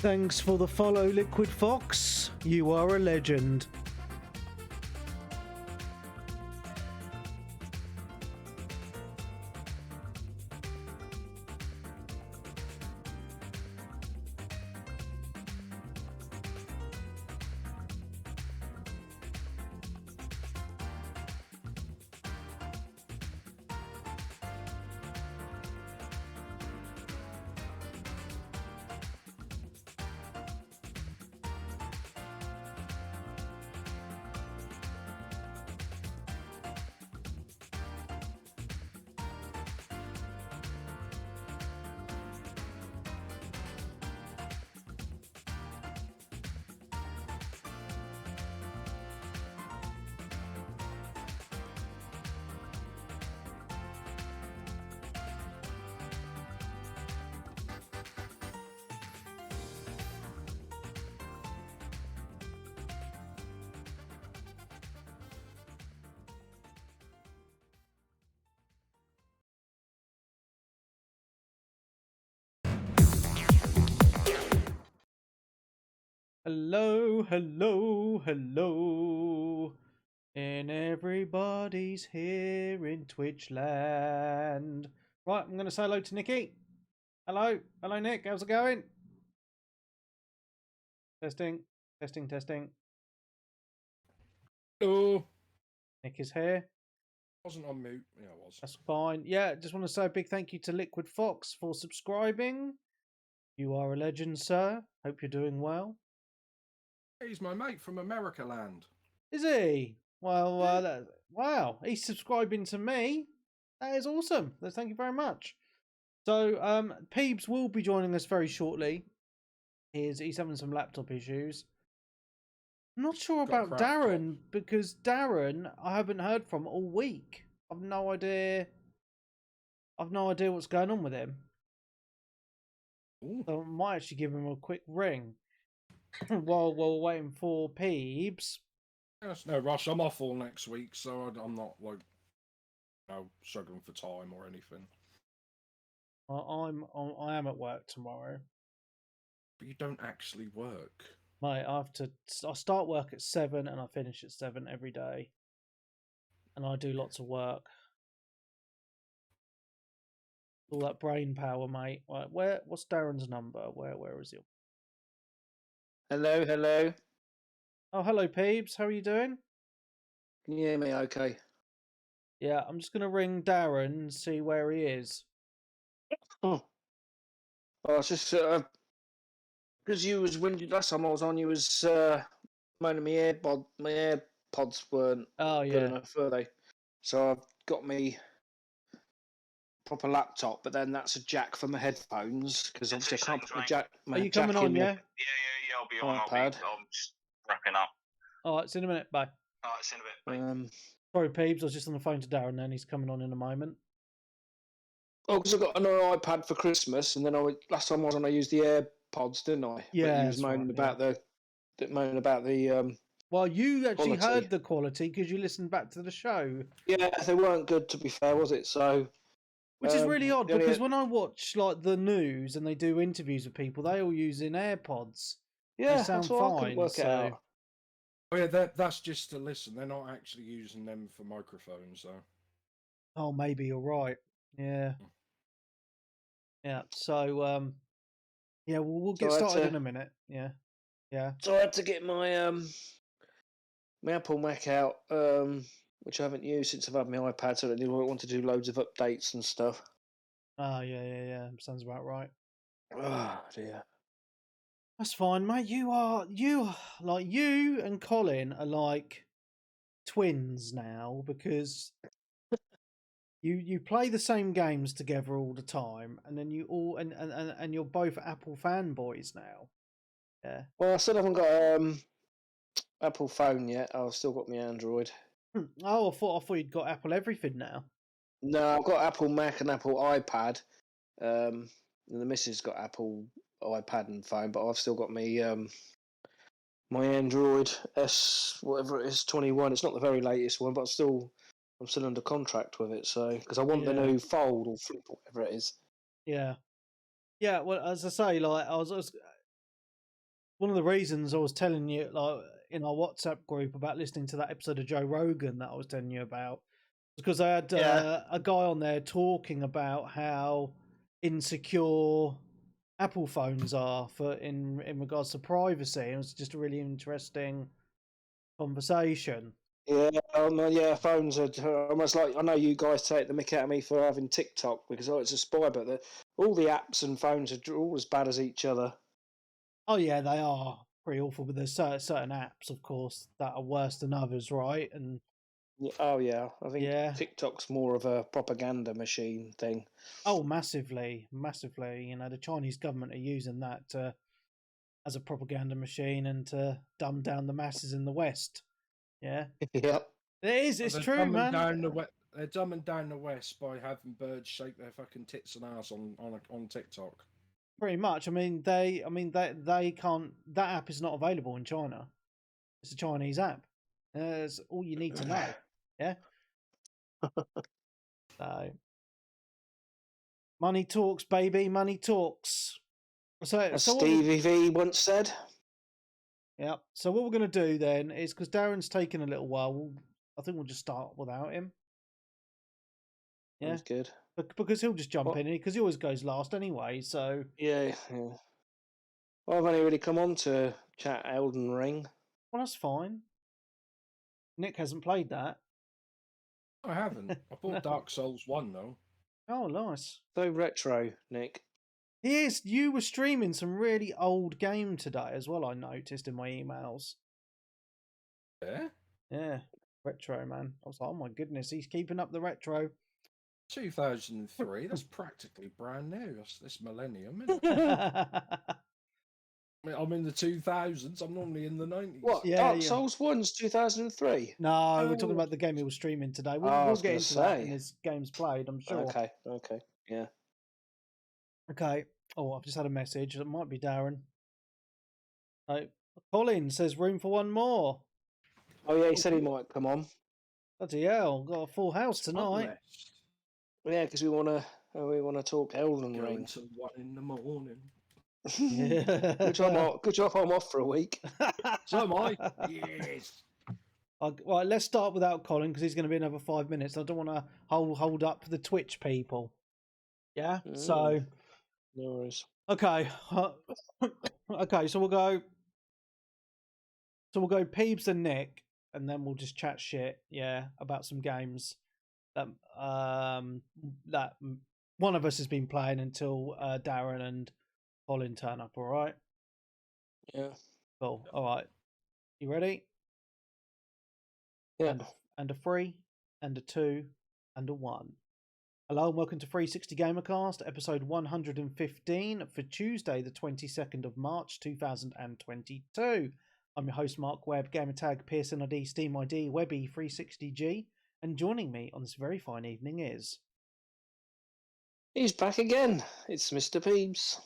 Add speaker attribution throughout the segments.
Speaker 1: Thanks for the follow, Liquid Fox. You are a legend. Hello, hello, hello. And everybody's here in Twitchland. Right, I'm going to say hello to Nikki. Hello. Hello, Nick. How's it going? Testing, testing, testing.
Speaker 2: Hello.
Speaker 1: Nick is here.
Speaker 2: Wasn't on mute. Yeah, I was.
Speaker 1: That's fine. Yeah, just want to say a big thank you to Liquid Fox for subscribing. You are a legend, sir. Hope you're doing well.
Speaker 2: He's my mate from America land.
Speaker 1: Is he? Well, wow, he's subscribing to me. That is awesome. Thank you very much. So, Peebs will be joining us very shortly. He's having some laptop issues. I'm not sure about Darren because Darren I haven't heard from all week. I've no idea. I've no idea what's going on with him.
Speaker 2: Ooh.
Speaker 1: So I might actually give him a quick ring while we're waiting for Peebs.
Speaker 2: Yes, no rush. I'm off all next week, so I'm not like, struggling for time or anything.
Speaker 1: I am at work tomorrow.
Speaker 2: But you don't actually work.
Speaker 1: Mate, I start work at 7 and I finish at 7 every day. And I do lots of work. All that brain power, mate. Right, what's Darren's number? Where is he?
Speaker 3: Hello, hello.
Speaker 1: Oh, hello, Peebs. How are you doing?
Speaker 3: Can you hear me okay?
Speaker 1: Yeah, I'm just going to ring Darren and see where he is.
Speaker 3: Oh, I was just because you was when last time I was on, you was moaning my AirPods weren't good enough, were they? So I've got me proper laptop, but then that's a jack for my headphones because obviously I can't put my jack.
Speaker 1: Are you coming on? Yeah.
Speaker 4: Yeah. I'll be on.
Speaker 3: iPad.
Speaker 4: I'm just wrapping up.
Speaker 1: All right, see you in a minute. Bye.
Speaker 4: All right, see you in a bit. Bye.
Speaker 1: Sorry, Peebs. I was just on the phone to Darren. Then he's coming on in a moment.
Speaker 3: Oh, because I got an iPad for Christmas, and then last time I was on, I used the AirPods, didn't I?
Speaker 1: Yeah.
Speaker 3: But you was moaning about the
Speaker 1: Well, you actually
Speaker 3: quality.
Speaker 1: heard the quality because you listened back to the show.
Speaker 3: Yeah, they weren't good, to be fair, was it? So,
Speaker 1: which is really odd because when I watch like the news and they do interviews with people, they all using AirPods.
Speaker 3: Yeah,
Speaker 1: they sound
Speaker 3: that's what
Speaker 1: fine.
Speaker 3: I couldn't work it out.
Speaker 2: Oh yeah, that's just to listen. They're not actually using them for microphones, so.
Speaker 1: Oh, maybe you're right. Yeah. Yeah. So, yeah, we'll get started in a minute. Yeah. Yeah.
Speaker 3: So I had to get my my Apple Mac out, which I haven't used since I've had my iPad, so I didn't want to do loads of updates and stuff.
Speaker 1: Oh, yeah. Sounds about right.
Speaker 3: Oh dear.
Speaker 1: That's fine, mate. You and Colin are like twins now because you play the same games together all the time, and then you all and you're both Apple fanboys now. Yeah.
Speaker 3: Well, I still haven't got Apple phone yet. I've still got my Android.
Speaker 1: Oh, I thought you'd got Apple everything now.
Speaker 3: No, I've got Apple Mac and Apple iPad. And the missus got Apple iPad and phone, but I've still got my my Android S, whatever it is, 21. It's not the very latest one, but I'm still under contract with it. So because I want the new Fold or Flip, or whatever it is.
Speaker 1: Yeah. Well, as I say, like I was one of the reasons I was telling you, like in our WhatsApp group, about listening to that episode of Joe Rogan that I was telling you about, because I had a guy on there talking about how insecure Apple phones are in regards to privacy. It was just a really interesting conversation.
Speaker 3: Yeah, phones are almost like, I know you guys take the mick out of me for having TikTok because it's a spy, but all the apps and phones are all as bad as each other.
Speaker 1: Oh yeah, they are pretty awful, but there's certain apps, of course, that are worse than others, right? And
Speaker 3: I think TikTok's more of a propaganda machine thing.
Speaker 1: Oh, massively. You know, the Chinese government are using that as a propaganda machine and to dumb down the masses in the West. Yeah.
Speaker 3: Yep.
Speaker 1: It is. It's true, man.
Speaker 2: They're dumbing down the West by having birds shake their fucking tits and ass on TikTok.
Speaker 1: Pretty much. I mean, they can't. That app is not available in China. It's a Chinese app. That's all you need to know. Yeah. So, money talks, baby. Money talks.
Speaker 3: As Stevie V once said.
Speaker 1: Yeah. So what we're going to do then is, because Darren's taken a little while, I think we'll just start without him. Yeah.
Speaker 3: That's good.
Speaker 1: Because he'll just jump in, because he always goes last anyway. So
Speaker 3: yeah. Well, I've only really come on to chat Elden Ring.
Speaker 1: Well, that's fine. Nick hasn't played that.
Speaker 2: I haven't. I bought Dark Souls 1 though.
Speaker 1: Oh, nice.
Speaker 3: So retro, Nick.
Speaker 1: He is. You were streaming some really old game today as well, I noticed in my emails.
Speaker 2: Yeah?
Speaker 1: Yeah. Retro, man. I was like, oh my goodness, he's keeping up the retro.
Speaker 2: 2003. That's practically brand new. That's this millennium, isn't it? I mean, I'm in the 2000s. I'm normally in the 90s.
Speaker 3: What?
Speaker 1: Yeah,
Speaker 3: Dark
Speaker 1: yeah.
Speaker 3: Souls 1's 2003?
Speaker 1: No, we're talking about the game he was streaming today. We'll get into that in his games played, I'm sure.
Speaker 3: Okay, yeah.
Speaker 1: Okay. Oh, I've just had a message. It might be Darren. Oh, Colin says room for one more.
Speaker 3: Oh yeah, he said he might come on.
Speaker 1: Bloody hell, got a full house tonight.
Speaker 3: Yeah, because we wanna talk Elden
Speaker 2: Going
Speaker 3: Ring.
Speaker 2: to 1 in the morning.
Speaker 1: Yeah.
Speaker 3: Good job I'm off for a week.
Speaker 2: So am I. Yes.
Speaker 1: Right, let's start without Colin because he's going to be another 5 minutes. I don't want to hold up the Twitch people. Yeah. So.
Speaker 3: No worries.
Speaker 1: Okay. Okay. So we'll go. Peebs and Nick, and then we'll just chat shit. Yeah, about some games that that one of us has been playing until Darren and Colin turn up. All right.
Speaker 3: Yeah.
Speaker 1: Cool. All right. You ready?
Speaker 3: Yeah.
Speaker 1: And a 3, and a 2, and a 1. Hello and welcome to 360 Gamercast, episode 115 for Tuesday, the 22nd of March, 2022. I'm your host, Mark Webb, Gamertag, Pearson ID, Steam ID, Webby360G, and joining me on this very fine evening is...
Speaker 3: He's back again. It's Mr. Peebs.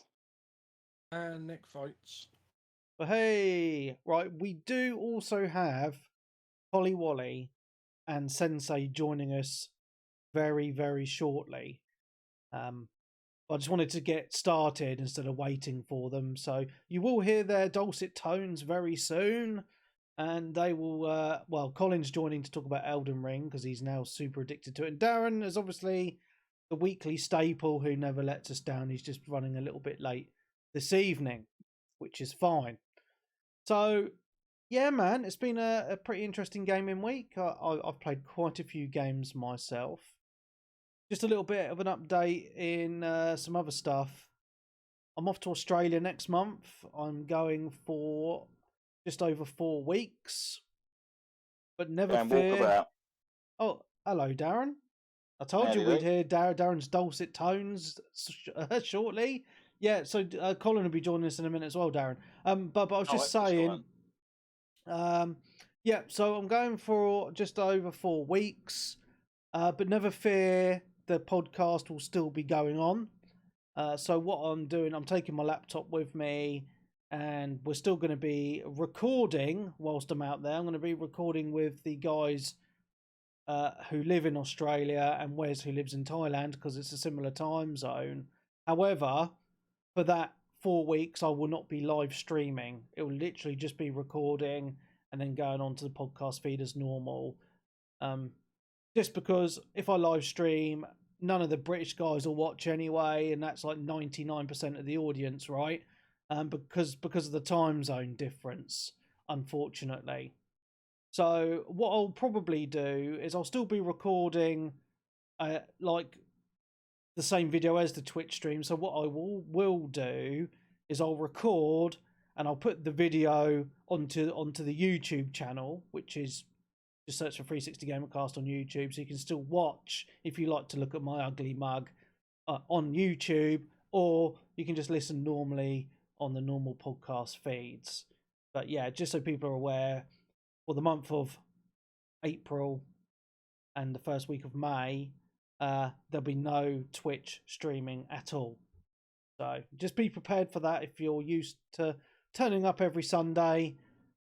Speaker 2: And Nick fights.
Speaker 1: But hey, right, we do also have Holly Wally and Sensei joining us very, very shortly. I just wanted to get started instead of waiting for them. So you will hear their dulcet tones very soon. And they will, Colin's joining to talk about Elden Ring because he's now super addicted to it. And Darren is obviously the weekly staple who never lets us down. He's just running a little bit late this evening, which is fine. So, yeah, man, it's been a pretty interesting gaming week. I've played quite a few games myself. Just a little bit of an update in some other stuff. I'm off to Australia next month. I'm going for just over 4 weeks. But never fear. Oh, hello, Darren. I told you we'd hear Darren's dulcet tones shortly. Yeah, so Colin will be joining us in a minute as well, Darren. But I was just saying, yeah, so I'm going for just over 4 weeks, but never fear, the podcast will still be going on. So what I'm doing, I'm taking my laptop with me, and we're still going to be recording whilst I'm out there. I'm going to be recording with the guys who live in Australia and Wes who lives in Thailand because it's a similar time zone. However, for that 4 weeks, I will not be live streaming. It will literally just be recording and then going on to the podcast feed as normal. Just because if I live stream, none of the British guys will watch anyway, and that's like 99% of the audience, right? Because of the time zone difference, unfortunately. So what I'll probably do is I'll still be recording like the same video as the Twitch stream. So what I will do is I'll record and I'll put the video onto the YouTube channel, which is just search for 360 Gamercast on YouTube, so you can still watch if you like to look at my ugly mug on YouTube, or you can just listen normally on the normal podcast feeds. But yeah, just so people are aware, for the month of April and the first week of May, there'll be no Twitch streaming at all. So just be prepared for that if you're used to turning up every Sunday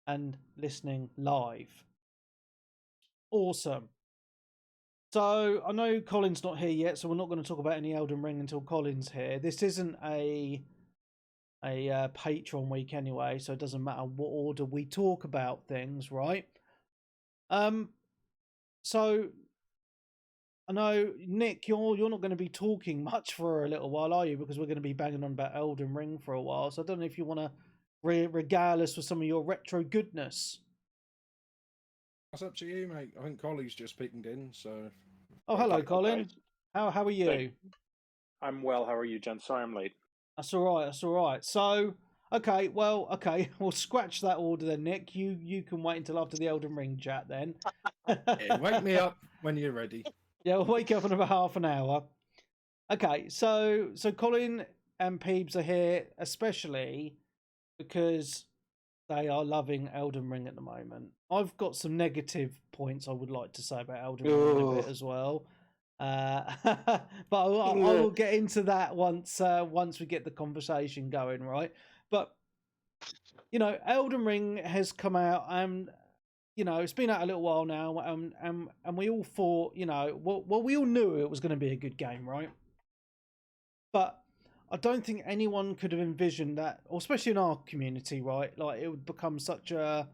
Speaker 1: and listening live. Awesome. So I know Colin's not here yet, so we're not going to talk about any Elden Ring until Colin's here. This isn't a Patreon week anyway, so it doesn't matter what order we talk about things, right? So I know, Nick, you're not going to be talking much for a little while, are you? Because we're going to be banging on about Elden Ring for a while. So I don't know if you want to regale us with some of your retro goodness.
Speaker 2: That's up to you, mate. I think Collie's just pinged in, so.
Speaker 1: Oh, hello, Colin. How are you?
Speaker 5: I'm well. How are you, Jen? Sorry I'm late.
Speaker 1: That's all right. That's all right. So, okay, we'll scratch that order then, Nick. You can wait until after the Elden Ring chat then.
Speaker 2: Yeah, wake me up when you're ready.
Speaker 1: Yeah, we'll wake up in about half an hour. Okay, so Colin and Peebs are here, especially because they are loving Elden Ring at the moment. I've got some negative points I would like to say about Elden Ring in a bit as well. But I will get into that once we get the conversation going, right? But you know, Elden Ring has come out, and you know, it's been out a little while now, and we all thought, you know, well, we all knew it was going to be a good game, right? But I don't think anyone could have envisioned that, or especially in our community, right? Like it would become such a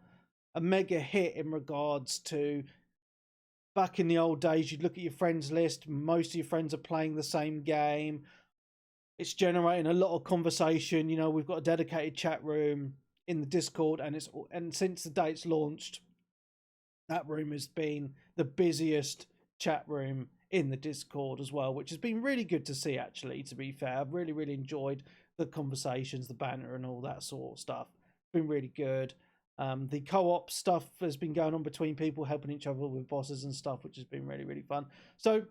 Speaker 1: mega hit in regards to back in the old days. You'd look at your friends list, most of your friends are playing the same game. It's generating a lot of conversation. You know, we've got a dedicated chat room in the Discord, and since the day it's launched, that room has been the busiest chat room in the Discord as well, which has been really good to see, actually, to be fair. I've really, really enjoyed the conversations, the banter and all that sort of stuff. It's been really good. The co-op stuff has been going on between people helping each other with bosses and stuff, which has been really, really fun. So,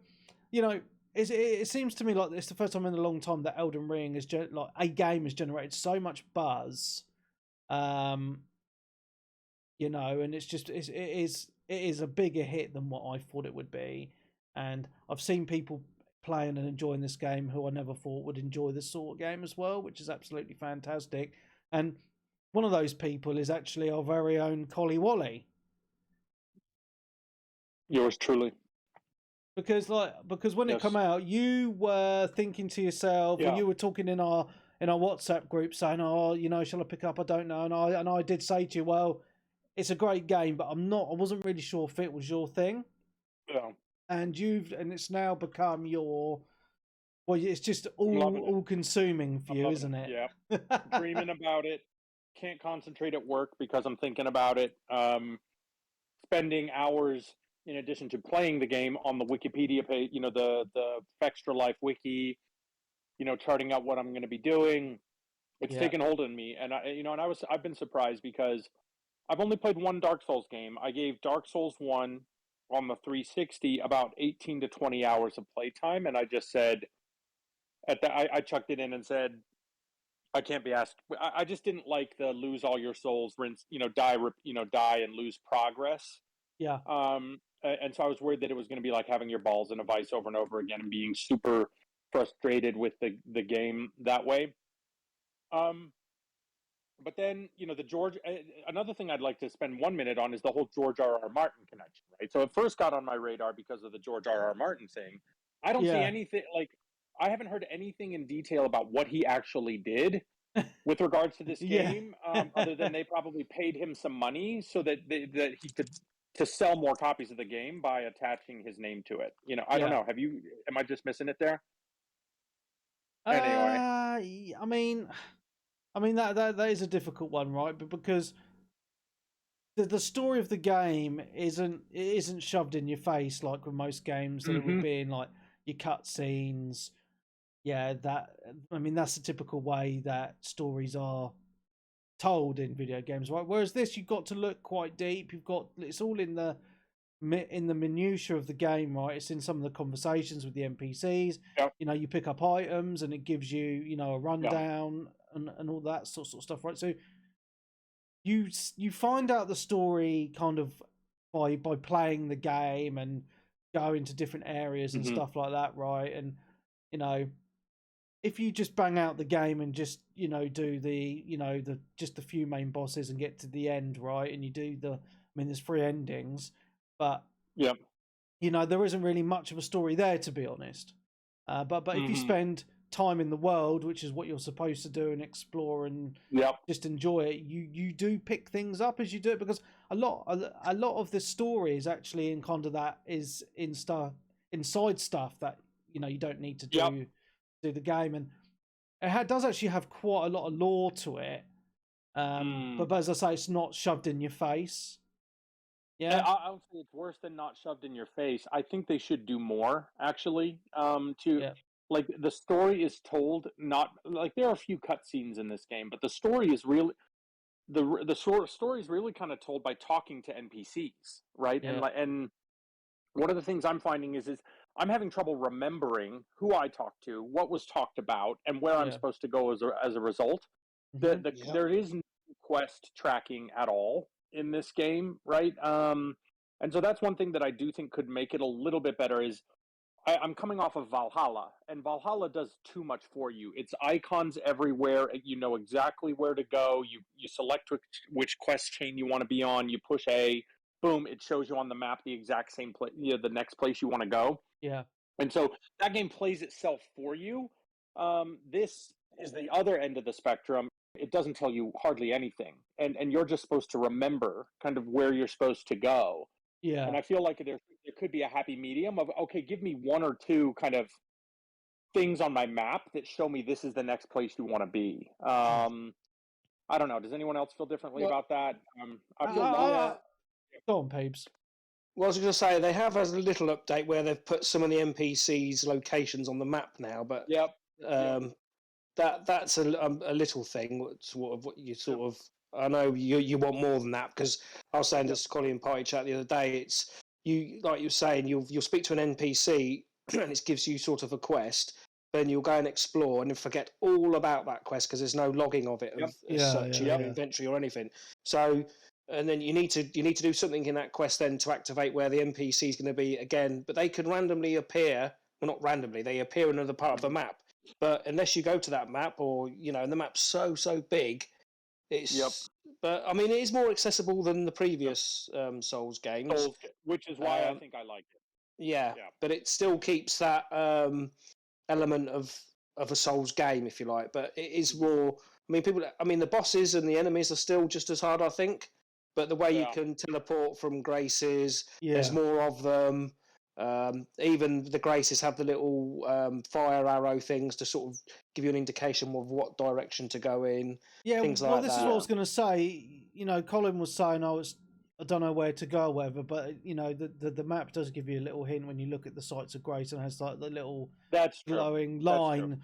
Speaker 1: you know, it seems to me like it's the first time in a long time that Elden Ring is like a game has generated so much buzz. You know, and it's just it is a bigger hit than what I thought it would be. And I've seen people playing and enjoying this game who I never thought would enjoy this sort of game as well, which is absolutely fantastic. And one of those people is actually our very own Collie Wally.
Speaker 5: Yours truly.
Speaker 1: Because when it come out, you were thinking to yourself, and you were talking in our WhatsApp group saying, "Oh, you know, shall I pick up? I don't know." And I did say to you, "Well, it's a great game, but I wasn't really sure if it was your thing."
Speaker 5: Yeah.
Speaker 1: And it's now become your, well, it's just all consuming for you, isn't it?
Speaker 5: Yeah. Dreaming about it. Can't concentrate at work because I'm thinking about it. Spending hours in addition to playing the game on the Wikipedia page, you know, the Extra Life wiki, you know, charting out what I'm going to be doing. It's taken hold of me, and I've been surprised because I've only played one Dark Souls game. I gave Dark Souls 1 on the 360 about 18 to 20 hours of playtime, and I just said, I chucked it in and said, I can't be asked. I just didn't like the lose all your souls, rinse, die and lose progress.
Speaker 1: Yeah.
Speaker 5: And so I was worried that it was going to be like having your balls in a vice over and over again and being super frustrated with the game that way. But then, another thing I'd like to spend 1 minute on is the whole George R.R. Martin connection, right? So it first got on my radar because of the George R.R. Martin thing. I don't see anything, I haven't heard anything in detail about what he actually did with regards to this game, other than they probably paid him some money so that he could to sell more copies of the game by attaching his name to it. I don't know. Am I just missing it there?
Speaker 1: Anyway, I mean that is a difficult one, right? But because the story of the game isn't shoved in your face like with most games, that it would be in like your cutscenes. Yeah, that's the typical way that stories are told in video games, right? Whereas this, you've got to look quite deep. It's all in the minutiae of the game, right? It's in some of the conversations with the NPCs.
Speaker 5: Yep.
Speaker 1: You pick up items and it gives you, a rundown and all that sort of stuff, right? So you find out the story kind of by playing the game and going to different areas and stuff like that, right? And if you just bang out the game and just do the just the few main bosses and get to the end, right? And you do there's 3 endings, but there isn't really much of a story there, to be honest. But if you spend time in the world, which is what you're supposed to do and explore and just enjoy it, you do pick things up as you do it, because a lot of the story is actually in kind of that is inside stuff that you don't need to do the game, and it does actually have quite a lot of lore to it. But as I say, it's not shoved in your face. Yeah,
Speaker 5: I would say it's worse than not shoved in your face. I think they should do more, actually. Like, the story is told, not like there are a few cutscenes in this game, but the story is really the story is really kind of told by talking to NPCs, right? And one of the things I'm finding is I'm having trouble remembering who I talked to, what was talked about, and where I'm supposed to go as a result. There is no quest tracking at all in this game, right? And so that's one thing that I do think could make it a little bit better. Is I'm coming off of Valhalla, and Valhalla does too much for you. It's icons everywhere. You know exactly where to go. You select which quest chain you want to be on. You push A, boom, it shows you on the map the exact same place, the next place you want to go.
Speaker 1: Yeah.
Speaker 5: And so that game plays itself for you. This is the other end of the spectrum. It doesn't tell you hardly anything, and you're just supposed to remember kind of where you're supposed to go.
Speaker 1: Yeah.
Speaker 5: And I feel like there could be a happy medium of, okay, give me one or two kind of things on my map that show me this is the next place you want to be. I don't know. Does anyone else feel differently about that? I feel
Speaker 1: Go on, Peeps.
Speaker 3: Well, I was going to say, they have a little update where they've put some of the NPCs' locations on the map now, but that's a little thing. Sort of what you sort of. I know you want more than that, because I was saying this to Colin in Party Chat the other day. It's you, like you were saying, you'll speak to an NPC and it gives you sort of a quest. Then you'll go and explore and forget all about that quest because there's no logging of it as such in your inventory or anything. So, and then you need to do something in that quest then to activate where the NPC is going to be again. But they can randomly appear. Well, not randomly. They appear in another part of the map. But unless you go to that map, or and the map's so big, it's. But I mean, it is more accessible than the previous Souls games,
Speaker 5: which is why I think I like it.
Speaker 3: Yeah, but it still keeps that element of a Souls game, if you like. But it is more. I mean, the bosses and the enemies are still just as hard, I think. But the way you can teleport from Graces, there's more of them. Even the Graces have the little fire arrow things to sort of give you an indication of what direction to go in.
Speaker 1: Yeah,
Speaker 3: things
Speaker 1: well,
Speaker 3: like
Speaker 1: this
Speaker 3: that.
Speaker 1: is what I was going to say. Colin was saying I don't know where to go or whatever, but the map does give you a little hint when you look at the sites of Grace, and has like the little glowing line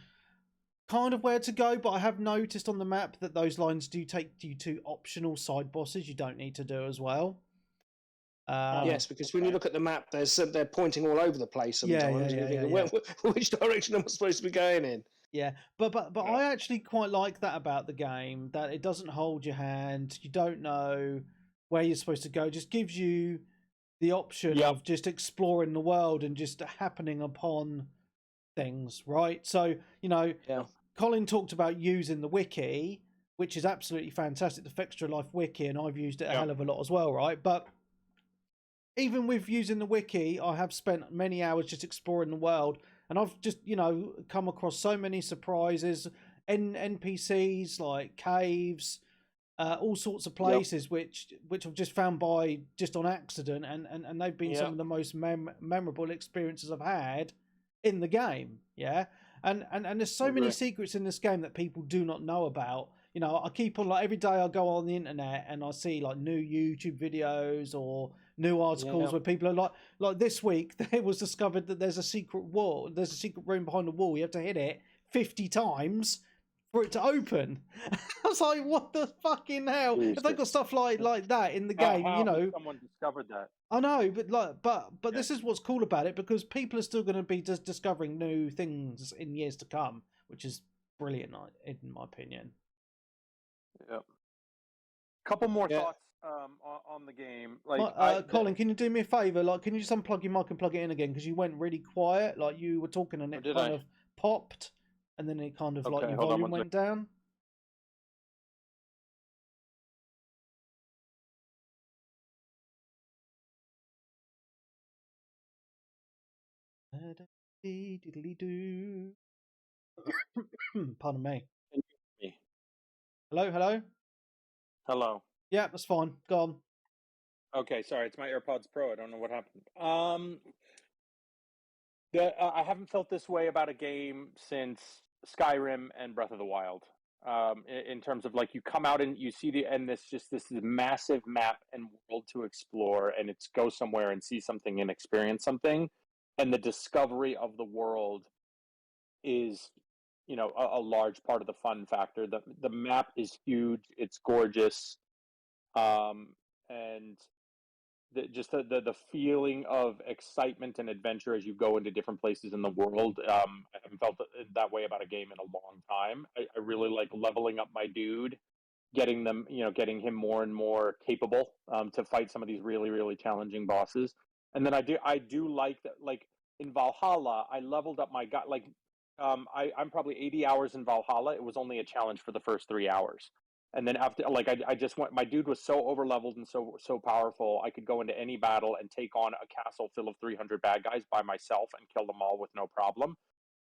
Speaker 1: kind of where to go. But I have noticed on the map that those lines do take you to optional side bosses you don't need to do as well.
Speaker 3: Yes, because when you look at the map, they're pointing all over the place sometimes. Which direction am I supposed to be going in?
Speaker 1: Yeah, but I actually quite like that about the game, that it doesn't hold your hand. You don't know where you're supposed to go. It just gives you the option of just exploring the world and just happening upon things, right? So, Colin talked about using the wiki, which is absolutely fantastic, the Fextra Life wiki, and I've used it a hell of a lot as well, right? But even with using the wiki, I have spent many hours just exploring the world, and I've just, come across so many surprises, NPCs, like caves, all sorts of places, which I've just found by just on accident, and they've been some of the most memorable experiences I've had in the game. Yeah, and there's so many secrets in this game that people do not know about. I keep on, like, every day I go on the internet and I see like new YouTube videos or new articles where people are like this week it was discovered that there's a secret room behind the wall. You have to hit it 50 times for it to open. I was like, what the fucking hell? If they've got stuff like that in the game,
Speaker 5: someone discovered that.
Speaker 1: I know, but this is what's cool about it, because people are still going to be just discovering new things in years to come, which is brilliant in my opinion.
Speaker 5: Couple more thoughts on the game.
Speaker 1: Colin, can you do me a favor? Like, can you just unplug your mic and plug it in again? Because you went really quiet. Like, you were talking and it kind of popped, and then it kind of like your volume went down. Pardon me.
Speaker 5: Me.
Speaker 1: Hello?
Speaker 5: Hello.
Speaker 1: Yeah, that's fine. Go on.
Speaker 5: Okay, sorry, it's my AirPods Pro. I don't know what happened. I haven't felt this way about a game since Skyrim and Breath of the Wild. In terms of like you come out and you see this massive map and world to explore, and it's go somewhere and see something and experience something, and the discovery of the world is, a large part of the fun factor. The map is huge, it's gorgeous, and the feeling of excitement and adventure as you go into different places in the world. I haven't felt that way about a game in a long time. I really like leveling up my dude, getting him more and more capable to fight some of these really, really challenging bosses. And then I do like that. Like in Valhalla, I leveled up my guy. Like I'm probably 80 hours in Valhalla. It was only a challenge for the first 3 hours. And then after, like, I just went. My dude was so over leveled and so powerful. I could go into any battle and take on a castle full of 300 bad guys by myself and kill them all with no problem.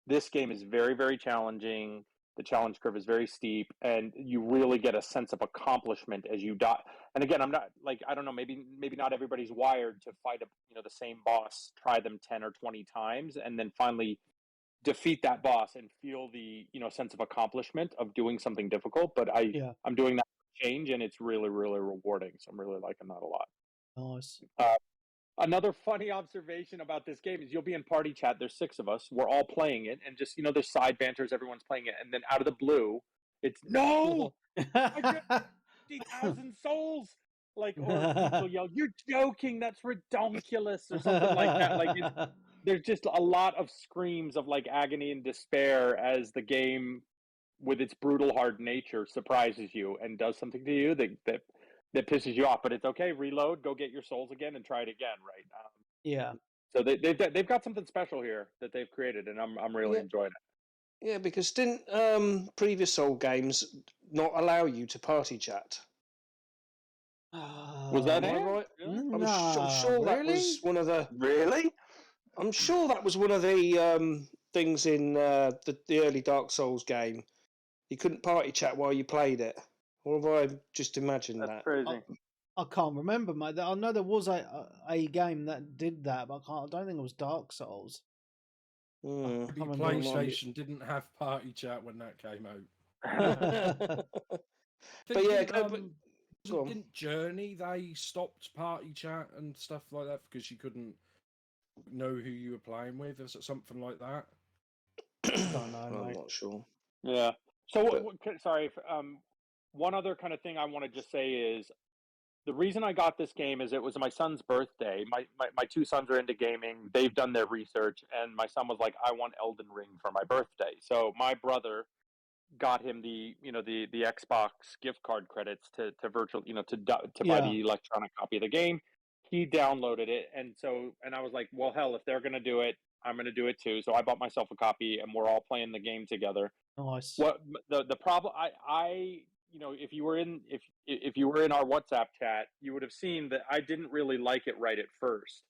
Speaker 5: This game is very, very challenging. The challenge curve is very steep, and you really get a sense of accomplishment as you die. And again, I'm not like, I don't know. Maybe not everybody's wired to fight the same boss. Try them 10 or 20 times, and then finally defeat that boss and feel the sense of accomplishment of doing something difficult. But I'm doing that change, and it's really, really rewarding. So I'm really liking that a lot.
Speaker 1: Nice.
Speaker 5: Another funny observation about this game is you'll be in party chat. There's 6 of us. We're all playing it, and just there's side banters. Everyone's playing it, and then out of the blue, it's no, I got 50,000 souls. Like, or people yell, "You're joking! That's ridiculous!" or something like that. Like, there's just a lot of screams of like agony and despair as the game, with its brutal hard nature, surprises you and does something to you that pisses you off. But it's okay. Reload, go get your souls again, and try it again. Right?
Speaker 1: Yeah.
Speaker 5: So they've got something special here that they've created, and I'm really enjoying it.
Speaker 3: Yeah, because didn't previous Soul games not allow you to party chat?
Speaker 5: Was that
Speaker 3: Am I
Speaker 5: it?
Speaker 3: right?
Speaker 1: No,
Speaker 3: I'm sure that
Speaker 1: really?
Speaker 3: was one of the.
Speaker 4: Really?
Speaker 3: I'm sure that was one of the things in the early Dark Souls game. You couldn't party chat while you played it. Or have I just imagined
Speaker 5: That's
Speaker 3: that?
Speaker 5: crazy.
Speaker 1: I can't remember, mate. I know there was a game that did that, but I don't think it was Dark Souls.
Speaker 3: Mm.
Speaker 2: Maybe PlayStation didn't have party chat when that came out.
Speaker 3: But yeah,
Speaker 2: didn't Journey, they stopped party chat and stuff like that because you couldn't know who you were playing with? Is it something like that?
Speaker 1: Don't know,
Speaker 3: I'm
Speaker 1: mate.
Speaker 3: not sure.
Speaker 5: Yeah. So sorry. One other kind of thing I want to just say is the reason I got this game is it was my son's birthday. My 2 sons are into gaming. They've done their research, and my son was like, "I want Elden Ring for my birthday." So my brother got him the Xbox gift card credits to virtual to buy the electronic copy of the game. He downloaded it, and I was like, well, hell, if they're gonna do it, I'm gonna do it too. So I bought myself a copy, and we're all playing the game together.
Speaker 1: Nice.
Speaker 5: What the problem? If you were in our WhatsApp chat, you would have seen that I didn't really like it right at first.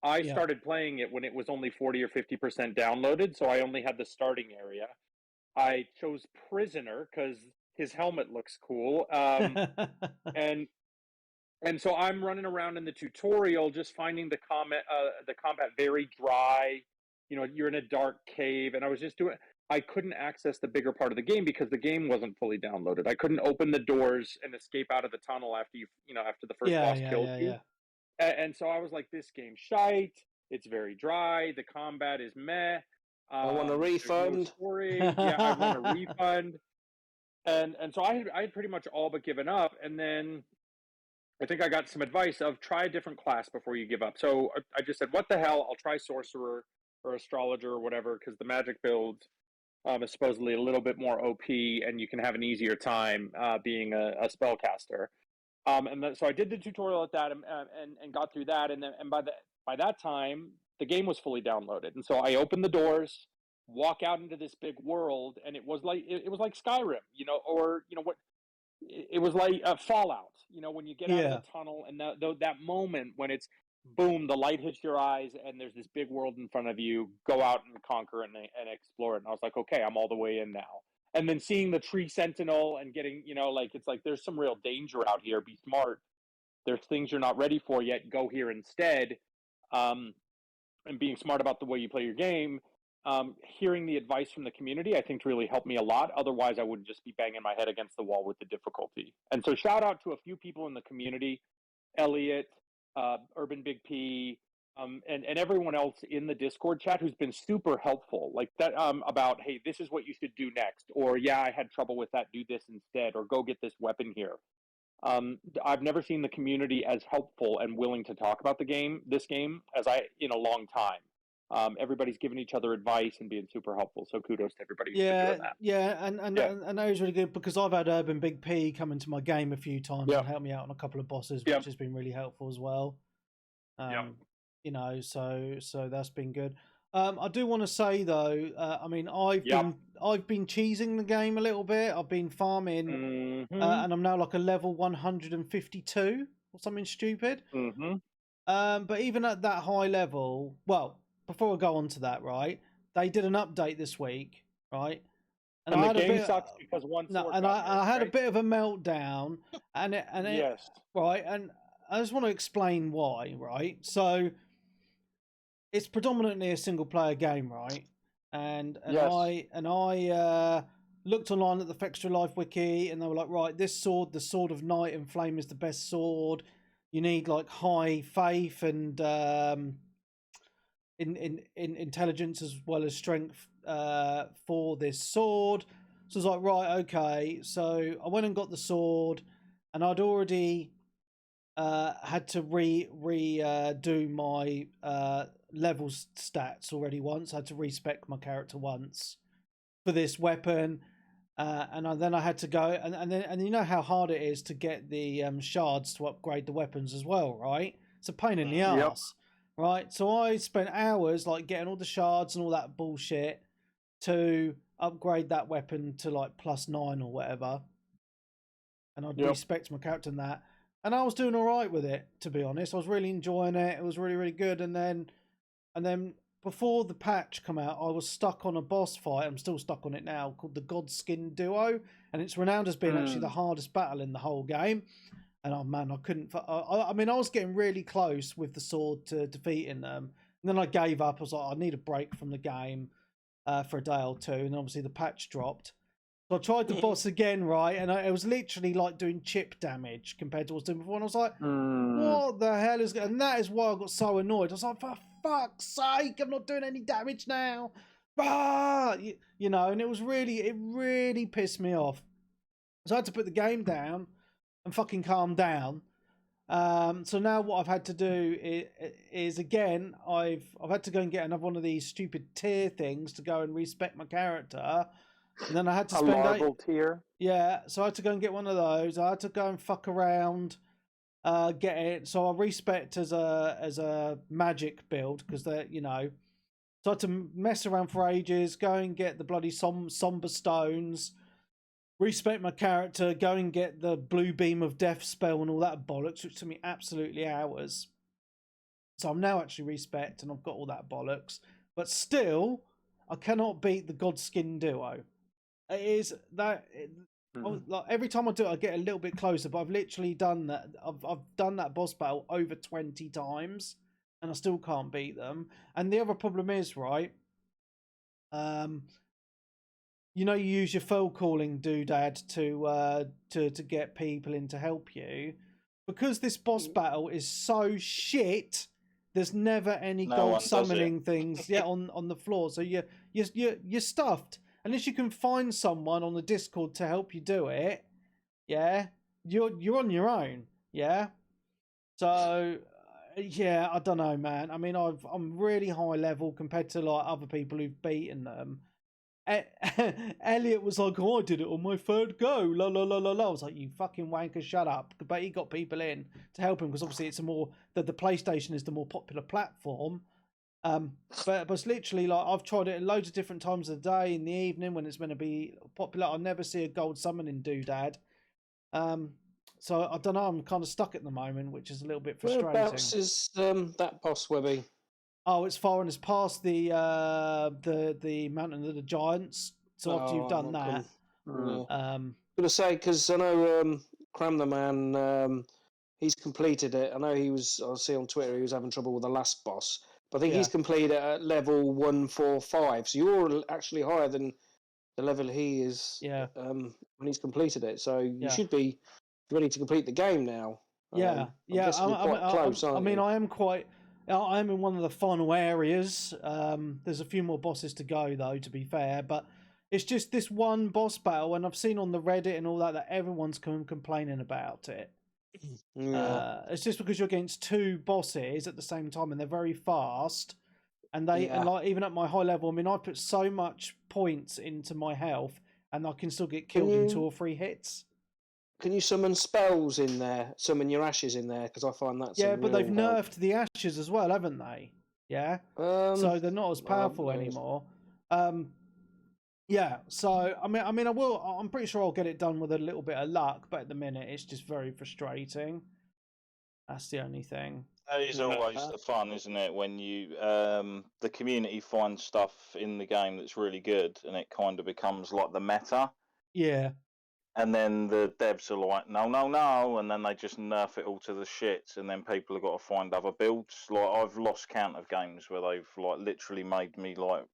Speaker 5: I started playing it when it was only 40 or 50% downloaded, so I only had the starting area. I chose Prisoner because his helmet looks cool, and so I'm running around in the tutorial, just finding the combat very dry. You're in a dark cave, and I couldn't access the bigger part of the game because the game wasn't fully downloaded. I couldn't open the doors and escape out of the tunnel after after the first boss killed you. And so I was like, this game's shite. It's very dry. The combat is meh.
Speaker 3: I want a refund.
Speaker 5: No story. Yeah, I want a refund. And so I had pretty much all but given up. And then I think I got some advice of try a different class before you give up. So I just said, what the hell? I'll try Sorcerer or Astrologer or whatever, because the magic build is supposedly a little bit more OP, and you can have an easier time being a spellcaster. So I did the tutorial at that and got through that. And by that time, the game was fully downloaded. And so I opened the doors, walk out into this big world, and it was like Skyrim, or what it was like Fallout. When you get out of the tunnel, and that moment when it's boom, the light hits your eyes, and there's this big world in front of you. Go out and conquer and explore it. And I was like, okay, I'm all the way in now. And then seeing the tree sentinel and getting, like, it's like there's some real danger out here. Be smart. There's things you're not ready for yet. Go here instead. And being smart about the way you play your game. Hearing the advice from the community, I think, really helped me a lot. Otherwise, I would just be banging my head against the wall with the difficulty. And so shout out to a few people in the community, Elliot, Urban Big P, and everyone else in the Discord chat who's been super helpful, like that, about, hey, this is what you should do next, or yeah, I had trouble with that, do this instead, or go get this weapon here. I've never seen the community as helpful and willing to talk about this game as I in a long time. Everybody's giving each other advice and being super helpful. So kudos to everybody who's been doing that.
Speaker 1: Yeah, and that was really good because I've had Urban Big P come into my game a few times and help me out on a couple of bosses, which has been really helpful as well. So that's been good. I do want to say though, I mean, I've been cheesing the game a little bit. I've been farming, and I'm now like a level 152 or something stupid. But even at that high level, well, before I go on to that, right? They did an update this week, right?
Speaker 5: And the game sucks because
Speaker 1: I had a bit of a meltdown, and right, and I just want to explain why, right? So it's predominantly a single player game, right? And I looked online at the Fextra Life wiki, and they were like, right, this sword, the Sword of Night and Flame, is the best sword. You need like high faith and in intelligence as well as strength for this sword. So I was like, right, okay. So I went and got the sword, and I'd already had to do my level stats already once. I had to respec my character once for this weapon, and then I had to go and you know how hard it is to get the shards to upgrade the weapons as well, right? It's a pain in the ass, right? So I spent hours like getting all the shards and all that bullshit to upgrade that weapon to like +9 or whatever, and I'd respect my character in that. And I was doing all right with it, to be honest. I was really enjoying it. It was really, really good. And then before the patch come out, I was stuck on a boss fight. I'm still stuck on it now, called the Godskin Duo, and it's renowned as being actually the hardest battle in the whole game. And oh man, I couldn't. I mean, I was getting really close with the sword to defeating them, and then I gave up. I was like, I need a break from the game for a day or two, and obviously the patch dropped. So I tried the boss again, right? And it was literally like doing chip damage compared to what I was doing before. And I was like, what the hell is... And that is why I got so annoyed. I was like, for fuck's sake, I'm not doing any damage now. You know, and it really pissed me off. So I had to put the game down and fucking calm down. So now what I've had to do is again, I've had to go and get another one of these stupid tier things to go and respec my character. And then I had to spend
Speaker 5: a larval tier.
Speaker 1: Yeah, so I had to go and get one of those. I had to go and fuck around, get it. So I respect as a magic build because they're, you know. So I had to mess around for ages, go and get the bloody somber stones, respect my character, go and get the blue beam of death spell and all that bollocks, which took me absolutely hours. So I'm now actually respect and I've got all that bollocks, but still, I cannot beat the Godskin Duo. It is that like every time I do it, I get a little bit closer. But I've literally done that. I've done that boss battle over 20 times, and I still can't beat them. And the other problem is, right? You know, you use your phone calling doodad to get people in to help you, because this boss battle is so shit. There's never any gold summoning things on the floor, so you're stuffed. Unless you can find someone on the Discord to help you do it, you're on your own, So, I don't know, man. I mean, I'm really high level compared to like other people who've beaten them. Elliot was like, "Oh, I did it on my third go." La la la la la. I was like, "You fucking wanker, shut up!" But he got people in to help him because obviously it's the PlayStation is the more popular platform. But it's literally like I've tried it loads of different times of the day, in the evening when it's going to be popular. I never see a gold summoning doodad. So I don't know. I'm kind of stuck at the moment, which is a little bit frustrating.
Speaker 3: Whereabouts is that boss, Webby?
Speaker 1: Oh, it's far and it's past the Mountain of the Giants. So after you've done that,
Speaker 3: I'm gonna say because I know Cram the Man, he's completed it. I know I see on Twitter he was having trouble with the last boss, but I think he's completed it at level 145. So you're actually higher than the level he is. When he's completed it, so you should be ready to complete the game now.
Speaker 1: Yeah.
Speaker 3: You're quite close, aren't you?
Speaker 1: I am quite. I am in one of the final areas. There's a few more bosses to go, though, to be fair. But it's just this one boss battle, and I've seen on the Reddit and all that everyone's complaining about it. It's just because you're against two bosses at the same time, and they're very fast. And and like even at my high level, I mean, I put so much points into my health, and I can still get killed in 2 or 3 hits.
Speaker 3: Can you summon spells in there? Summon your ashes in there? Because I find that's
Speaker 1: but they've nerfed the ashes as well, haven't they? Yeah. So they're not as powerful anymore. Yeah. So I mean, I'm pretty sure I'll get it done with a little bit of luck, but at the minute, it's just very frustrating. That's the only thing.
Speaker 6: That is always the fun, isn't it? When you the community finds stuff in the game that's really good, and it kind of becomes like the meta.
Speaker 1: Yeah.
Speaker 6: And then the devs are like, no, and then they just nerf it all to the shit, and then people have got to find other builds. Like I've lost count of games where they've like literally made me like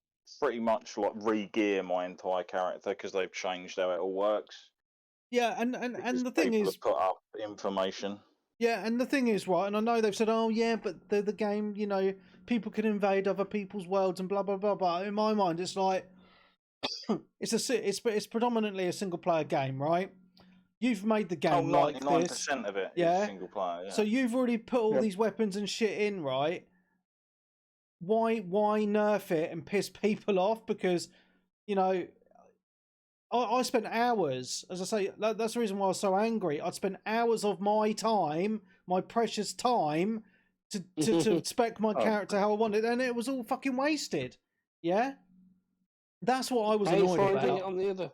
Speaker 6: pretty much like re-gear my entire character because they've changed how it all works.
Speaker 1: Yeah, and the thing is,
Speaker 6: put up information.
Speaker 1: Yeah, and the thing is, right, and I know they've said, oh yeah, but the game, you know, people can invade other people's worlds and blah blah blah. But in my mind, it's like it's predominantly a single player game, right? You've made the game like this.
Speaker 6: 99% of it is single player. Yeah.
Speaker 1: So you've already put all these weapons and shit in, right? Why nerf it and piss people off? Because, you know, I spent hours, as I say, that's the reason why I was so angry. I'd spent hours of my time, my precious time, to spec my character how I wanted, and it was all fucking wasted. Yeah? That's what I was annoyed about.
Speaker 3: On the other.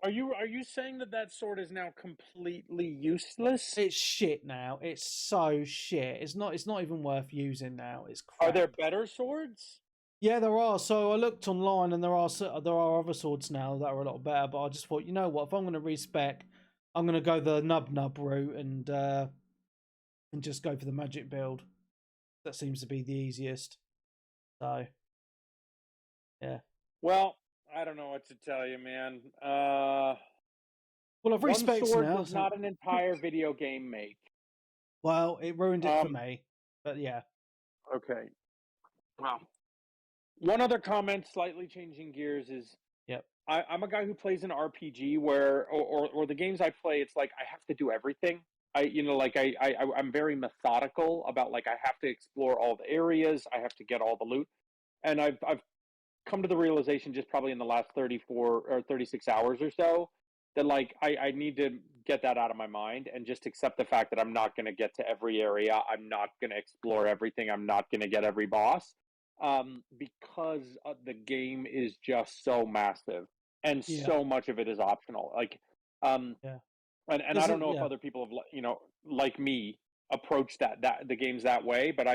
Speaker 5: Are you saying that sword is now completely useless?
Speaker 1: It's shit now. It's so shit. It's not even worth using now. It's crap.
Speaker 5: Are there better swords?
Speaker 1: Yeah, there are. So I looked online, and there are other swords now that are a lot better. But I just thought, you know what? If I'm going to respec, I'm going to go the nub route and just go for the magic build. That seems to be the easiest. So, yeah.
Speaker 5: Well, I don't know what to tell you, man.
Speaker 1: Well, I've respecced
Speaker 5: one sword
Speaker 1: now.
Speaker 5: was not an entire video game make.
Speaker 1: Well, it ruined it for me. But yeah.
Speaker 5: Okay. Well. One other comment, slightly changing gears, is I'm a guy who plays an RPG where, or the games I play, it's like I have to do everything. I'm very methodical about like I have to explore all the areas, I have to get all the loot, and I've come to the realization just probably in the last 34 or 36 hours or so that like I need to get that out of my mind and just accept the fact that I'm not going to get to every area, I'm not going to explore everything, I'm not going to get every boss. Because the game is just so massive and so much of it is optional. Like, and I don't know if other people have, you know, like me, approach the games that way. But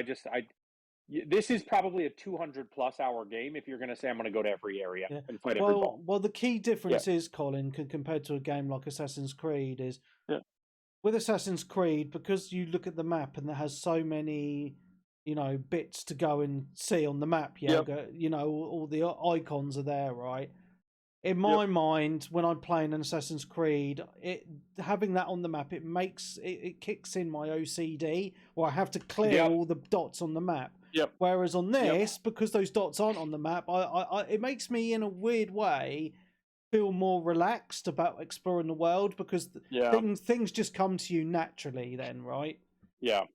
Speaker 5: this is probably a 200+ hour game if you're going to say I'm going to go to every area and fight every boss.
Speaker 1: Well, the key difference is, Colin, compared to a game like Assassin's Creed, is with Assassin's Creed, because you look at the map and there has so many, you know, bits to go and see on the map. You know, all the icons are there, right? In my mind, when I'm playing an Assassin's Creed, having that on the map, it kicks in my OCD, where I have to clear all the dots on the map. Whereas on this, because those dots aren't on the map, it makes me in a weird way feel more relaxed about exploring the world, because things just come to you naturally then, right?
Speaker 5: Yeah.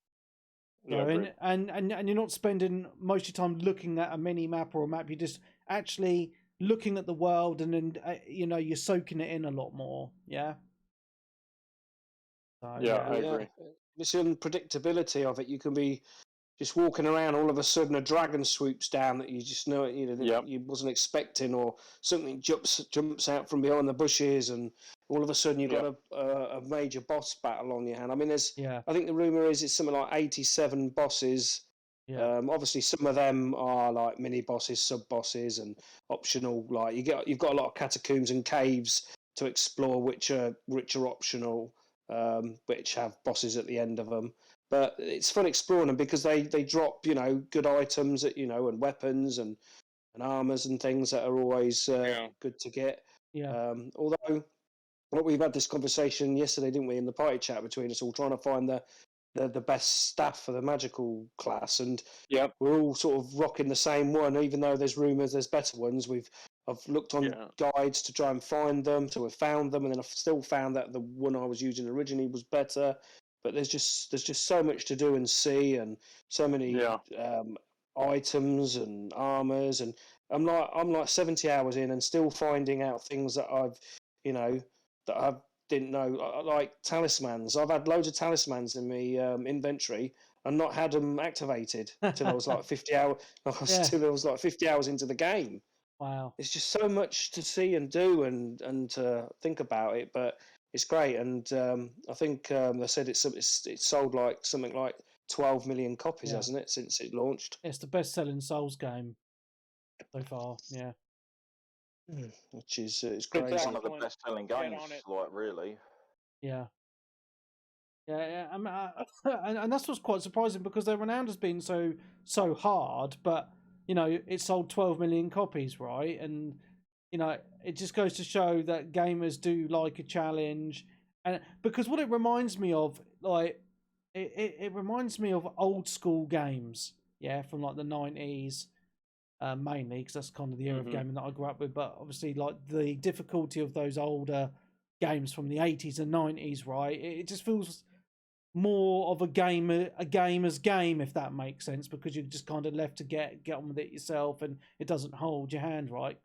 Speaker 1: You know, and you're not spending most of your time looking at a mini map or a map. You're just actually looking at the world, and then you know, you're soaking it in a lot more. Yeah. So,
Speaker 5: I agree.
Speaker 3: This unpredictability of it, you can be just walking around, all of a sudden a dragon swoops down that you just know that you wasn't expecting, or something jumps out from behind the bushes, and all of a sudden you've got a major boss battle on your hand. I mean, I think the rumor is it's something like 87 bosses.
Speaker 1: Yeah.
Speaker 3: Obviously, some of them are like mini bosses, sub bosses, and optional. Like you've got a lot of catacombs and caves to explore, which are optional, which have bosses at the end of them. But it's fun exploring them because they drop good items that and weapons and armors and things that are always good to get.
Speaker 1: Yeah.
Speaker 3: Although we've had this conversation yesterday, didn't we, in the party chat between us all, trying to find the best staff for the magical class, and we're all sort of rocking the same one, even though there's rumours there's better ones. I've looked on guides to try and find them, to have found them, and then I've still found that the one I was using originally was better. But there's just so much to do and see, and so many items and armors, and I'm like 70 hours in and still finding out things that I've that I didn't know, like talismans. I've had loads of talismans in my inventory and not had them activated till I was like 50 hours. Till I was like 50 hours into the game.
Speaker 1: Wow!
Speaker 3: It's just so much to see and do and to think about it, but it's great. And I think they said it's sold like something like 12 million copies, hasn't it, since it launched?
Speaker 1: It's the best-selling Souls game so far. Yeah.
Speaker 3: Which is it's crazy.
Speaker 6: It's one of the best-selling games, like really.
Speaker 1: Yeah. Yeah. I mean, and that's what's quite surprising because they're renowned as being so hard, but it sold 12 million copies, right? And it just goes to show that gamers do like a challenge, and because what it reminds me of, like, it reminds me of old school games, from like the 90s. Mainly because that's kind of the era of gaming that I grew up with, but obviously like the difficulty of those older games from the 80s and 90s, right? It just feels more of a gamer's game, if that makes sense, because you're just kind of left to get on with it yourself, and it doesn't hold your hand, right?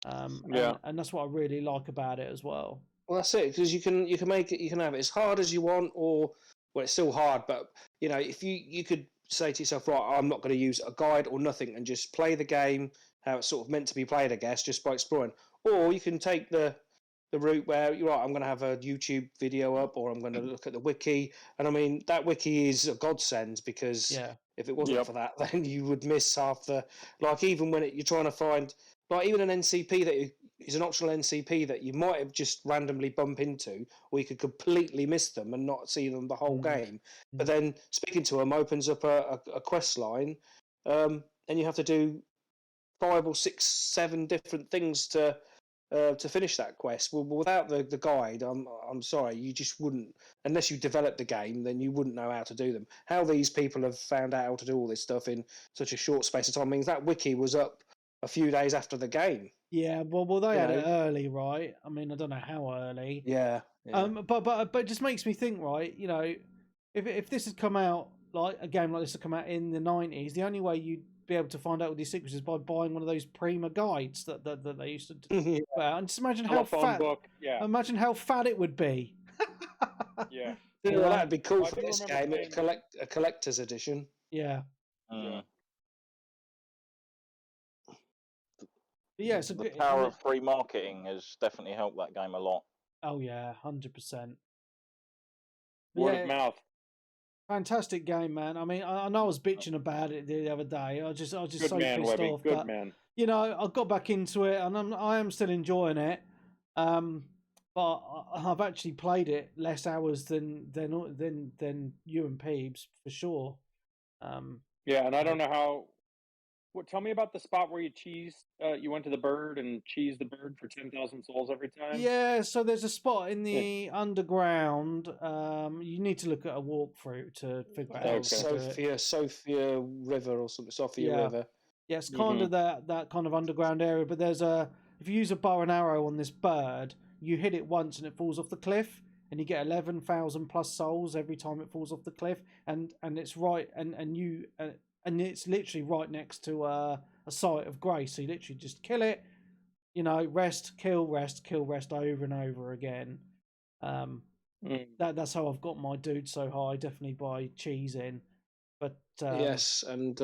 Speaker 1: And that's what I really like about it as well.
Speaker 3: Well, that's it, because you can make it, you can have it as hard as you want, or it's still hard, but if you could say to yourself, right, I'm not going to use a guide or nothing and just play the game how it's sort of meant to be played, I guess, just by exploring. Or you can take the route where you're right, I'm going to have a YouTube video up, or I'm going to look at the wiki. And I mean, that wiki is a godsend, because if it wasn't for that, then you would miss half the, like, even when you're trying to find, like, even an NCP that is an optional NCP that you might have just randomly bump into, or you could completely miss them and not see them the whole game. But then speaking to them opens up a quest line, and you have to do 5 or 6, 7 different things to finish that quest. Well, without the guide, I'm sorry, you just wouldn't, unless you develop the game, then you wouldn't know how to do them. How these people have found out how to do all this stuff in such a short space of time means that wiki was up a few days after the game.
Speaker 1: Yeah, well, they had it early, right? I mean, I don't know how early.
Speaker 3: Yeah.
Speaker 1: But it just makes me think, right? If this had come out, like a game like this had come out in the 90s, the only way you'd be able to find out all these secrets is by buying one of those Prima guides that they used to do. And just imagine how fat. Imagine how fat it would be.
Speaker 3: Yeah. Well, that'd be cool for this game. A collector's edition.
Speaker 1: Yeah. Yeah, it's
Speaker 6: the power of free marketing has definitely helped that game a lot.
Speaker 1: Oh yeah, 100%.
Speaker 5: Word of mouth.
Speaker 1: Fantastic game, man. I mean, I know I was bitching about it the other day. I was just
Speaker 5: Good
Speaker 1: so
Speaker 5: man,
Speaker 1: pissed
Speaker 5: Webby.
Speaker 1: off.
Speaker 5: Good
Speaker 1: but,
Speaker 5: man.
Speaker 1: I got back into it, and I am still enjoying it. But I've actually played it less hours than you and Peebs for sure.
Speaker 5: Yeah, and I don't know how. Tell me about the spot where you went to the bird and cheesed the bird for 10,000 souls every time.
Speaker 1: Yeah, so there's a spot in the underground. You need to look at a walkthrough to figure out.
Speaker 3: Sophia River or something. Sophia River.
Speaker 1: Yeah, it's kind of that kind of underground area. But if you use a bow and arrow on this bird, you hit it once and it falls off the cliff, and you get 11,000 plus souls every time it falls off the cliff. And it's right, and it's literally right next to a site of grace. So you literally just kill it, rest, kill, rest over and over again. That's how I've got my dude so high, definitely by cheesing. But
Speaker 3: yes, and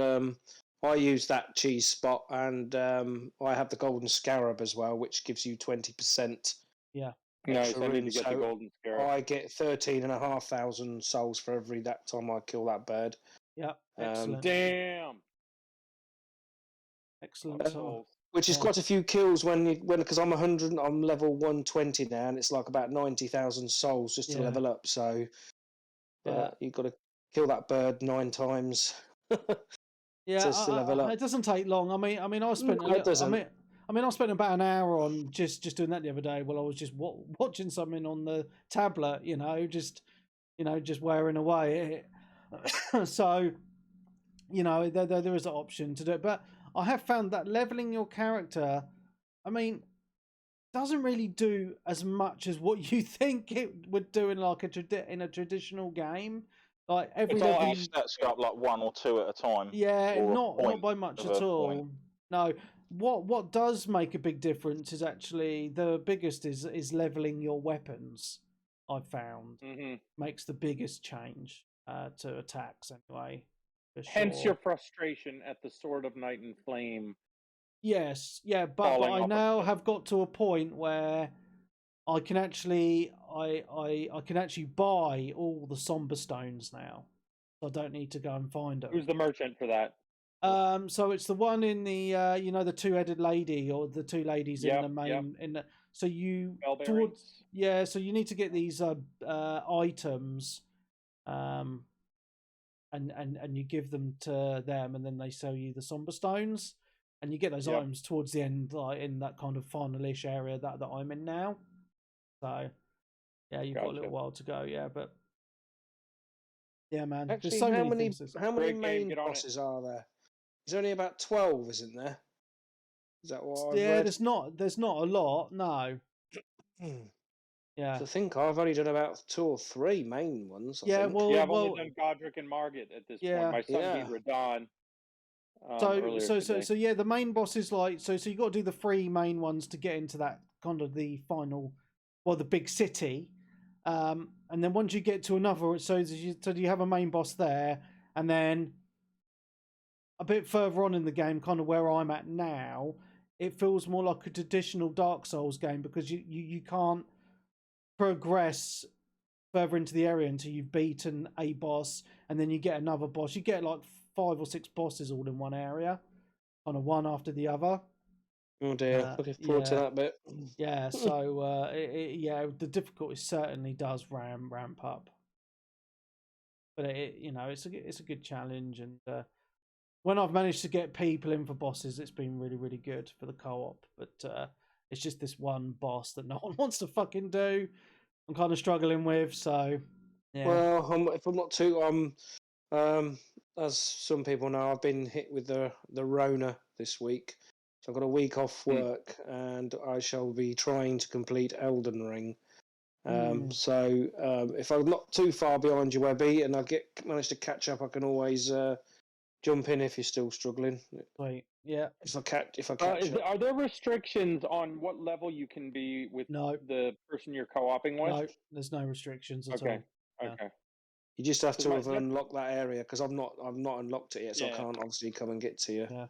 Speaker 3: I use that cheese spot, and I have the golden scarab as well, which gives you 20%.
Speaker 1: Yeah.
Speaker 5: Nice. I need to get the golden scarab.
Speaker 3: I get 13,500 souls for every that time I kill that bird.
Speaker 1: Yeah. Excellent.
Speaker 5: Damn.
Speaker 1: Excellent.
Speaker 3: Which is quite a few kills because I'm level 120 now, and it's like about 90,000 souls just to level up. So you've got to kill that bird 9 times.
Speaker 1: Yeah,
Speaker 3: to level up.
Speaker 1: It doesn't take long. I mean, I spent.
Speaker 3: No, it doesn't.
Speaker 1: I spent about an hour on just doing that the other day while I was just watching something on the tablet. Just wearing away. So, there is an option to do it, but I have found that leveling your character, I mean, doesn't really do as much as what you think it would do in like in a traditional game. Like every level,
Speaker 6: stats go up like 1 or 2 at a time.
Speaker 1: Yeah, not by much at all. No, what does make a big difference is actually the biggest is leveling your weapons. I've found makes the biggest change to attacks anyway.
Speaker 5: Hence your frustration at the Sword of Night and Flame.
Speaker 1: Yes, yeah, but I now have got to a point where I can actually I can actually buy all the Somber Stones now. I don't need to go and find them.
Speaker 5: Who's the merchant for that?
Speaker 1: So it's the one in the the 2-headed lady or the 2 ladies in the main in the, so you so you need to get these items and you give them to them, and then they sell you the Somber Stones, and you get those items towards the end, like in that kind of final-ish area that I'm in now. So yeah, you've got a little while to go, but yeah, man.
Speaker 3: Actually,
Speaker 1: there's so many things.
Speaker 3: How many main bosses are there? There's only about 12, isn't there? Is that what I've read?
Speaker 1: There's not a lot, no. Yeah.
Speaker 3: So I think I've only done about 2 or 3 main ones.
Speaker 5: I've only done Godric and Margit at this point. My son beat Radahn.
Speaker 1: So the main boss is like so you got to do the 3 main ones to get into that kind of the final, the big city, and then once you get to another, so you have a main boss there, and then a bit further on in the game, kind of where I'm at now, it feels more like a traditional Dark Souls game because you can't progress further into the area until you've beaten a boss, and then you get another boss. You get like 5 or 6 bosses all in one area, kind of one after the other.
Speaker 3: Oh dear, looking forward to that bit.
Speaker 1: Yeah, so the difficulty certainly does ramp up, but it's a good challenge, and when I've managed to get people in for bosses, it's been really, really good for the co-op. But it's just this one boss that no one wants to fucking do. I'm kind of struggling with, so yeah.
Speaker 3: Well, if I'm not too, as some people know, I've been hit with the Rona this week, so I've got a week off work, and I shall be trying to complete Elden Ring. So if I'm not too far behind you, Webby, and I manage to catch up, I can always jump in if you're still struggling.
Speaker 1: Wait, yeah.
Speaker 3: If I catch up.
Speaker 5: Are there restrictions on what level you can be with the person you're co-oping with?
Speaker 1: No, there's no restrictions at all.
Speaker 5: Okay.
Speaker 3: You just have to have unlocked that area because I've not unlocked it yet, so I can't obviously come and get to you.
Speaker 1: Yeah.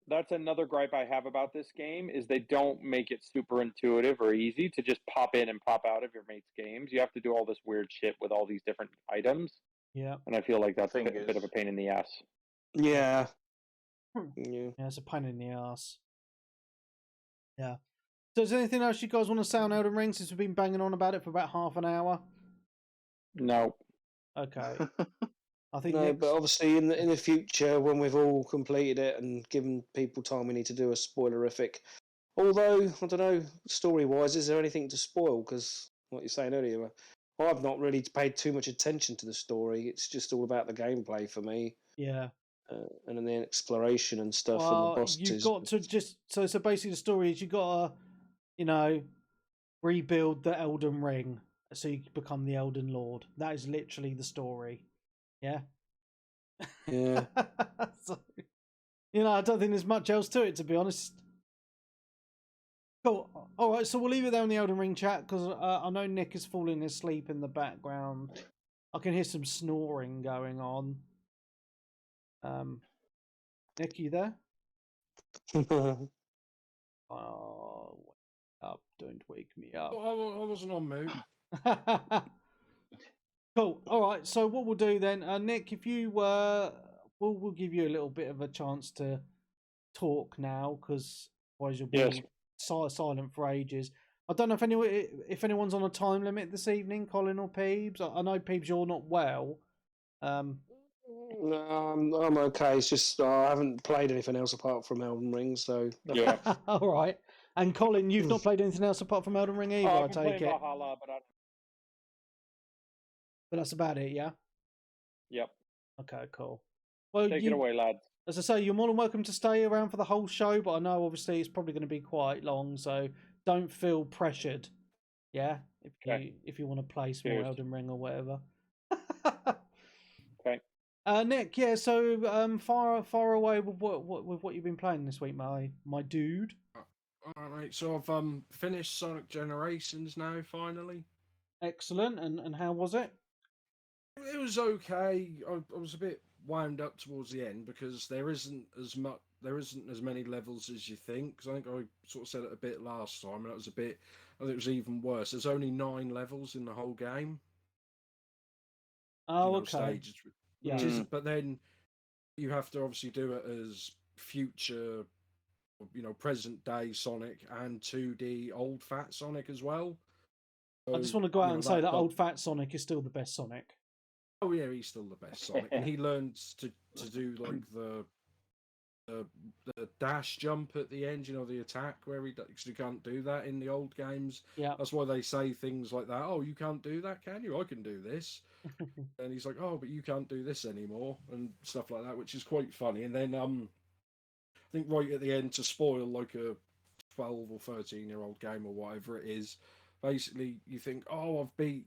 Speaker 5: That's another gripe I have about this game is they don't make it super intuitive or easy to just pop in and pop out of your mate's games. You have to do all this weird shit with all these different items.
Speaker 1: Yeah.
Speaker 5: And I feel like that's a bit of a pain in the ass.
Speaker 3: Yeah.
Speaker 1: Yeah, it's a pain in the ass. Yeah. So is there anything else you guys want to say on Elden Ring since we've been banging on about it for about half an hour?
Speaker 5: No.
Speaker 1: Okay. I think
Speaker 3: no, but obviously in the future when we've all completed it and given people time, we need to do a spoilerific. Although I don't know, story-wise, is there anything to spoil? Because what you're saying earlier, I've not really paid too much attention to the story. It's just all about the gameplay for me.
Speaker 1: Yeah.
Speaker 3: And then the exploration and stuff and the bosses.
Speaker 1: You've got to just so basically the story is you got to, rebuild the Elden Ring so you can become the Elden Lord. That is literally the story. Yeah.
Speaker 3: Yeah.
Speaker 1: So, I don't think there's much else to it, to be honest. Cool. All right, so we'll leave it there on the Elden Ring chat because I know Nick is falling asleep in the background. I can hear some snoring going on. Nick, you there? Oh, wake up! Don't wake me up.
Speaker 2: I wasn't on mute.
Speaker 1: Cool. All right. So what we'll do then, Nick, if you we'll give you a little bit of a chance to talk now, because otherwise you'll be silent for ages. I don't know if anyone's on a time limit this evening, Colin or Peebs. I know Peebs, you're not well.
Speaker 3: No, I'm okay. It's just I haven't played anything else apart from Elden Ring, so
Speaker 5: Yeah.
Speaker 1: All right. And Colin, you've not played anything else apart from Elden Ring either, I
Speaker 5: I've been
Speaker 1: take
Speaker 5: playing
Speaker 1: it.
Speaker 5: Valhalla,
Speaker 1: But that's about it, yeah.
Speaker 5: Yep.
Speaker 1: Okay, cool. Well,
Speaker 5: Take it away, lads.
Speaker 1: As I say, you're more than welcome to stay around for the whole show, but I know obviously it's probably going to be quite long, so don't feel pressured. Yeah, if you want to play some more Elden Ring or whatever.
Speaker 5: Okay.
Speaker 1: Nick, yeah. So far away with what you've been playing this week, my dude.
Speaker 2: All right, so I've finished Sonic Generations now finally.
Speaker 1: Excellent, and how was it?
Speaker 2: It was okay. I was a bit wound up towards the end because there isn't as many levels as you think. Because I think I sort of said it a bit last time, and I think it was even worse. There's only 9 levels in the whole game.
Speaker 1: Oh, okay.
Speaker 2: Stages,
Speaker 1: yeah.
Speaker 2: But then you have to obviously do it as future, present day Sonic and 2D old fat Sonic as well.
Speaker 1: So, I just want to go out and say that old fat Sonic is still the best Sonic.
Speaker 2: Oh yeah, he's still the best Sonic, and he learns to do like the dash jump at the end. The attack where he actually can't do that in the old games.
Speaker 1: Yeah,
Speaker 2: that's why they say things like that. Oh, you can't do that, can you? I can do this. And he's like, oh, but you can't do this anymore, and stuff like that, which is quite funny. And then I think right at the end, to spoil like a 12 or 13-year-old game or whatever it is, basically you think, oh, I've beat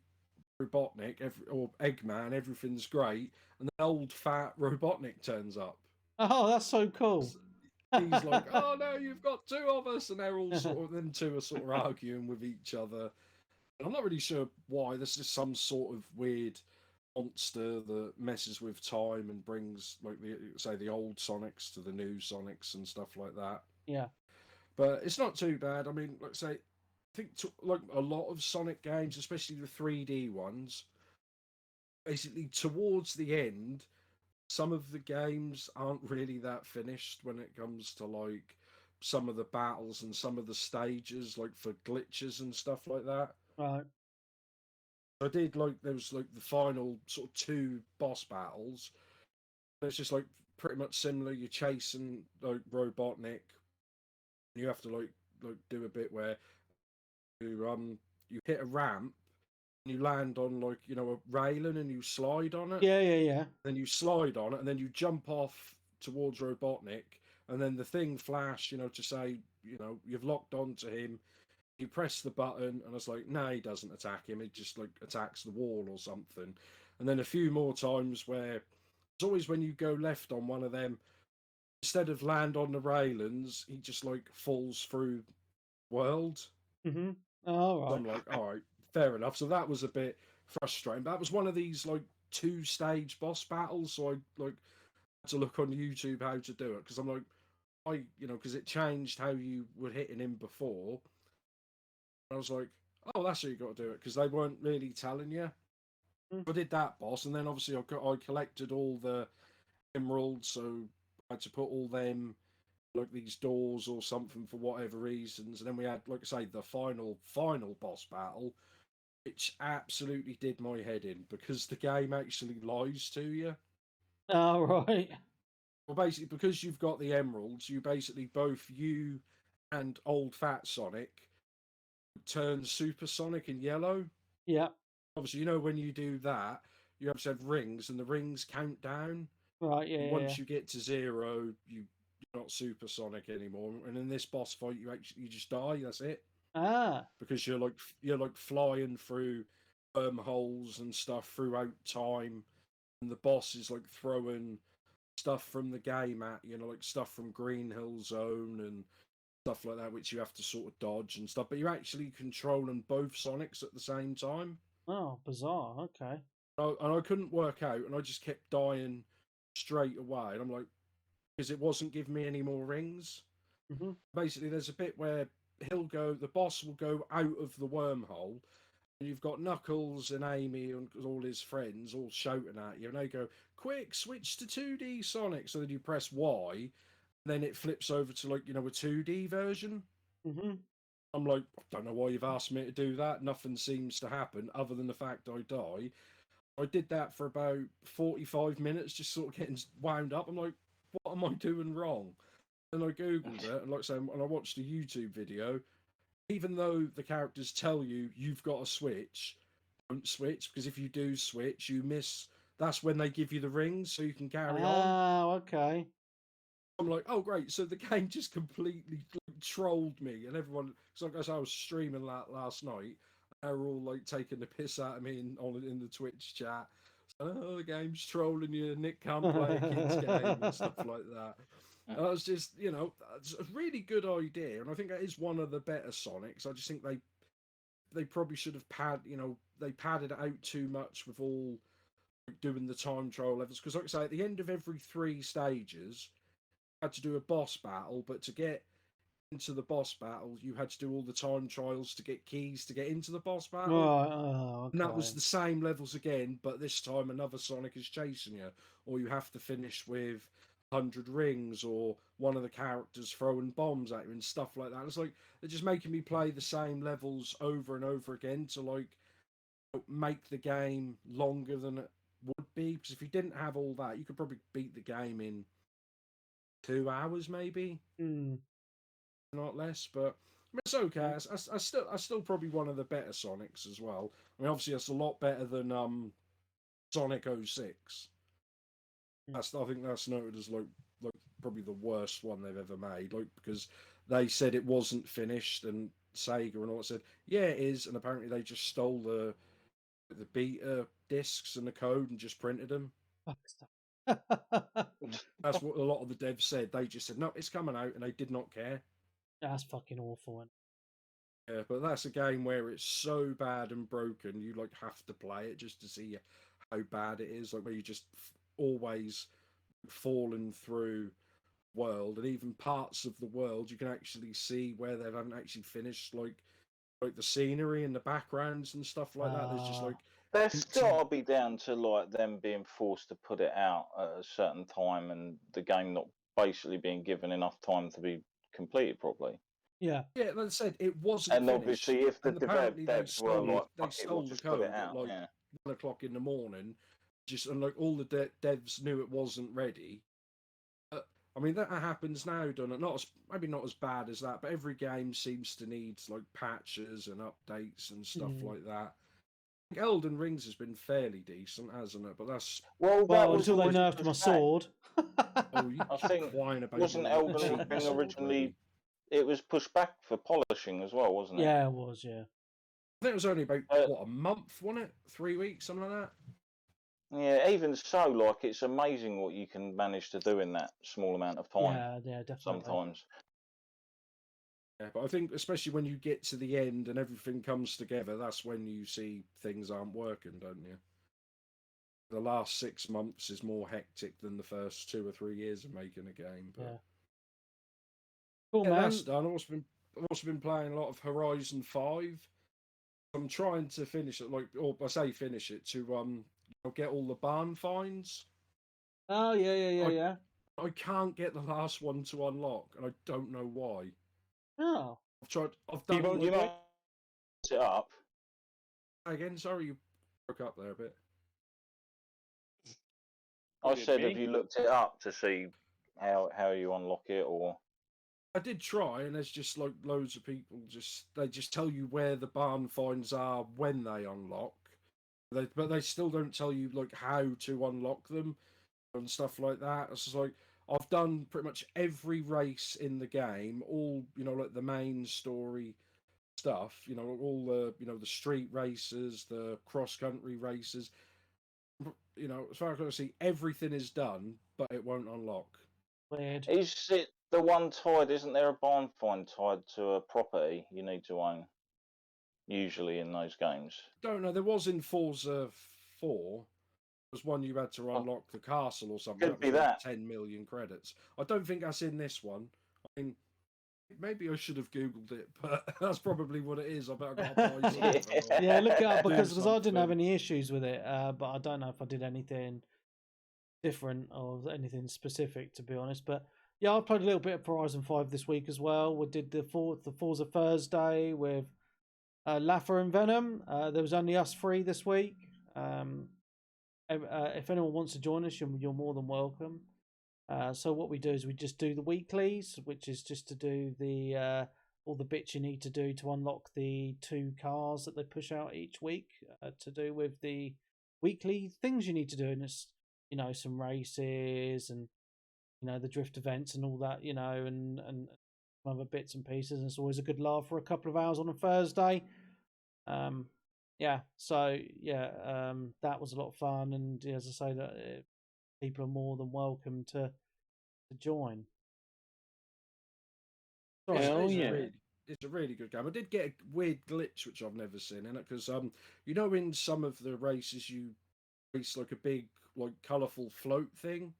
Speaker 2: Robotnik or Eggman, everything's great, and the old fat Robotnik turns up.
Speaker 1: Oh, that's so cool.
Speaker 2: He's like, oh no, you've got 2 of us, and they're all sort of, them 2 are sort of arguing with each other. And I'm not really sure why. There's just some sort of weird monster that messes with time and brings, like, the old Sonics to the new Sonics and stuff like that.
Speaker 1: Yeah.
Speaker 2: But it's not too bad. I mean, like I say, I think like a lot of Sonic games, especially the 3D ones, basically towards the end, some of the games aren't really that finished when it comes to like some of the battles and some of the stages, like for glitches and stuff like that.
Speaker 1: Right.
Speaker 2: I did there was like the final sort of 2 boss battles. It's just like pretty much similar. You're chasing like Robotnik. You have to like do a bit where you hit a ramp and you land on like a railing and you slide on it.
Speaker 1: Yeah.
Speaker 2: Then you slide on it and then you jump off towards Robotnik, and then the thing flash to say you've locked onto him. You press the button and it's like, no, he doesn't attack him. It just like attacks the wall or something. And then a few more times where it's always when you go left on one of them, instead of land on the railings, he just like falls through the world.
Speaker 1: Mm-hmm. All right.
Speaker 2: So I'm like, all right, fair enough. So that was a bit frustrating. That was one of these like 2-stage boss battles. So I like had to look on YouTube how to do it, because I'm like, because it changed how you were hitting him before. I was like, oh, that's how you got to do it, because they weren't really telling you. I did that boss, and then obviously I collected all the emeralds, so I had to put all them like these doors or something for whatever reasons. And then we had, like I say, the final boss battle, which absolutely did my head in, because the game actually lies to you.
Speaker 1: Oh, right.
Speaker 2: Well, basically, because you've got the emeralds, you basically, both you and old fat Sonic, turn supersonic in yellow.
Speaker 1: Yeah.
Speaker 2: Obviously, when you do that, you have to have rings, and the rings count down.
Speaker 1: Right. Yeah.
Speaker 2: Once you get to 0, you're not supersonic anymore. And in this boss fight, you just die. That's it.
Speaker 1: Ah.
Speaker 2: Because you're like flying through holes and stuff throughout time, and the boss is like throwing stuff from the game at like stuff from Green Hill Zone and stuff like that, which you have to sort of dodge and stuff, but you're actually controlling both Sonics at the same time.
Speaker 1: Oh, bizarre. Okay.
Speaker 2: And I couldn't work out, and I just kept dying straight away, and I'm like, because it wasn't giving me any more rings.
Speaker 1: Mm-hmm.
Speaker 2: Basically, there's a bit where the boss will go out of the wormhole, and you've got Knuckles and Amy and all his friends all shouting at you, and they go, "Quick, switch to 2D Sonic!" So then you press Y, and then it flips over to, like, a 2D version.
Speaker 1: Mm-hmm.
Speaker 2: I'm like, I don't know why you've asked me to do that. Nothing seems to happen other than the fact I die. I did that for about 45 minutes, just sort of getting wound up. I'm like, what am I doing wrong? And I Googled it, and like I say, and I watched a YouTube video. Even though the characters tell you you've got to switch, don't switch, because if you do switch, you miss. That's when they give you the rings, so you can carry on.
Speaker 1: Oh, okay.
Speaker 2: I'm like, oh great! So the game just completely trolled me, and everyone. Because like I was streaming that last night, they were all like taking the piss out of me in the Twitch chat. So, oh, the game's trolling you. Nick can't play a kid's game and stuff like that. And I was just, it's a really good idea, and I think that is one of the better Sonics. I just think they probably should have they padded it out too much with all doing the time trial levels. Because like I say, at the end of every 3 stages, you had to do a boss battle, but to get into the boss battle, you had to do all the time trials to get keys to get into the boss battle.
Speaker 1: Oh, okay.
Speaker 2: And that was the same levels again, but this time another Sonic is chasing you, or you have to finish with 100 rings, or one of the characters throwing bombs at you and stuff like that. It's like they're just making me play the same levels over and over again to like make the game longer than it would be. Because if you didn't have all that, you could probably beat the game in 2 hours, maybe, not less. But I mean, it's okay. I still probably one of the better Sonics as well. I mean, obviously that's a lot better than Sonic 06. I think that's noted as like probably the worst one they've ever made. Like, because they said it wasn't finished, and Sega and all that said, yeah, it is, and apparently they just stole the beta discs and the code and just printed them. That's what a lot of the devs said. They just said, no, it's coming out, and they did not care.
Speaker 1: That's fucking awful.
Speaker 2: Yeah, but that's a game where it's so bad and broken, you like have to play it just to see how bad it is. Like, where you just always falling through world, and even parts of the world you can actually see where they haven't actually finished, like the scenery and the backgrounds and stuff like that. There's just like
Speaker 6: that's got to be down to like them being forced to put it out at a certain time, and the game not basically being given enough time to be completed properly.
Speaker 1: Yeah,
Speaker 2: like I said, it wasn't.
Speaker 6: And
Speaker 2: finished.
Speaker 6: obviously, if the devs were like,
Speaker 2: they stole the code at like 1:00 in the morning, and like all the devs knew it wasn't ready. I mean, that happens now, doesn't it? Maybe not as bad as that, but every game seems to need like patches and updates and stuff like that. I think Elden Rings has been fairly decent, hasn't it? But that's
Speaker 1: until they nerfed my sword.
Speaker 6: I think wasn't Elden Ring originally? It was pushed back for polishing as well, wasn't it?
Speaker 1: Yeah, it was. Yeah.
Speaker 2: I think it was only about a month, wasn't it? 3 weeks, something like that.
Speaker 6: Yeah, even so, like, it's amazing what you can manage to do in that small amount of time.
Speaker 1: Yeah, definitely.
Speaker 6: Sometimes.
Speaker 2: Yeah, but I think especially when you get to the end and everything comes together, that's when you see things aren't working, don't you? The last 6 months is more hectic than the first 2 or 3 years of making a game. But...
Speaker 1: yeah. Cool, man.
Speaker 2: That's done. I've also been playing a lot of Horizon 5. I'm trying to finish it, or I say finish it, to get all the barn finds.
Speaker 1: Oh yeah.
Speaker 2: I can't get the last one to unlock, and I don't know why.
Speaker 1: Oh.
Speaker 2: I've done.
Speaker 6: You might set it up.
Speaker 2: Again, sorry, you broke up there a bit.
Speaker 6: I said, have you looked it up to see how you unlock it, or?
Speaker 2: I did try, and there's just like loads of people they just tell you where the barn finds are when they unlock, but they still don't tell you like how to unlock them and stuff like that. It's just like I've done pretty much every race in the game, all like the main story stuff, all the the street races, the cross country races. As far as I can see, everything is done, but it won't unlock.
Speaker 1: Weird.
Speaker 6: Is it the one tied? Isn't there a barn find tied to a property you need to own? Usually in those games.
Speaker 2: Don't know. There was in Forza 4. was one you had to unlock the castle or something.
Speaker 6: Could be
Speaker 2: was like
Speaker 6: that.
Speaker 2: 10 million credits. I don't think that's in this one. I mean, maybe I should have Googled it, but that's probably what it is. I bet I got to buy something.
Speaker 1: Yeah, look it up
Speaker 2: do
Speaker 1: because I didn't have
Speaker 2: something.
Speaker 1: any issues with it, but I don't know if I did anything different or anything specific, to be honest. But yeah, I played a little bit of Horizon 5 this week as well. We did the Forza Thursday with Laffer and Venom. There was only us three this week. If anyone wants to join us, you're more than welcome. So what we do is we just do the weeklies, which is just to do the all the bits you need to do to unlock the 2 cars that they push out each week, to do with the weekly things you need to do. And it's, you know, some races and, you know, the drift events and all that, you know, and other bits and pieces. And it's always a good laugh for a couple of hours on a Thursday. Yeah, so yeah, that was a lot of fun. And as I say, that people are more than welcome to join. Sorry,
Speaker 3: Hell
Speaker 2: it's,
Speaker 3: yeah.
Speaker 2: it's a really good game. I did get a weird glitch which I've never seen in it because you know, in some of the races you race like a big like colourful float thing.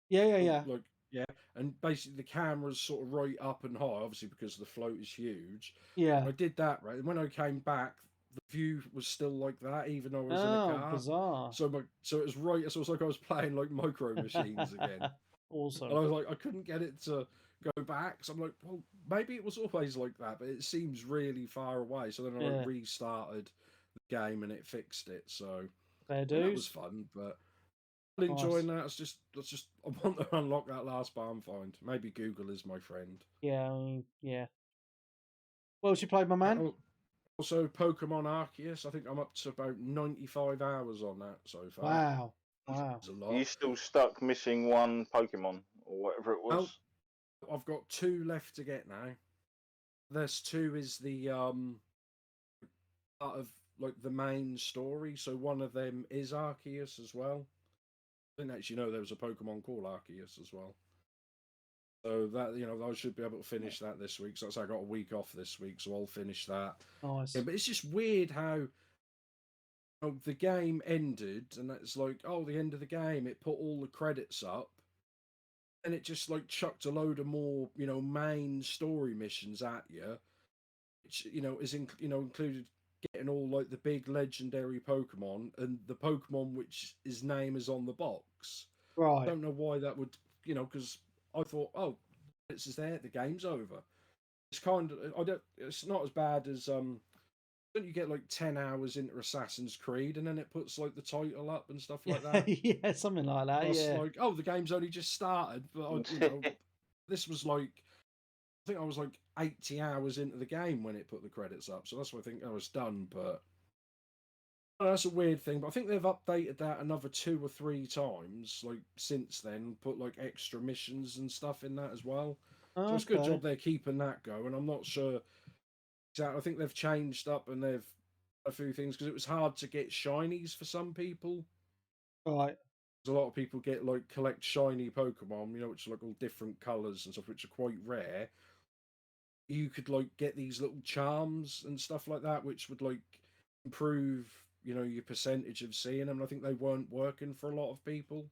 Speaker 1: Yeah.
Speaker 2: Like yeah, and basically the camera's sort of right up and high, obviously because the float is huge.
Speaker 1: Yeah.
Speaker 2: I did that right, and when I came back, the view was still like that, even though I was in a car.
Speaker 1: Bizarre.
Speaker 2: So it was right. So it was like I was playing like Micro Machines again.
Speaker 1: Awesome.
Speaker 2: And I was like, I couldn't get it to go back. So I'm like, well, maybe it was always like that, but it seems really far away. So then I like restarted the game and it fixed it. So that was fun, but I'm enjoying that. It's just I want to unlock that last barn find. Maybe Google is my friend.
Speaker 1: Yeah. Well, you played, my man.
Speaker 2: Also, Pokemon Arceus. I think I'm up to about 95 hours on that so far.
Speaker 1: Wow.
Speaker 6: Are you still stuck missing one Pokemon or whatever it was?
Speaker 2: Well, I've got 2 left to get now. This 2 is the part of like the main story. So one of them is Arceus as well. I didn't actually know there was a Pokemon called Arceus as well. So that, you know, I should be able to finish that this week. So I got a week off this week, so I'll finish that.
Speaker 1: Nice.
Speaker 2: Yeah, but it's just weird how the game ended, and it's like, oh, the end of the game. It put all the credits up, and it just like chucked a load of more, you know, main story missions at you, which, you know, is included getting all like the big legendary Pokemon and the Pokemon which his name is on the box.
Speaker 1: Right.
Speaker 2: I don't know why that would, you know, because I thought, oh, it's just there, the game's over. It's kind of, it's not as bad as don't you get like 10 hours into Assassin's Creed and then it puts like the title up and stuff like that?
Speaker 1: Yeah, something like that.
Speaker 2: It's like, oh, the game's only just started, but you know, this was like, I think I was like 80 hours into the game when it put the credits up, so that's why I think I was done. But that's a weird thing. But I think they've updated that another 2 or 3 times, like since then, put like extra missions and stuff in that as well.
Speaker 1: Okay.
Speaker 2: So it's a good job they're keeping that going. I'm not sure exactly. I think they've changed up and they've a few things because it was hard to get shinies for some people.
Speaker 1: Right.
Speaker 2: A lot of people get like collect shiny Pokemon, you know, which are like all different colours and stuff, which are quite rare. You could like get these little charms and stuff like that, which would like improve, you know, your percentage of seeing them. I think they weren't working for a lot of people.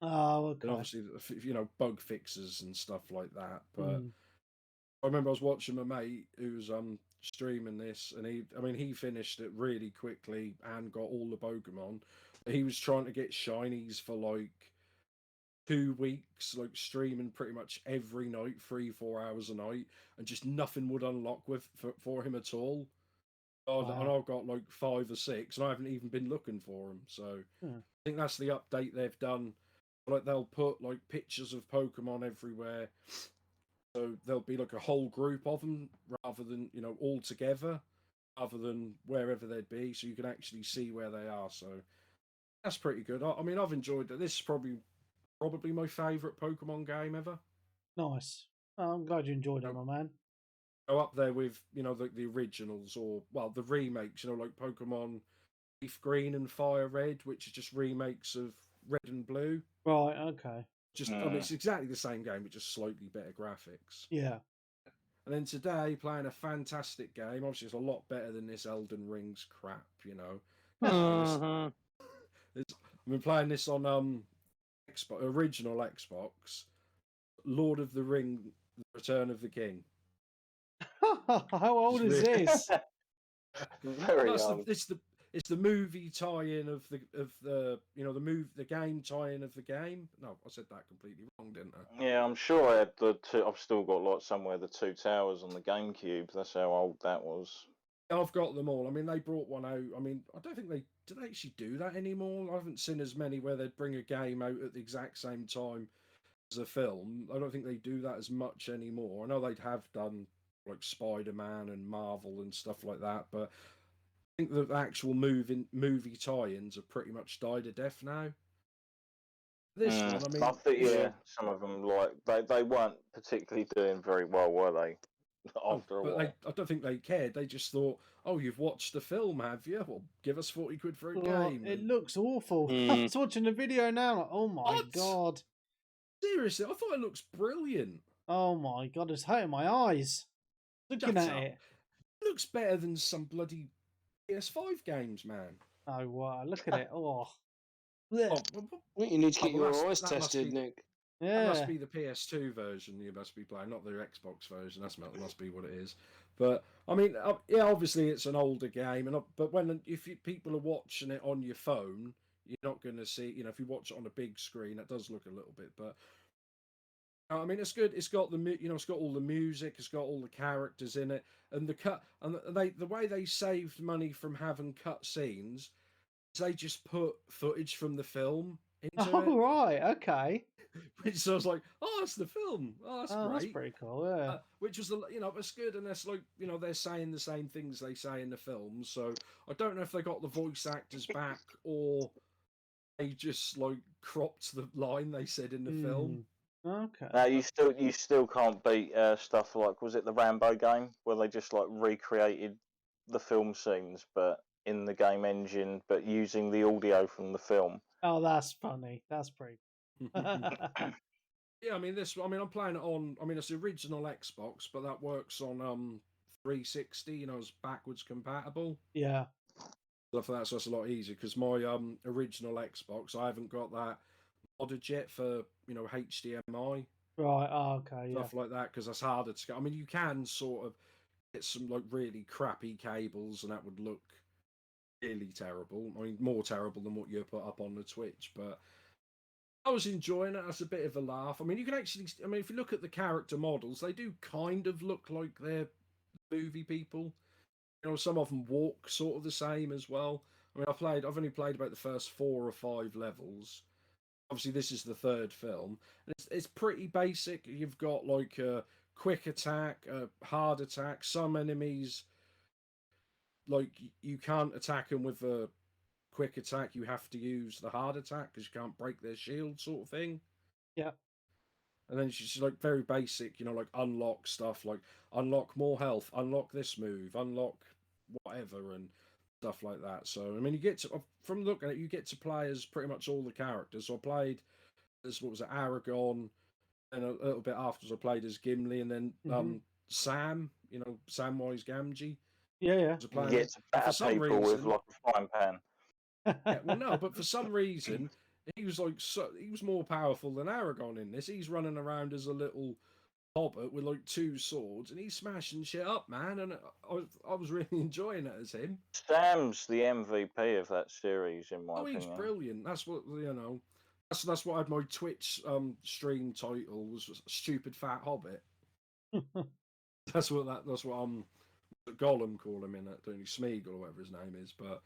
Speaker 1: Oh, okay.
Speaker 2: And obviously, you know, bug fixes and stuff like that. But I remember I was watching my mate who was streaming this, and he finished it really quickly and got all the Pokemon. He was trying to get shinies for like 2 weeks, like streaming pretty much every night, 3-4 hours a night, and just nothing would unlock for him at all. Wow. And I've got like 5 or 6, and I haven't even been looking for them. So I think that's the update they've done. Like they'll put like pictures of Pokemon everywhere, so there'll be like a whole group of them rather than, you know, all together, rather than wherever they'd be, so you can actually see where they are. So that's pretty good. I mean, I've enjoyed it. This is probably my favourite Pokemon game ever.
Speaker 1: Nice. Oh, I'm glad you enjoyed it, my man.
Speaker 2: Go up there with, you know, the originals, or well, the remakes, you know, like Pokemon Leaf Green and Fire Red, which is just remakes of Red and Blue.
Speaker 1: Right, okay.
Speaker 2: Just I mean, it's exactly the same game, but just slightly better graphics.
Speaker 1: Yeah.
Speaker 2: And then today, playing a fantastic game. Obviously, it's a lot better than this Elden Ring's crap, you know. I I've been playing this on Xbox, original Xbox, Lord of the Ring, The Return of the King.
Speaker 1: How old is this?
Speaker 6: Very old.
Speaker 2: It's the movie tie-in of the the game tie-in of the game. No, I said that completely wrong, didn't I?
Speaker 6: Yeah, I'm sure I had the two. I've still got like somewhere the Two Towers on the GameCube. That's how old that was.
Speaker 2: I've got them all. I mean, they brought one out. I mean, I don't think they actually do that anymore. I haven't seen as many where they'd bring a game out at the exact same time as a film. I don't think they do that as much anymore. I know they'd have done like Spider-Man and Marvel and stuff like that, but I think the actual movie tie-ins have pretty much died a death now. This one, I mean,
Speaker 6: I think, some of them like they weren't particularly doing very well, were they? After a while.
Speaker 2: I don't think they cared. They just thought, "Oh, you've watched the film, have you? Well, give us 40 quid for a game."
Speaker 1: It looks awful. I was watching the video now. Like, oh my god!
Speaker 2: Seriously, I thought it looks brilliant.
Speaker 1: Oh my god, it's hurting my eyes looking at it.
Speaker 2: It looks better than some bloody PS5 games, man.
Speaker 1: Oh wow, look at it. Oh.
Speaker 3: You need to get your eyes tested, Nick.
Speaker 1: Yeah.
Speaker 2: That must be the PS2 version you must be playing, not the Xbox version. That must be what it is. But I mean, yeah, obviously it's an older game, but if people are watching it on your phone, you're not going to see. If you watch it on a big screen, it does look a little bit. But I mean, it's good. It's got it's got all the music. It's got all the characters in it, and the way they saved money from having cut scenes, is they just put footage from the film into it.
Speaker 1: Oh right, okay.
Speaker 2: So I was like, "Oh, it's the film. Oh, that's great.
Speaker 1: That's pretty cool." Yeah.
Speaker 2: Which was it's good, and that's like they're saying the same things they say in the film. So I don't know if they got the voice actors back or they just like cropped the line they said in the film.
Speaker 1: Okay.
Speaker 6: Now you still can't beat stuff like, was it the Rambo game where they just like recreated the film scenes but in the game engine but using the audio from the film.
Speaker 1: Oh, that's funny. That's pretty.
Speaker 2: Yeah, I mean I'm playing it on. I mean it's the original Xbox, but that works on 360. It's backwards compatible.
Speaker 1: Yeah.
Speaker 2: So that's a lot easier because my original Xbox, I haven't got that modded yet for HDMI.
Speaker 1: Right. Oh, okay.
Speaker 2: Stuff like that because that's harder to get. I mean, you can sort of get some like really crappy cables, and that would look really terrible. I mean, more terrible than what you put up on the Twitch, but I was enjoying it. That's a bit of a laugh. I mean, you can actually. I mean, if you look at the character models, they do kind of look like they're movie people. Some of them walk sort of the same as well. I mean, I've only played about the first 4 or 5 levels. Obviously, this is the 3rd film. It's pretty basic. You've got like a quick attack, a hard attack. Some enemies, like you can't attack them with a quick attack. You have to use the hard attack because you can't break their shield, sort of thing.
Speaker 1: Yeah.
Speaker 2: And then she's like very basic, like unlock stuff, like unlock more health, unlock this move, unlock whatever, and stuff like that. So I mean, you get to, from looking at it, you get to play as pretty much all the characters. So I played as Aragon, and a little bit afterwards I played as Gimli, and then Sam, Samwise Gamgee.
Speaker 1: Yeah.
Speaker 6: You get to batter people with like a frying pan.
Speaker 2: Yeah, well, no, but for some reason he was he was more powerful than Aragon in this. He's running around as a little hobbit with like 2 swords, and he's smashing shit up, man. And I was really enjoying it as him.
Speaker 6: Sam's the MVP of that series, in my opinion.
Speaker 2: He's brilliant. That's what That's what I had my Twitch stream title was. Stupid Fat Hobbit. That's what Gollum call him in it, don't you? Smeagol or whatever his name is. But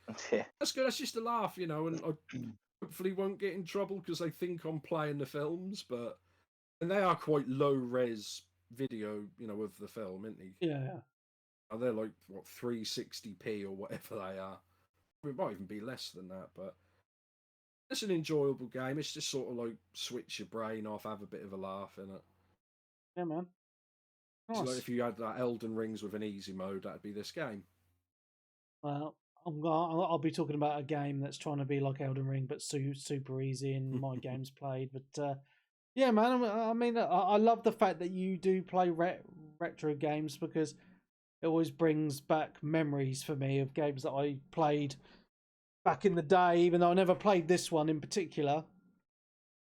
Speaker 2: that's good. That's just a laugh, and I hopefully won't get in trouble because they think I'm playing the films, and they are quite low res video, of the film, isn't they?
Speaker 1: Yeah.
Speaker 2: They're like 360p or whatever they are. It might even be less than that, but it's an enjoyable game. It's just sort of like switch your brain off, have a bit of a laugh in it.
Speaker 1: Yeah, man.
Speaker 2: Nice. So like if you had that Elden Rings with an easy mode, that'd be this game.
Speaker 1: Well, I'll be talking about a game that's trying to be like Elden Ring, but super easy in my games played. But yeah, man. I mean, I love the fact that you do play retro games because it always brings back memories for me of games that I played back in the day, even though I never played this one in particular.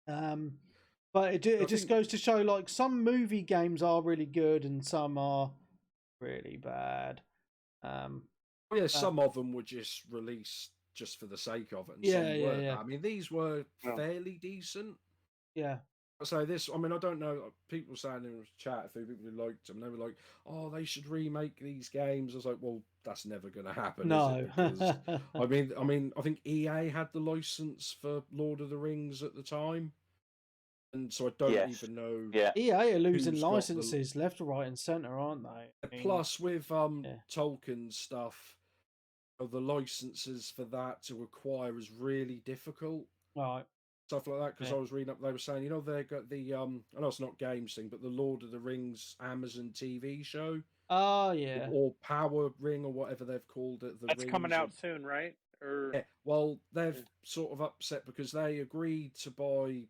Speaker 1: But it just goes to show, like, some movie games are really good and some are really bad.
Speaker 2: Some of them were just released just for the sake of it, and
Speaker 1: Yeah,
Speaker 2: some
Speaker 1: yeah,
Speaker 2: weren't.
Speaker 1: yeah.
Speaker 2: I mean, these were
Speaker 5: No.
Speaker 2: fairly decent.
Speaker 1: Yeah.
Speaker 2: So this, I mean, I don't know. People saying in the chat, a few people who liked them, they were like, "Oh, they should remake these games." I was like, "Well, that's never going to happen,
Speaker 1: No.
Speaker 2: is it?" Because I think EA had the license for Lord of the Rings at the time, and so I don't
Speaker 6: Yes.
Speaker 2: even know.
Speaker 6: Yeah.
Speaker 1: EA are losing
Speaker 2: Who's got the-
Speaker 1: licenses left, right, and centre, aren't they? I mean,
Speaker 2: Plus, with
Speaker 1: yeah.
Speaker 2: Tolkien stuff, the licenses for that to acquire is really difficult.
Speaker 1: Right.
Speaker 2: Stuff like that, because
Speaker 1: Yeah.
Speaker 2: I was reading up, they were saying, they got the I know it's not games thing, but the Lord of the Rings Amazon TV show,
Speaker 1: Oh, yeah.
Speaker 2: or Power Ring, or whatever they've called it.
Speaker 5: That's coming out soon, right? Or
Speaker 2: Yeah, well, they've sort of upset because they agreed to buy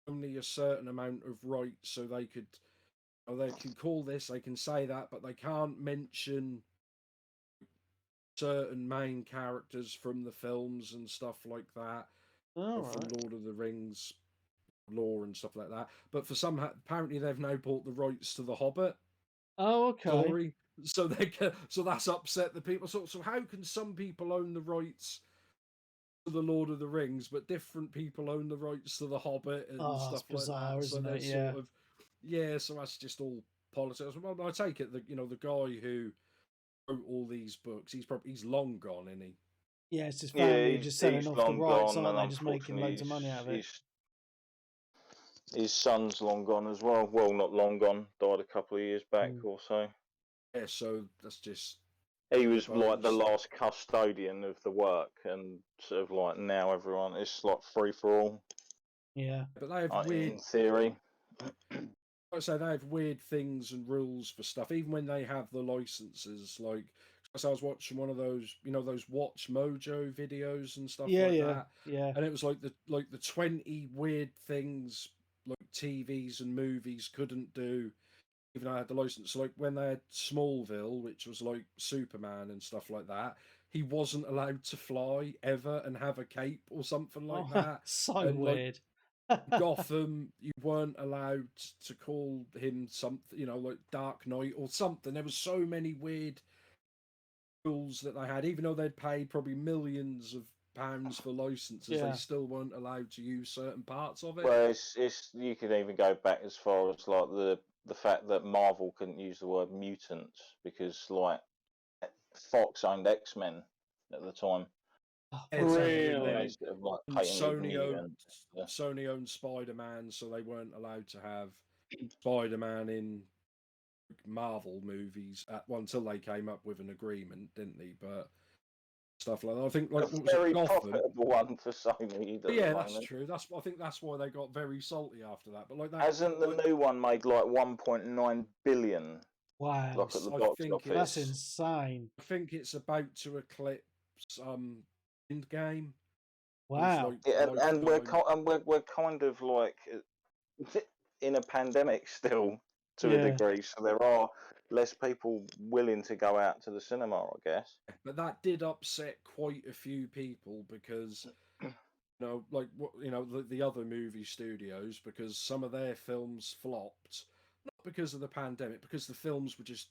Speaker 2: only a certain amount of rights, so they could, they can call this, they can say that, but they can't mention certain main characters from the films and stuff like that,
Speaker 1: All
Speaker 2: from
Speaker 1: right.
Speaker 2: Lord of the Rings lore and stuff like that. But for some, apparently they've now bought the rights to the Hobbit
Speaker 1: Oh, okay.
Speaker 2: story, so so that's upset the people. So how can some people own the rights to the Lord of the Rings, but different people own the rights to the Hobbit and
Speaker 1: Oh, it's
Speaker 2: stuff like
Speaker 1: bizarre,
Speaker 2: that?
Speaker 1: isn't
Speaker 2: So
Speaker 1: it?
Speaker 2: they're sort of so that's just all politics. Well, I take it that the guy who wrote all these books, he's long gone, isn't he?
Speaker 1: Yeah, it's his family
Speaker 6: Yeah,
Speaker 1: just selling
Speaker 6: he's
Speaker 1: off the
Speaker 6: long
Speaker 1: rights,
Speaker 6: gone,
Speaker 1: aren't
Speaker 6: and
Speaker 1: they? Just making loads of money out of it.
Speaker 6: His son's long gone as well. Well, not long gone. Died a couple of years back
Speaker 1: Mm.
Speaker 6: or so.
Speaker 2: Yeah, so that's just.
Speaker 6: He was like the last custodian of the work, and sort of like now everyone is like free for all.
Speaker 1: Yeah.
Speaker 2: But they have weird.
Speaker 6: In theory.
Speaker 2: Like I say, they have weird things and rules for stuff, even when they have the licenses. Like, so I was watching one of those, those Watch Mojo videos and stuff like that.
Speaker 1: Yeah.
Speaker 2: And it was like the 20 weird things like TVs and movies couldn't do, even though I had the license. So like when they had Smallville, which was like Superman and stuff like that, he wasn't allowed to fly ever and have a cape or something like that.
Speaker 1: So
Speaker 2: And, like,
Speaker 1: weird.
Speaker 2: Gotham, you weren't allowed to call him something, like Dark Knight or something. There was so many weird rules that they had, even though they'd paid probably millions of pounds for licenses, they still weren't allowed to use certain parts of it.
Speaker 6: Well, it's you could even go back as far as like the fact that Marvel couldn't use the word mutants because like Fox owned X-Men at the time.
Speaker 5: Really?
Speaker 2: Sony owned Spider-Man, so they weren't allowed to have Spider-Man in Marvel movies until they came up with an agreement, didn't they? But stuff like that. I think like
Speaker 6: a very profitable one for Sony.
Speaker 2: Yeah, that's true. I think that's why they got very salty after that. But like that,
Speaker 6: hasn't the new one made like 1.9 billion?
Speaker 1: Wow,
Speaker 6: like at the box office.
Speaker 1: That's insane.
Speaker 2: I think it's about to eclipse Endgame.
Speaker 1: Wow.
Speaker 6: And we're kind of like in a pandemic still to a degree, so there are less people willing to go out to the cinema, I guess.
Speaker 2: But that did upset quite a few people because, the other movie studios, because some of their films flopped, not because of the pandemic, because the films were just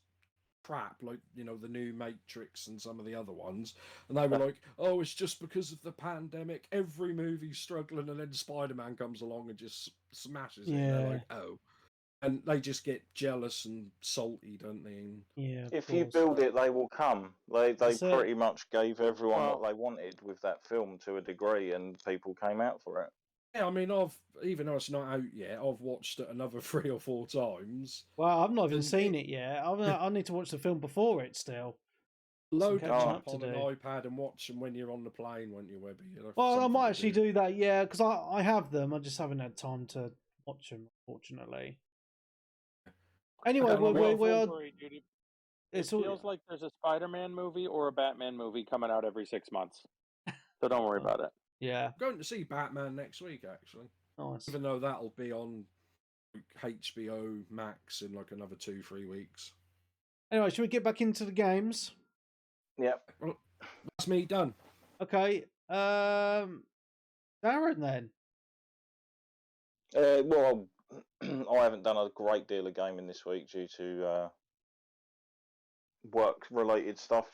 Speaker 2: crap, like the new Matrix and some of the other ones, and they were like, "Oh, it's just because of the pandemic. Every movie's struggling, and then Spider-Man comes along and just smashes it." And they're like, "Oh." And they just get jealous and salty, don't they?
Speaker 1: Yeah.
Speaker 6: If you build it, they will come. They pretty much gave everyone what they wanted with that film to a degree, and people came out for it.
Speaker 2: Yeah, I mean, even though it's not out yet, I've watched it another 3 or 4 times.
Speaker 1: Well, I've not even seen it yet. I need to watch the film before it still.
Speaker 2: Load it up on an iPad and watch them when you're on the plane, won't you, Webby?
Speaker 1: Well, I might actually do that, yeah, because I have them. I just haven't had time to watch them, unfortunately. Anyway, we are.
Speaker 5: It feels like there's a Spider-Man movie or a Batman movie coming out every 6 months. So don't worry about it.
Speaker 1: Yeah.
Speaker 2: I'm going to see Batman next week, actually.
Speaker 1: Nice.
Speaker 2: Even though that'll be on HBO Max in like another 2-3 weeks.
Speaker 1: Anyway, should we get back into the games?
Speaker 6: Yep.
Speaker 2: Well, that's me done.
Speaker 1: Okay. Darren, then.
Speaker 6: Well, I haven't done a great deal of gaming this week due to work-related stuff.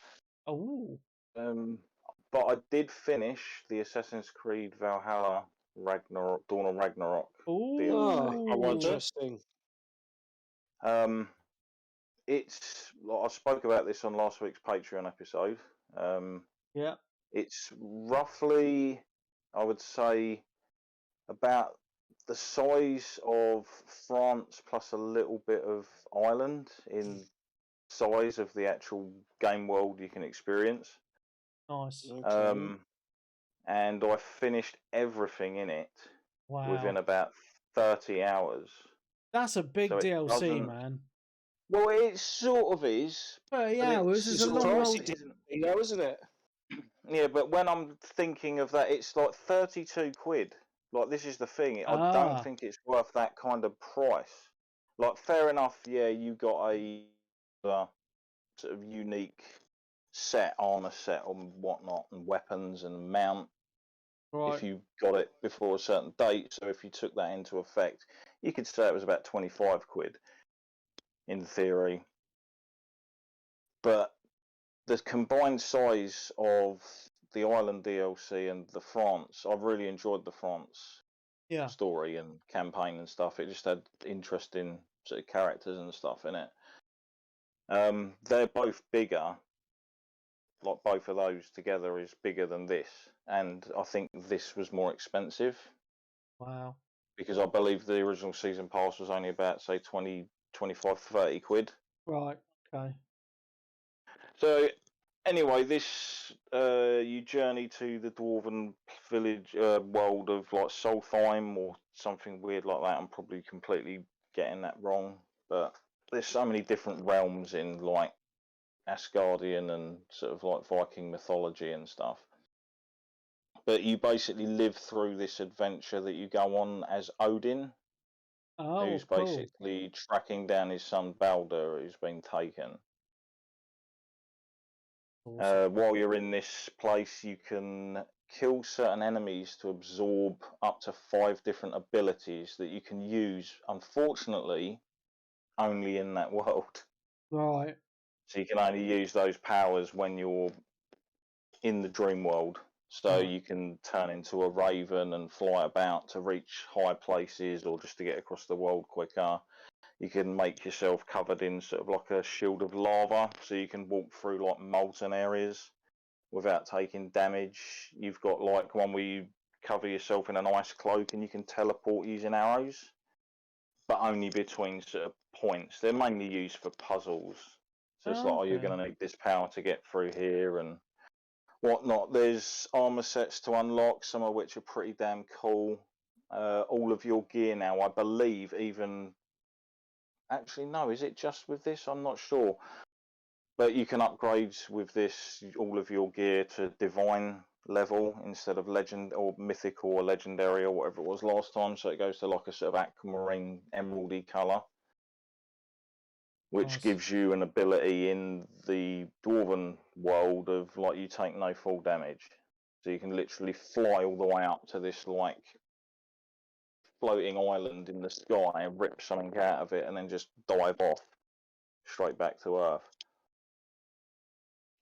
Speaker 1: Oh.
Speaker 6: But I did finish the Assassin's Creed Valhalla Dawn of Ragnarok DLC.
Speaker 3: Oh, interesting.
Speaker 6: It's I spoke about this on last week's Patreon episode.
Speaker 1: Yeah.
Speaker 6: It's roughly, I would say, about the size of France plus a little bit of Ireland in size of the actual game world you can experience.
Speaker 1: Nice.
Speaker 3: Okay.
Speaker 6: And I finished everything in it within
Speaker 1: Wow.
Speaker 6: about 30 hours.
Speaker 1: That's a big
Speaker 6: So it
Speaker 1: DLC,
Speaker 6: doesn't-
Speaker 1: man.
Speaker 6: Well, it sort of is.
Speaker 1: 30
Speaker 6: but
Speaker 1: hours is a long
Speaker 3: surprised
Speaker 1: old...
Speaker 3: it didn't, isn't it?
Speaker 6: Yeah, but when I'm thinking of that, it's like 32 quid. Like, this is the thing. I
Speaker 1: Ah.
Speaker 6: don't think it's worth that kind of price. Like, fair enough, yeah, you got a sort of unique armor set and whatnot, and weapons and mount.
Speaker 1: Right.
Speaker 6: If you got it before a certain date. So if you took that into effect, you could say it was about 25 quid in theory. But the combined size of the Ireland DLC and the France, I've really enjoyed the France story and campaign and stuff. It just had interesting sort of characters and stuff in it. They're both bigger. Like, both of those together is bigger than this, and I think this was more expensive.
Speaker 1: Wow.
Speaker 6: Because I believe the original season pass was only about, say, 20, 25, 30 quid.
Speaker 1: Right. Okay.
Speaker 6: So anyway, this you journey to the dwarven village world of like Solheim or something weird like that. I'm probably completely getting that wrong, but there's so many different realms in like Asgardian and sort of like Viking mythology and stuff. But you basically live through this adventure that you go on as Odin, who's basically tracking down his son Balder, who's been taken.
Speaker 1: Awesome.
Speaker 6: While you're in this place, you can kill certain enemies to absorb up to 5 different abilities that you can use, unfortunately, only in that world.
Speaker 1: Right.
Speaker 6: So you can only use those powers when you're in the dream world. So you can turn into a raven and fly about to reach high places or just to get across the world quicker. You can make yourself covered in sort of like a shield of lava, so you can walk through like molten areas without taking damage. You've got like one where you cover yourself in an ice cloak and you can teleport using arrows, but only between sort of points. They're mainly used for puzzles. So it's like, oh, you're going to need this power to get through here and whatnot. There's armor sets to unlock, some of which are pretty damn cool. All of your gear now, I believe, even... Actually, no, is it just with this? I'm not sure. But you can upgrade with this all of your gear to divine level instead of legend or mythical or legendary or whatever it was last time. So it goes to like a sort of aquamarine emeraldy colour, which gives you an ability in the dwarven world of like you take no full damage. So you can literally fly all the way up to this like floating island in the sky and rip something out of it and then just dive off straight back to Earth.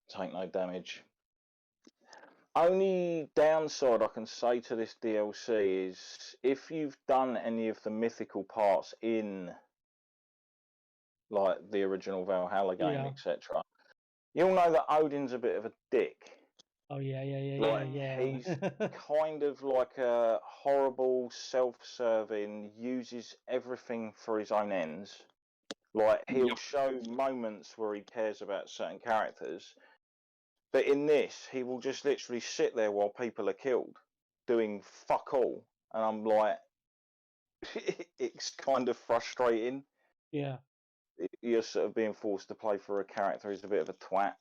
Speaker 6: Take no damage. Only downside I can say to this DLC is if you've done any of the mythical parts in like the original Valhalla game, etc., you'll know that Odin's a bit of a dick.
Speaker 1: Oh yeah.
Speaker 6: He's kind of like a horrible, self-serving, uses everything for his own ends. Like he'll show moments where he cares about certain characters, but in this, he will just literally sit there while people are killed, doing fuck all, and I'm like, it's kind of frustrating.
Speaker 1: Yeah.
Speaker 6: You're sort of being forced to play for a character who's a bit of a twat.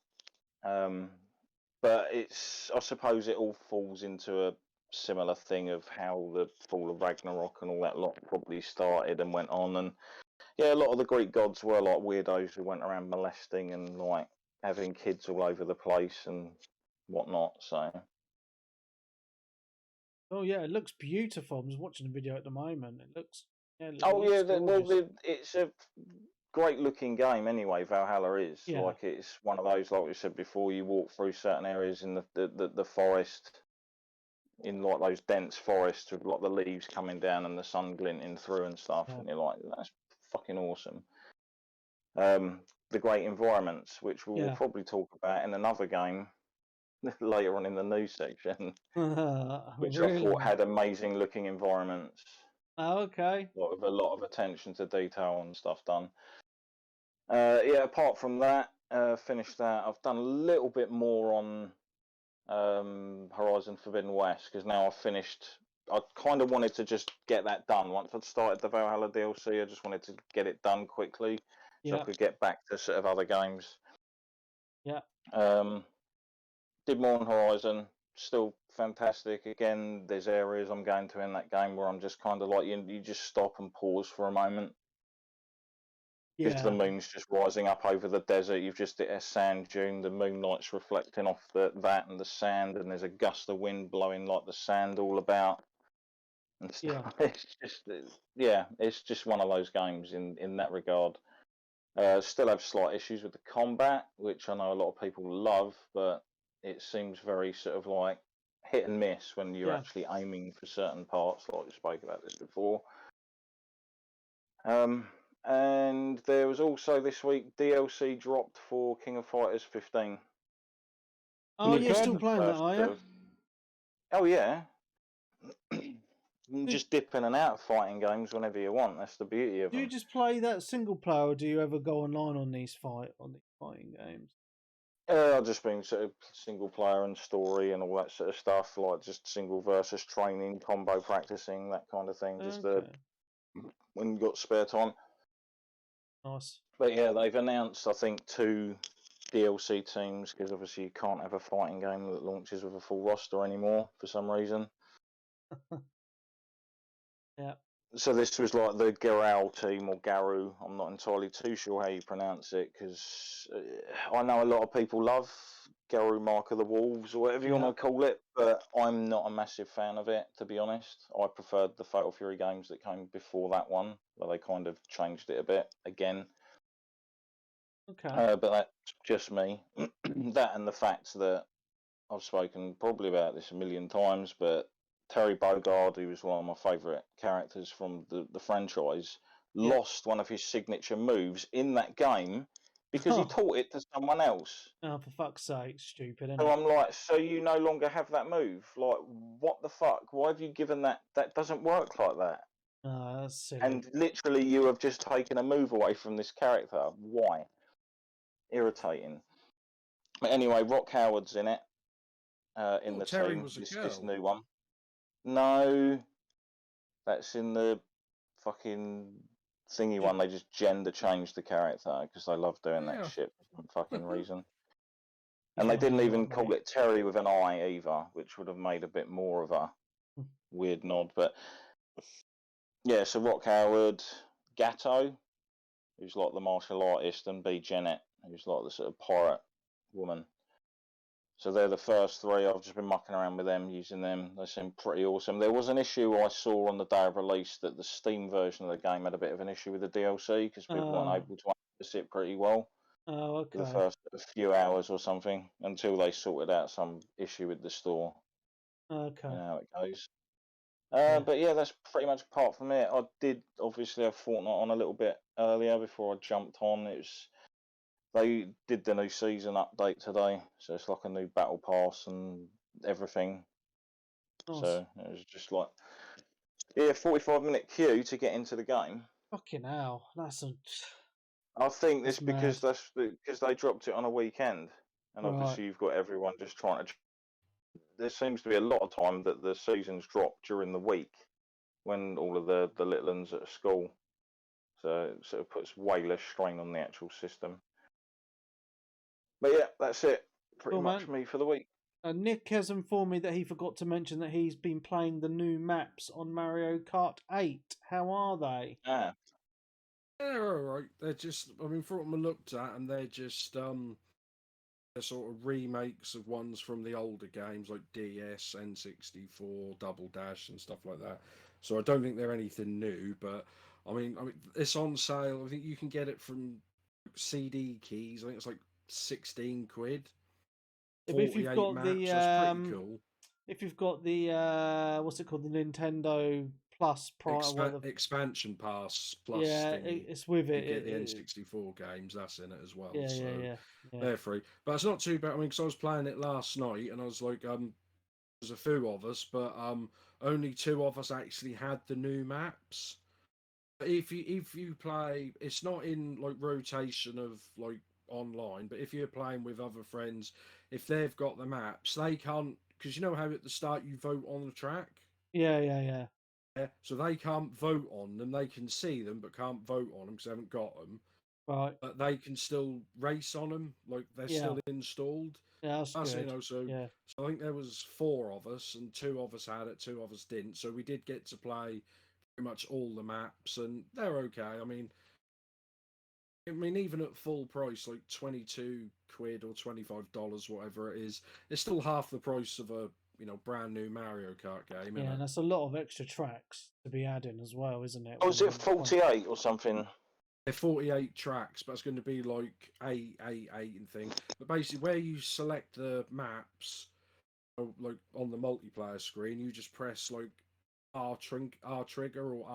Speaker 6: But I suppose it all falls into a similar thing of how the Fall of Ragnarok and all that lot probably started and went on. And yeah, a lot of the Greek gods were like weirdos who went around molesting and like having kids all over the place and whatnot. So
Speaker 1: Oh yeah, it looks beautiful. I'm just watching the video at the moment. It looks. Yeah, it
Speaker 6: Oh yeah,
Speaker 1: looks
Speaker 6: well,
Speaker 1: gorgeous.
Speaker 6: it's a great looking game anyway. Valhalla is
Speaker 1: Yeah.
Speaker 6: like it's one of those, like we said before. You walk through certain areas in the forest, in like those dense forests with like the leaves coming down and the sun glinting through and stuff,
Speaker 1: Yeah.
Speaker 6: and you're like, that's fucking awesome. The great environments, which we'll
Speaker 1: Yeah.
Speaker 6: probably talk about in another game later on in the news section, which I
Speaker 1: Really?
Speaker 6: thought had amazing looking environments.
Speaker 1: Oh, okay.
Speaker 6: With a lot of attention to detail and stuff done. Yeah, apart from that, finished that. I've done a little bit more on Horizon Forbidden West because now I've finished. I kind of wanted to just get that done. Once I'd started the Valhalla DLC, I just wanted to get it done quickly so I
Speaker 1: Yeah.
Speaker 6: could get back to sort of other games.
Speaker 1: Yeah.
Speaker 6: Did more on Horizon. Still fantastic. Again, there's areas I'm going to in that game where I'm just kind of like you just stop and pause for a moment. Because the
Speaker 1: Yeah.
Speaker 6: moon's just rising up over the desert. You've just hit a sand dune. The moonlight's reflecting off that and the sand, and there's a gust of wind blowing like the sand all about. And stuff.
Speaker 1: Yeah.
Speaker 6: It's just one of those games in that regard. Still have slight issues with the combat, which I know a lot of people love, but it seems very sort of like hit and miss when you're
Speaker 1: Yeah.
Speaker 6: actually aiming for certain parts. Like we spoke about this before. And there was also this week DLC dropped for King of Fighters 15.
Speaker 1: Oh,
Speaker 2: You
Speaker 1: you're still
Speaker 2: can.
Speaker 1: playing that, are you?
Speaker 6: Oh yeah. You can just dip in and out of fighting games whenever you want. That's the beauty of
Speaker 1: Do you
Speaker 6: them.
Speaker 1: just play that single player, or do you ever go online on these fighting games?
Speaker 6: I've just been sort of single player and story and all that sort of stuff, like just single versus training, combo practicing, that kind of thing. Just
Speaker 1: Okay.
Speaker 6: when you got spare time.
Speaker 1: Nice.
Speaker 6: But yeah, they've announced I think 2 DLC teams because obviously you can't have a fighting game that launches with a full roster anymore for some reason.
Speaker 1: Yeah.
Speaker 6: So this was like the Garou team or Garou. I'm not entirely too sure how you pronounce it because I know a lot of people love Garou Mark of the Wolves or whatever you
Speaker 1: Yeah.
Speaker 6: want to call it, but I'm not a massive fan of it, to be honest. I preferred the Fatal Fury games that came before that one, where they kind of changed it a bit again.
Speaker 1: Okay.
Speaker 6: But that's just me. That and the fact that I've spoken probably about this a million times, but Terry Bogard, who was one of my favourite characters from the franchise,
Speaker 1: Yeah.
Speaker 6: lost one of his signature moves in that game because he
Speaker 1: Oh.
Speaker 6: taught it to someone else.
Speaker 1: Oh, for fuck's sake, stupid, isn't
Speaker 6: So
Speaker 1: it?
Speaker 6: I'm like, so you no longer have that move? Like, what the fuck? Why have you given that? That doesn't work like that.
Speaker 1: Oh, that's silly.
Speaker 6: And literally, you have just taken a move away from this character. Why? Irritating. But anyway, Rock Howard's in it. In the
Speaker 2: Terry
Speaker 6: team.
Speaker 2: was a
Speaker 6: This
Speaker 2: girl.
Speaker 6: new one. No, that's in the fucking thingy one. They just gender changed the character because they love doing that
Speaker 2: Yeah.
Speaker 6: shit for some fucking reason. And
Speaker 1: Yeah,
Speaker 6: they didn't
Speaker 1: you're
Speaker 6: even
Speaker 1: right,
Speaker 6: call
Speaker 1: mate.
Speaker 6: it Terry with an I either, which would have made a bit more of a weird nod. But yeah, so Rock Howard, Gatto, who's like the martial artist, and B. Jennett, who's like the sort of pirate woman. So they're the first 3. I've just been mucking around with them, using them. They seem pretty awesome. There was an issue I saw on the day of release that the Steam version of the game had a bit of an issue with the DLC because people weren't able to access it pretty well
Speaker 1: Oh,
Speaker 6: for the
Speaker 1: okay.
Speaker 6: first few hours or something until they sorted out some issue with the store.
Speaker 1: Okay.
Speaker 6: You know how it goes.
Speaker 1: Yeah.
Speaker 6: But yeah, that's pretty much apart from it. I did obviously have Fortnite on a little bit earlier before I jumped on. They did the new season update today, so it's like a new battle pass and everything.
Speaker 1: Nice.
Speaker 6: So it was just like, 45-minute queue to get into the game.
Speaker 1: Fucking hell, that's a.
Speaker 6: I think
Speaker 1: That's
Speaker 6: it's because
Speaker 1: mad.
Speaker 6: because they dropped it on a weekend, and
Speaker 1: Right.
Speaker 6: obviously you've got everyone just trying to. There seems to be a lot of time that the seasons drop during the week when all of the little ones at school, so it sort of puts way less strain on the actual system. But yeah, that's it. Pretty
Speaker 1: Cool,
Speaker 6: much
Speaker 1: man.
Speaker 6: me for the week.
Speaker 1: Nick has informed me that he forgot to mention that he's been playing the new maps on Mario Kart 8. How are they?
Speaker 6: Ah,
Speaker 2: They're all right. They're just, I mean, from what I looked at, and they're just they're sort of remakes of ones from the older games like DS, N64, Double Dash, and stuff like that. So I don't think they're anything new, but I mean, it's on sale. I think you can get it from CD Keys. I think it's like 16 quid.
Speaker 1: If you've
Speaker 2: 48
Speaker 1: got
Speaker 2: maps.
Speaker 1: the
Speaker 2: That's pretty cool.
Speaker 1: if you've got the what's it called, the Nintendo Plus
Speaker 2: Expansion Pass Plus
Speaker 1: yeah,
Speaker 2: thingy.
Speaker 1: it's with it.
Speaker 2: You get the N64 games. That's in it as well.
Speaker 1: Yeah,
Speaker 2: so
Speaker 1: yeah.
Speaker 2: they're free. But it's not too bad. I mean, because I was playing it last night, and I was like, there's a few of us, but only 2 of us actually had the new maps. If you play, it's not in like rotation of like online, but if you're playing with other friends, if they've got the maps, they can't, because you know how at the start you vote on the track.
Speaker 1: Yeah.
Speaker 2: Yeah, so they can't vote on them. They can see them, but can't vote on them because they haven't got them.
Speaker 1: Right.
Speaker 2: But they can still race on them, like they're still installed.
Speaker 1: Yeah, that's good.
Speaker 2: You know, so I think there was 4 of us, and 2 of us had it, 2 of us didn't. So we did get to play pretty much all the maps, and they're okay. I mean, even at full price, like 22 quid or $25, whatever it is, it's still half the price of a brand new Mario Kart game.
Speaker 1: Yeah, and that's a lot of extra tracks to be adding as well, isn't it?
Speaker 6: Oh, is it 48 or something?
Speaker 2: They're 48 tracks, but it's going to be like 8 and thing. But basically, where you select the maps, like on the multiplayer screen, you just press like R trigger or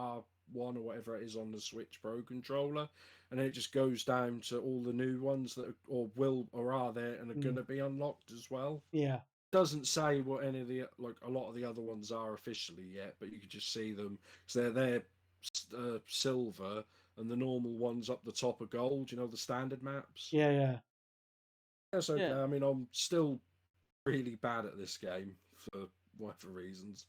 Speaker 2: R1 or whatever it is on the Switch Pro controller, and then it just goes down to all the new ones that are there and are going to be unlocked as well.
Speaker 1: Yeah.
Speaker 2: Doesn't say what any of the a lot of the other ones are officially yet, but you can just see them because they're silver, and the normal ones up the top are gold. The standard maps.
Speaker 1: Yeah.
Speaker 2: That's okay. Yeah. I mean, I'm still really bad at this game for whatever reasons.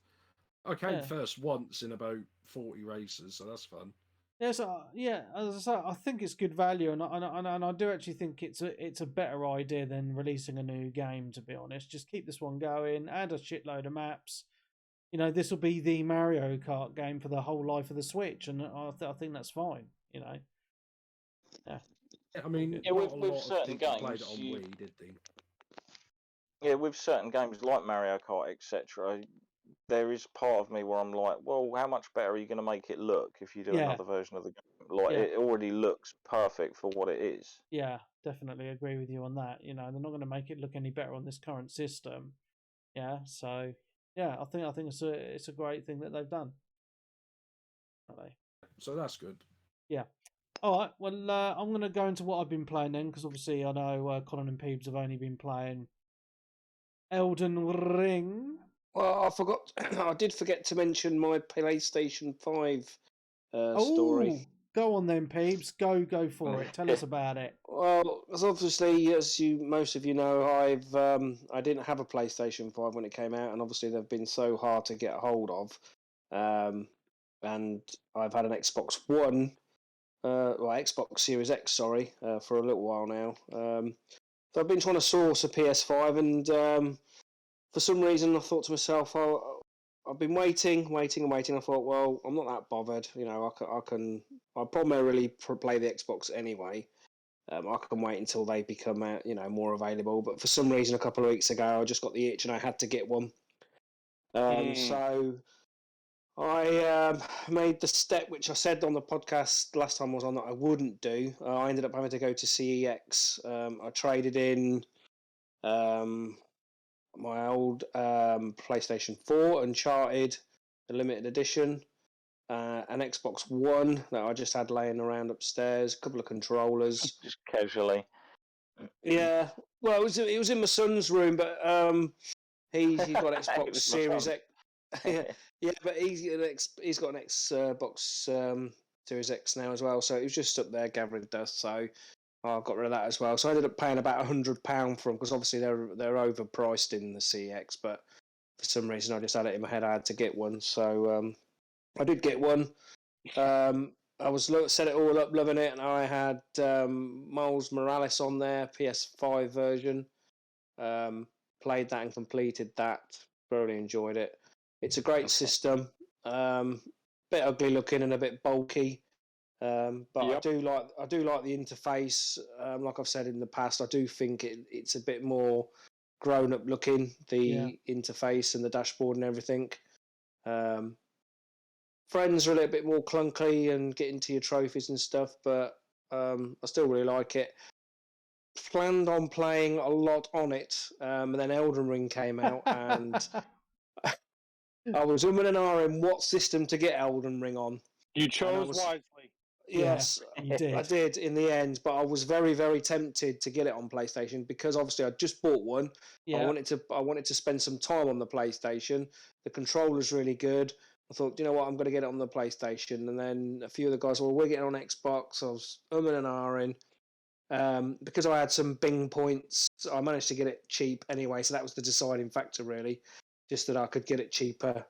Speaker 2: I came first once in about 40 races, so that's fun.
Speaker 1: Yes, as I say, I think it's good value, and I do actually think it's a better idea than releasing a new game. To be honest, just keep this one going, add a shitload of maps. This will be the Mario Kart game for the whole life of the Switch, and I think that's fine. Yeah.
Speaker 2: I mean,
Speaker 6: with certain games,
Speaker 2: played it on Wii, did they?
Speaker 6: Yeah, with certain games like Mario Kart, etc. There is part of me where I'm like, well, how much better are you going to make it look if you do another version of the game? Like, it already looks perfect for what it is.
Speaker 1: Yeah, definitely agree with you on that. They're not going to make it look any better on this current system. Yeah, so I think it's a great thing that they've done.
Speaker 2: So that's good.
Speaker 1: Yeah. All right. Well, I'm going to go into what I've been playing then, because obviously I know Colin and Peebs have only been playing Elden Ring.
Speaker 3: Well, I forgot. I did forget to mention my PlayStation 5 story.
Speaker 1: Go on then, Peebs. Go for it. Tell us about it.
Speaker 3: Well, as obviously, as most of you know, I didn't have a PlayStation 5 when it came out, and obviously they've been so hard to get hold of. And I've had an Xbox One, Xbox Series X, sorry, for a little while now. So I've been trying to source a PS5, and for some reason I thought to myself, I've been waiting. I thought, well, I'm not that bothered. I'll primarily play the Xbox anyway. I can wait until they become more available. But for some reason, a couple of weeks ago, I just got the itch and I had to get one. So I made the step which I said on the podcast last time I was on that I wouldn't do. I ended up having to go to CEX. I traded in my old PlayStation 4 Uncharted, the limited edition, an Xbox One that I just had laying around upstairs, a couple of controllers,
Speaker 6: just casually.
Speaker 3: Yeah, well, it was in my son's room, but he's got Xbox Series X. yeah, but he's got an Xbox Series X now as well, so it was just up there gathering dust. So I got rid of that as well. So I ended up paying about £100 for them, because obviously they're overpriced in the CX, but for some reason I just had it in my head I had to get one. So I did get one. I set it all up, loving it, and I had Miles Morales on there, PS5 version. Played that and completed that. Thoroughly enjoyed it. It's a great system. Bit ugly looking and a bit bulky. But
Speaker 5: Yep.
Speaker 3: I do like the interface. Like I've said in the past, I do think it's a bit more grown up looking, the interface and the dashboard and everything. Friends are a little bit more clunky and get into your trophies and stuff, but I still really like it. Planned on playing a lot on it, and then Elden Ring came out, and I was and ahhing what system to get Elden Ring on.
Speaker 5: You chose wisely.
Speaker 3: Yes,
Speaker 1: you did.
Speaker 3: I did in the end, but I was very, very tempted to get it on PlayStation because obviously I just bought one.
Speaker 1: Yeah.
Speaker 3: I wanted to spend some time on the PlayStation. The controller's really good. I thought, you know what, I'm going to get it on the PlayStation. And then a few of the guys, well, we're getting on Xbox. I was and ahhing. Because I had some Bing points, I managed to get it cheap anyway. So that was the deciding factor, really, just that I could get it cheaper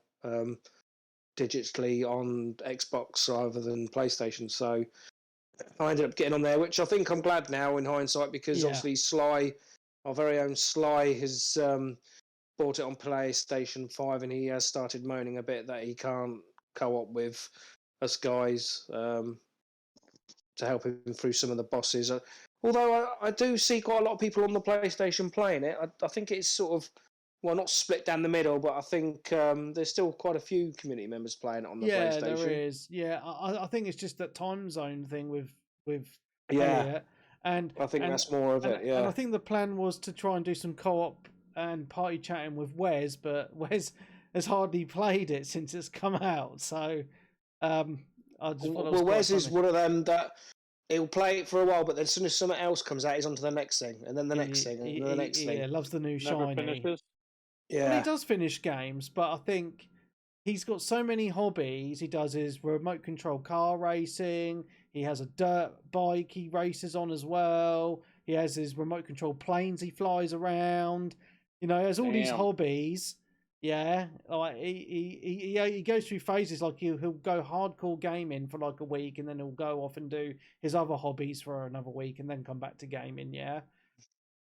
Speaker 3: digitally on Xbox rather than PlayStation. So I ended up getting on there, which I think I'm glad now in hindsight because obviously Sly, our very own Sly, has bought it on PlayStation 5 and he has started moaning a bit that he can't co-op with us guys to help him through some of the bosses. Although I do see quite a lot of people on the PlayStation playing it. I think it's sort of, well, not split down the middle, but I think there's still quite a few community members playing it on the PlayStation.
Speaker 1: Yeah, there is. Yeah, I think it's just that time zone thing with
Speaker 3: yeah,
Speaker 1: Elliot. And
Speaker 3: I think that's more of it. Yeah,
Speaker 1: and I think the plan was to try and do some co-op and party chatting with Wes, but Wes has hardly played it since it's come out. So, I just thought
Speaker 3: Wes is one of them that he'll play it for a while, but then as soon as something else comes out, he's on to the next thing, and then the next thing, and the next thing.
Speaker 1: Yeah, loves the new
Speaker 5: Never
Speaker 1: shiny.
Speaker 5: finishes.
Speaker 3: Yeah,
Speaker 1: Well, he does finish games, but I think he's got so many hobbies. He does his remote control car racing. He has a dirt bike he races on as well. He has his remote control planes he flies around. You know, he has all these hobbies. Yeah, like he goes through phases. Like he'll go hardcore gaming for like a week, and then he'll go off and do his other hobbies for another week, and then come back to gaming. Yeah.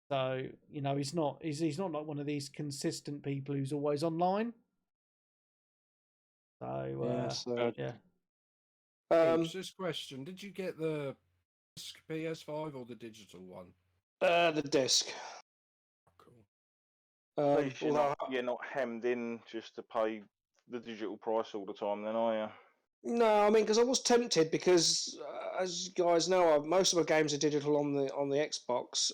Speaker 1: So, you know, he's not like one of these consistent people who's always online. So, yeah.
Speaker 2: This question: did you get the disc PS5 or the digital one?
Speaker 3: The disc.
Speaker 2: Cool.
Speaker 6: At least you're not hemmed in just to pay the digital price all the time, then, are you?
Speaker 3: No, I mean, because I was tempted because, as you guys know, most of my games are digital on the Xbox.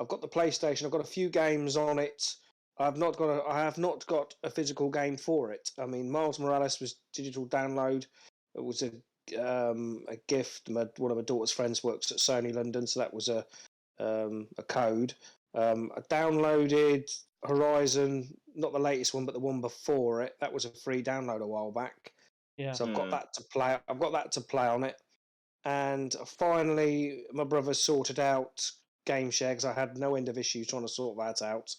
Speaker 3: I've got the PlayStation. I've got a few games on it. I have not got a physical game for it. I mean, Miles Morales was digital download. It was a gift. One of my daughter's friends works at Sony London, so that was a code. I downloaded Horizon, not the latest one, but the one before it. That was a free download a while back.
Speaker 1: Yeah.
Speaker 3: So I've got that to play. I've got that to play on it, and finally, my brother sorted out GameShare because I had no end of issues trying to sort that out.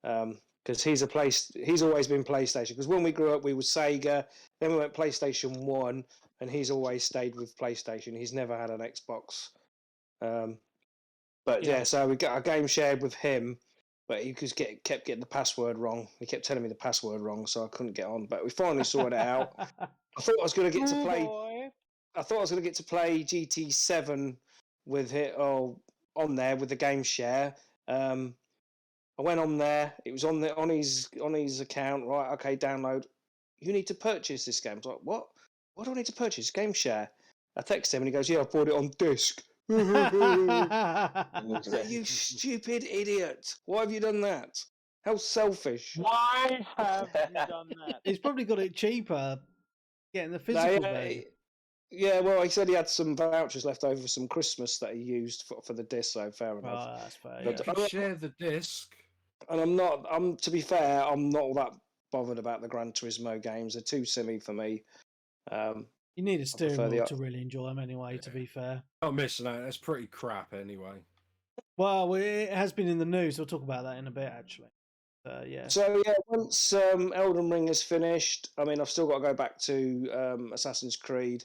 Speaker 3: Because he's always been PlayStation. Because when we grew up, we were Sega. Then we went PlayStation 1, and he's always stayed with PlayStation. He's never had an Xbox. But yeah, so we got a game shared with him, but he kept getting the password wrong. He kept telling me the password wrong, so I couldn't get on. But we finally sorted it out. I thought I was going to get to play. I thought I was going to get to play GT7 with it on there with the game share. I went on there. It was on his account. Right, okay, download. You need to purchase this game. I was like, what? What do I need to purchase? Game share. I texted him and he goes, yeah, I bought it on disc. You stupid idiot! Why have you done that? How selfish!
Speaker 5: Why have you done that?
Speaker 1: He's probably got it cheaper getting the physical thing.
Speaker 3: Yeah, well, he said he had some vouchers left over for some Christmas that he used for the disc, so fair enough.
Speaker 1: Oh, that's fair.
Speaker 2: You can share the disc.
Speaker 3: And to be fair, I'm not all that bothered about the Gran Turismo games. They're too silly for me.
Speaker 1: You need a steering wheel to really enjoy them anyway, to be fair.
Speaker 2: I'm missing out. That's pretty crap anyway.
Speaker 1: Well, it has been in the news. We'll talk about that in a bit, actually. Yeah.
Speaker 3: So, yeah, once Elden Ring is finished, I mean, I've still got to go back to Assassin's Creed.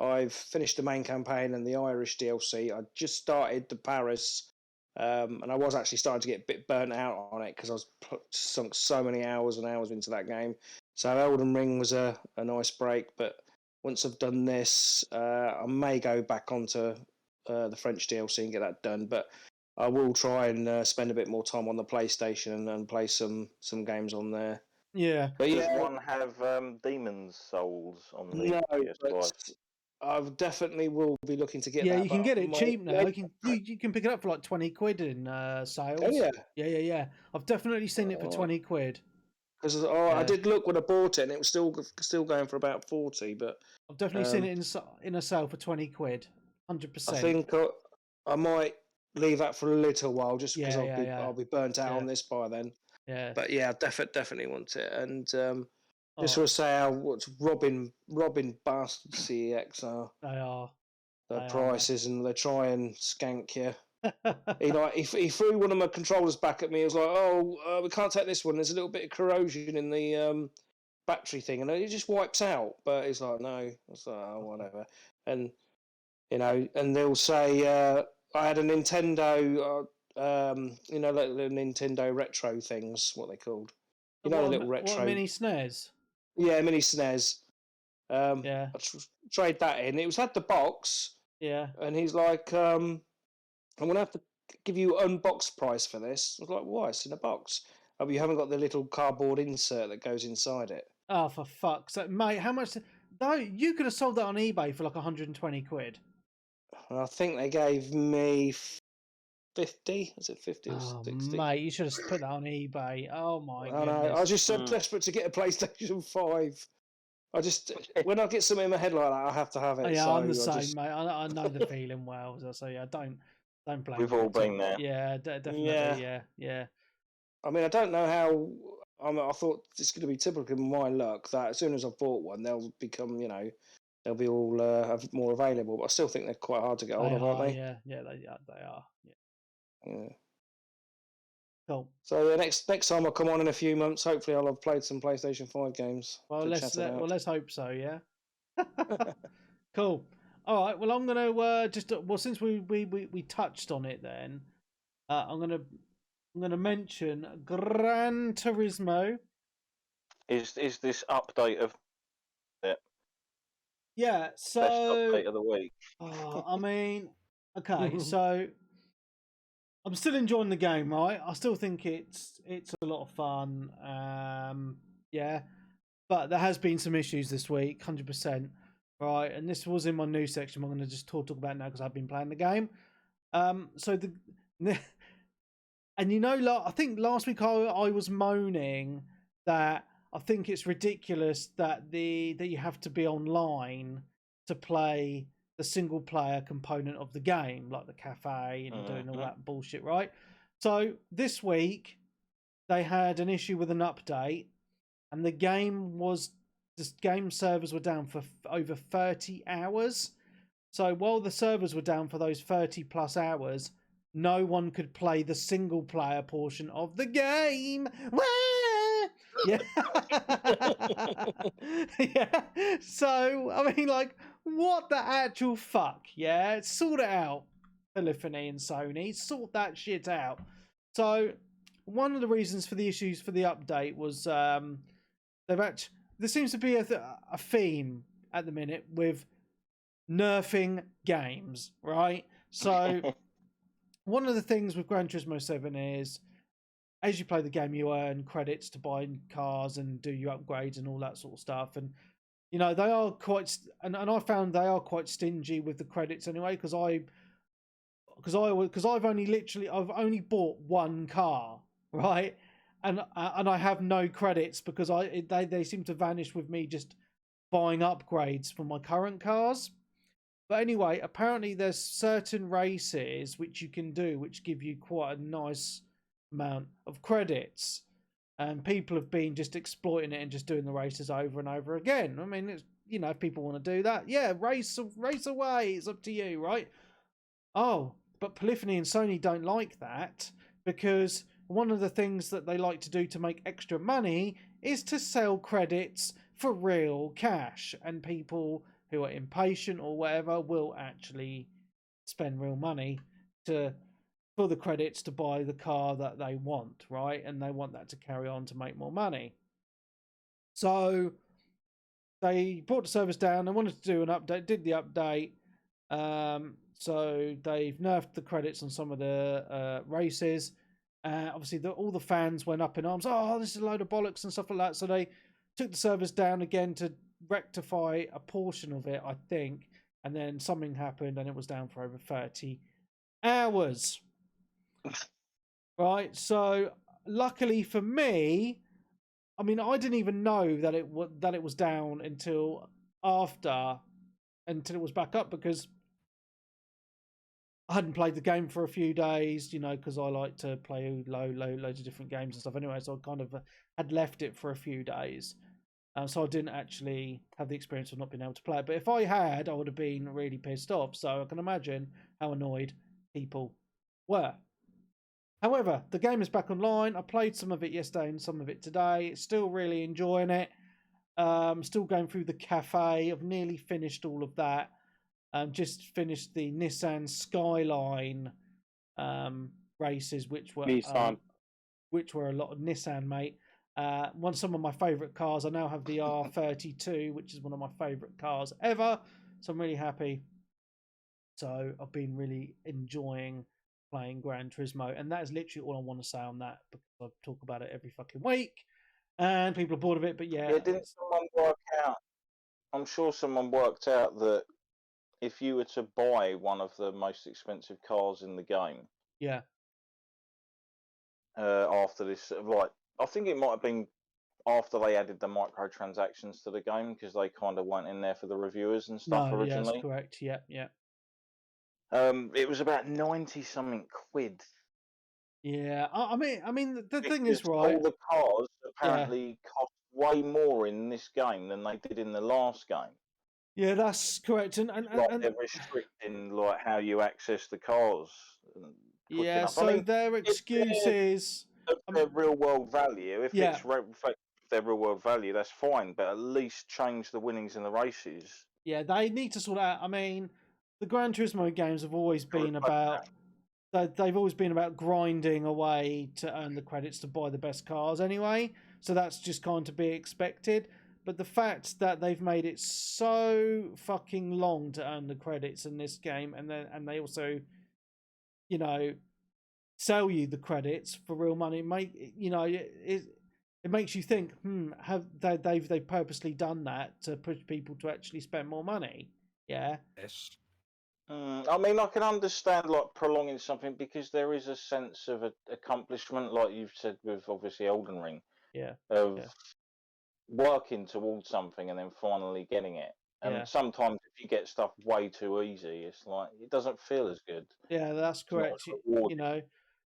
Speaker 3: I've finished the main campaign and the Irish DLC. I just started the Paris, and I was actually starting to get a bit burnt out on it because I was sunk so many hours and hours into that game. So Elden Ring was a nice break, but once I've done this, I may go back onto the French DLC and get that done. But I will try and spend a bit more time on the PlayStation and play some games on there.
Speaker 1: Yeah.
Speaker 3: But
Speaker 6: Does one have Demon's Souls on the
Speaker 3: no,
Speaker 6: PS5?
Speaker 3: but I definitely will be looking to get
Speaker 1: Yeah,
Speaker 3: that.
Speaker 1: you can get it cheap now.
Speaker 3: Yeah.
Speaker 1: You can pick it up for like 20 quid in sales.
Speaker 3: Oh yeah.
Speaker 1: Yeah. I've definitely seen it for 20 quid.
Speaker 3: Because I did look when I bought it, and it was still going for about 40. But
Speaker 1: I've definitely seen it in a sale for 20 quid, 100%.
Speaker 3: I think I might leave that for a little while, just because I'll be burnt out on this by then.
Speaker 1: Yeah.
Speaker 3: But yeah, I definitely want it. And just want to say how what's robbing bastards CEX are.
Speaker 1: They are.
Speaker 3: The prices, and they try and skank you. He threw one of my controllers back at me. He was like, "Oh, we can't take this one. There's a little bit of corrosion in the battery thing, and it just wipes out." But he's like, "No." It's like, "Oh, whatever." And and they'll say, "I had a Nintendo, like the Nintendo retro things, what they called, the little retro
Speaker 1: what, mini SNES."
Speaker 3: Yeah, mini SNES.
Speaker 1: Yeah.
Speaker 3: I trade that in. It had the box.
Speaker 1: Yeah.
Speaker 3: And he's like, I'm going to have to give you unboxed price for this. I was like, why? It's in a box. Oh, but you haven't got the little cardboard insert that goes inside it.
Speaker 1: Oh, for fuck's sake. Mate, how much? No, you could have sold that on eBay for like 120 quid.
Speaker 3: I think they gave me 50. Was it 50 or 60?
Speaker 1: Mate, you should have put that on eBay. Oh, my
Speaker 3: I
Speaker 1: goodness.
Speaker 3: know. I was just so desperate to get a PlayStation 5. When I get something in my head like that, I have to have it.
Speaker 1: Oh, yeah,
Speaker 3: so
Speaker 1: I'm the same, mate. I know the feeling well. So yeah, don't blame
Speaker 6: We've
Speaker 1: me
Speaker 6: all
Speaker 1: at all.
Speaker 6: been there.
Speaker 1: Yeah, definitely. Yeah.
Speaker 3: I mean, I don't know how. I thought it's going to be typical of my luck that as soon as I've bought one, they'll become, they'll be all more available. But I still think they're quite hard to get hold of, aren't they?
Speaker 1: Yeah, they are.
Speaker 3: Yeah.
Speaker 1: Cool.
Speaker 3: So next time I come on in a few months, hopefully I'll have played some PlayStation 5 games.
Speaker 1: Well, let's hope so. Yeah. Cool. All right. Well, I'm gonna since we touched on it, then I'm gonna mention Gran Turismo.
Speaker 6: Is this update of it?
Speaker 1: Yeah. So
Speaker 6: best update of the week.
Speaker 1: I mean, okay. So I'm still enjoying the game, right? I still think it's a lot of fun. Yeah, but there has been some issues this week, 100%. Right, and this was in my news section. I'm going to just talk about it now because I've been playing the game. So and I think last week I was moaning that I think it's ridiculous that you have to be online to play the single player component of the game, like the cafe and doing all that bullshit, right? So this week they had an issue with an update, and the game servers were down for over 30 hours. So while the servers were down for those 30 plus hours, no one could play the single player portion of the game. Yeah. Yeah. So, I mean, like, what the actual fuck? Yeah. Sort it out, Polyphony and Sony. Sort that shit out. So, one of the reasons for the issues for the update was there seems to be a theme at the minute with nerfing games, right? So, one of the things with Gran Turismo 7 is, as you play the game, you earn credits to buy cars and do your upgrades and all that sort of stuff. And, they are quite, and I found they are quite stingy with the credits anyway, because I've only bought one car, right? And I have no credits because they seem to vanish with me just buying upgrades for my current cars. But anyway, apparently there's certain races which you can do which give you quite a nice amount of credits, and people have been just exploiting it and just doing the races over and over again. I mean, it's, if people want to do that, yeah, race away, it's up to you, right? Oh, but Polyphony and Sony don't like that, because one of the things that they like to do to make extra money is to sell credits for real cash, and people who are impatient or whatever will actually spend real money for the credits to buy the car that they want, right? And they want that to carry on to make more money. So they brought the servers down. They wanted to do an update. Did the update. So they've nerfed the credits on some of the races. Obviously, all the fans went up in arms. Oh, this is a load of bollocks and stuff like that. So they took the servers down again to rectify a portion of it, I think. And then something happened, and it was down for over 30 hours. Right. So luckily for me, I mean, I didn't even know that it was down until it was back up, because I hadn't played the game for a few days, because I like to play loads of different games and stuff anyway. So I kind of had left it for a few days. So I didn't actually have the experience of not being able to play it. But if I had, I would have been really pissed off. So I can imagine how annoyed people were. However, the game is back online. I played some of it yesterday and some of it today. Still really enjoying it. Still going through the cafe. I've nearly finished all of that. Just finished the Nissan Skyline races, which were
Speaker 5: Nissan.
Speaker 1: Which were a lot of Nissan, mate. Some of my favourite cars. I now have the R32, which is one of my favourite cars ever. So I'm really happy. So I've been really enjoying playing Gran Turismo, and that is literally all I want to say on that, because I talk about it every fucking week, and people are bored of it. But yeah,
Speaker 6: didn't someone work out? I'm sure someone worked out that if you were to buy one of the most expensive cars in the game,
Speaker 1: yeah,
Speaker 6: after this, like, I think it might have been after they added the microtransactions to the game, because they kind of weren't in there for the reviewers and stuff originally.
Speaker 1: Yeah, that's correct. Yeah.
Speaker 6: It was about 90 something quid.
Speaker 1: Yeah, I mean, the thing is, right?
Speaker 6: All the cars apparently cost way more in this game than they did in the last game.
Speaker 1: Yeah, that's correct. And
Speaker 6: they're restricting like how you access the cars.
Speaker 1: Yeah, so their excuse is
Speaker 6: their real world value. If it's their real world value, that's fine. But at least change the winnings in the races.
Speaker 1: Yeah, they need to sort out. I mean, the Gran Turismo games have always been about. They've always been about grinding away to earn the credits to buy the best cars anyway. So that's just kind of be expected. But the fact that they've made it so fucking long to earn the credits in this game, and they also, sell you the credits for real money, it makes you think, have they've purposely done that to push people to actually spend more money? Yeah.
Speaker 2: Yes.
Speaker 6: I mean, I can understand like prolonging something, because there is a sense of accomplishment, like you've said with obviously Elden Ring.
Speaker 1: Yeah.
Speaker 6: Of working towards something and then finally getting it. And sometimes if you get stuff way too easy, it's like it doesn't feel as good.
Speaker 1: Yeah, that's correct.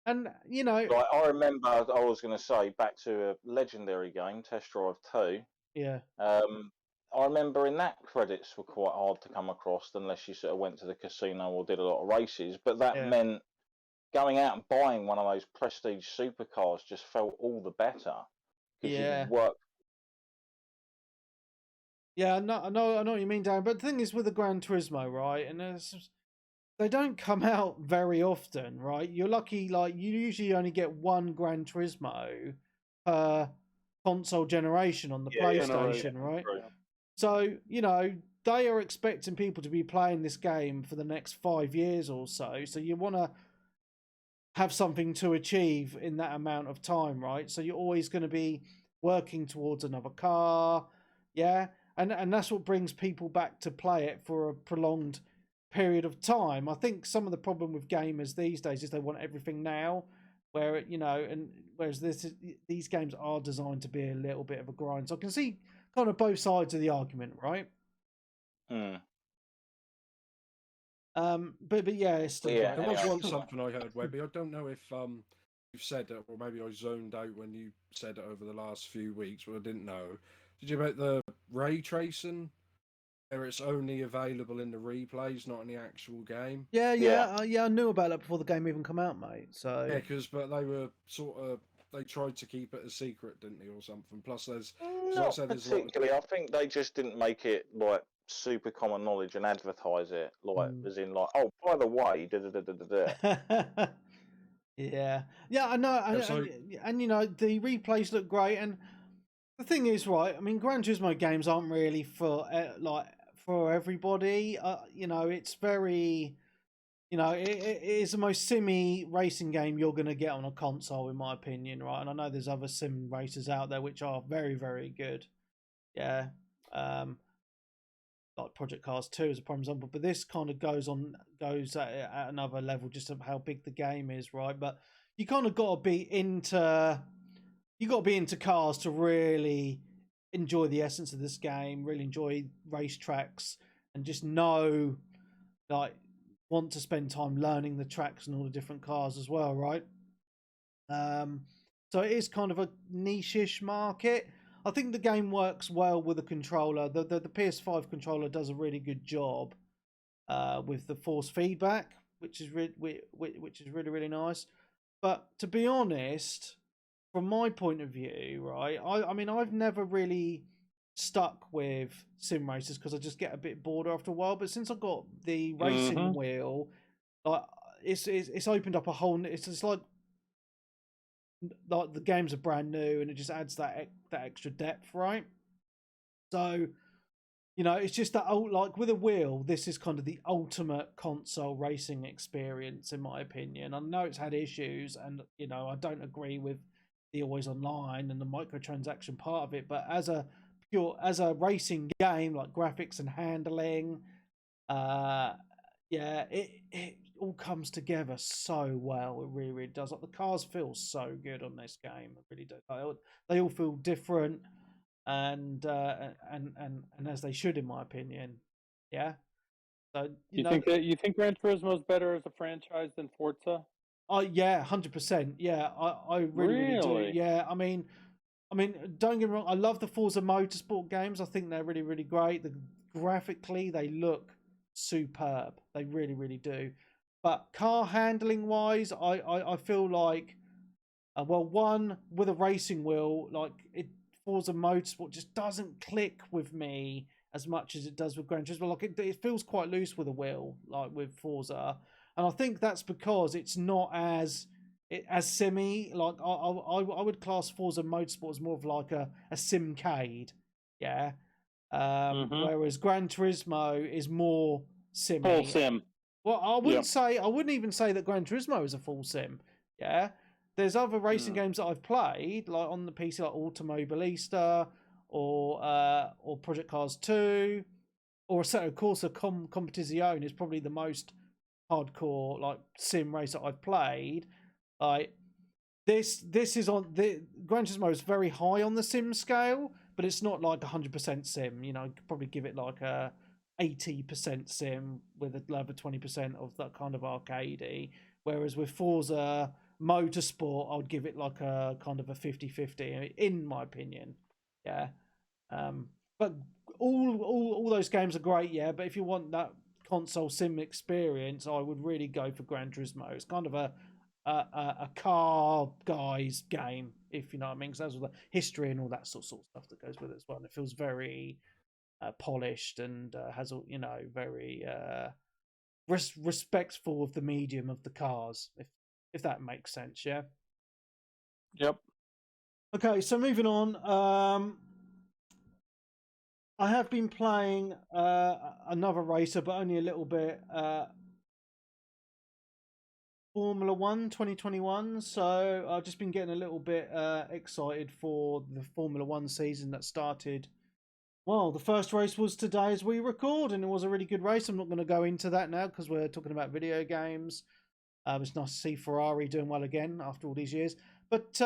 Speaker 1: And
Speaker 6: like I remember, I was going to say, back to a legendary game, Test Drive 2.
Speaker 1: Yeah.
Speaker 6: I remember in that credits were quite hard to come across unless you sort of went to the casino or did a lot of races. But that meant going out and buying one of those prestige supercars just felt all the better. Because you work.
Speaker 1: Yeah, I know what you mean, Dan. But the thing is, with the Gran Turismo, right, and they don't come out very often, right? You're lucky, like you usually only get one Gran Turismo per console generation on the PlayStation, right? So, they are expecting people to be playing this game for the next 5 years or so. So you want to have something to achieve in that amount of time, right? So you're always going to be working towards another car, yeah? And that's what brings people back to play it for a prolonged period of time. I think some of the problem with gamers these days is they want everything now, where and whereas these games are designed to be a little bit of a grind. So I can see kind of both sides of the argument, right? But yeah, it's still
Speaker 2: there was once something I heard, Webby. I don't know if you've said it, or maybe I zoned out when you said it over the last few weeks, but I didn't know. Did you about the ray tracing? Where it's only available in the replays, not in the actual game.
Speaker 1: Yeah. I knew about that before the game even come out, mate. So
Speaker 2: but they were they tried to keep it a secret, didn't they, or something? Plus, there's
Speaker 6: not particularly. I think they just didn't make it like super common knowledge and advertise it like as in like, oh, by the way,
Speaker 1: Yeah, I know, and the replays look great, and The thing is, right? I mean, Gran Turismo games aren't really for for everybody. You know, it's very, you know, it is the most simmy racing game you're going to get on a console, in my opinion, right? And I know there's other sim racers out there which are very, very good. Yeah. Like Project Cars 2 as a prime example, but this kind of goes at another level just of how big the game is, right? But you kind of got to be into cars to really enjoy the essence of this game, really enjoy racetracks, and just know, like, want to spend time learning the tracks and all the different cars as well, right? So it is kind of a niche-ish market. I think the game works well with a controller. The PS5 controller does a really good job with the force feedback, which is really nice. But to be honest, from my point of view, right, I mean, I've never really stuck with sim races because I just get a bit bored after a while. But since I got the racing wheel, like it's opened up a whole. It's like the games are brand new and it just adds that extra depth, right? So, you know, it's just that like with a wheel, this is kind of the ultimate console racing experience, in my opinion. I know it's had issues, and you know, I don't agree with the always online and the microtransaction part of it, but as a racing game, like graphics and handling, yeah, it all comes together so well. It really, really does. Like the cars feel so good on this game. It really do. They all feel different, and as they should, in my opinion. Yeah. So
Speaker 5: you think Gran Turismo is better as a franchise than Forza?
Speaker 1: Oh yeah, 100%. Yeah, I really do. Yeah, I mean, don't get me wrong. I love the Forza Motorsport games. I think they're really, really great. Graphically, they look superb. They really, really do. But car handling wise, I feel like, well, one with a racing wheel, like Forza Motorsport just doesn't click with me as much as it does with Gran Turismo. Like it feels quite loose with a wheel, like with Forza, and I think that's because it's not as simmy. Like I would class Forza Motorsport as more of like a simcade, yeah. Whereas Gran Turismo is more simmy.
Speaker 5: Full sim.
Speaker 1: Well, I wouldn't even say that Gran Turismo is a full sim. Yeah, there's other racing games that I've played, like on the PC, like Automobilista or Project Cars 2, or Assetto Corsa Competizione is probably the most hardcore like sim race that I've played. Like this is on the Gran Turismo is very high on the sim scale, but it's not like 100% sim. You know, you could probably give it like a 80% sim with another 20% of that kind of arcadey. Whereas with Forza Motorsport, I would give it like a kind of a 50-50, in my opinion. Yeah. But all those games are great, yeah. But if you want that console sim experience, I would really go for Gran Turismo. It's kind of a car guy's game, if you know what I mean. Because that's all the history and all that sort of stuff that goes with it as well. And it feels very polished and has, you know, very respectful of the medium of the cars, if that makes sense. Yeah.
Speaker 5: Yep.
Speaker 1: Okay, so moving on. I have been playing another racer, but only a little bit. Formula 1 2021. So I've just been getting a little bit excited for the Formula 1 season that started. Well, the first race was today as we record, and it was a really good race. I'm not going to go into that now because we're talking about video games. It's nice to see Ferrari doing well again after all these years. But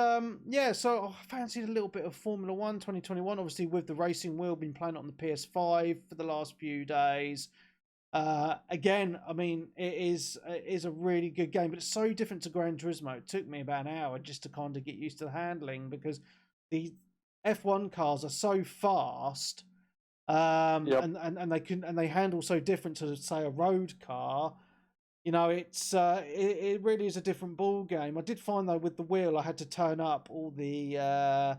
Speaker 1: yeah, so I fancied a little bit of Formula 1 2021. Obviously, with the racing wheel, been playing it on the PS5 for the last few days. Again, I mean, it is a really good game, but it's so different to Gran Turismo. It took me about an hour just to kind of get used to the handling because the F1 cars are so fast, and they handle so different to, say, a road car. You know, it really is a different ball game. I did find though with the wheel, I had to turn up all the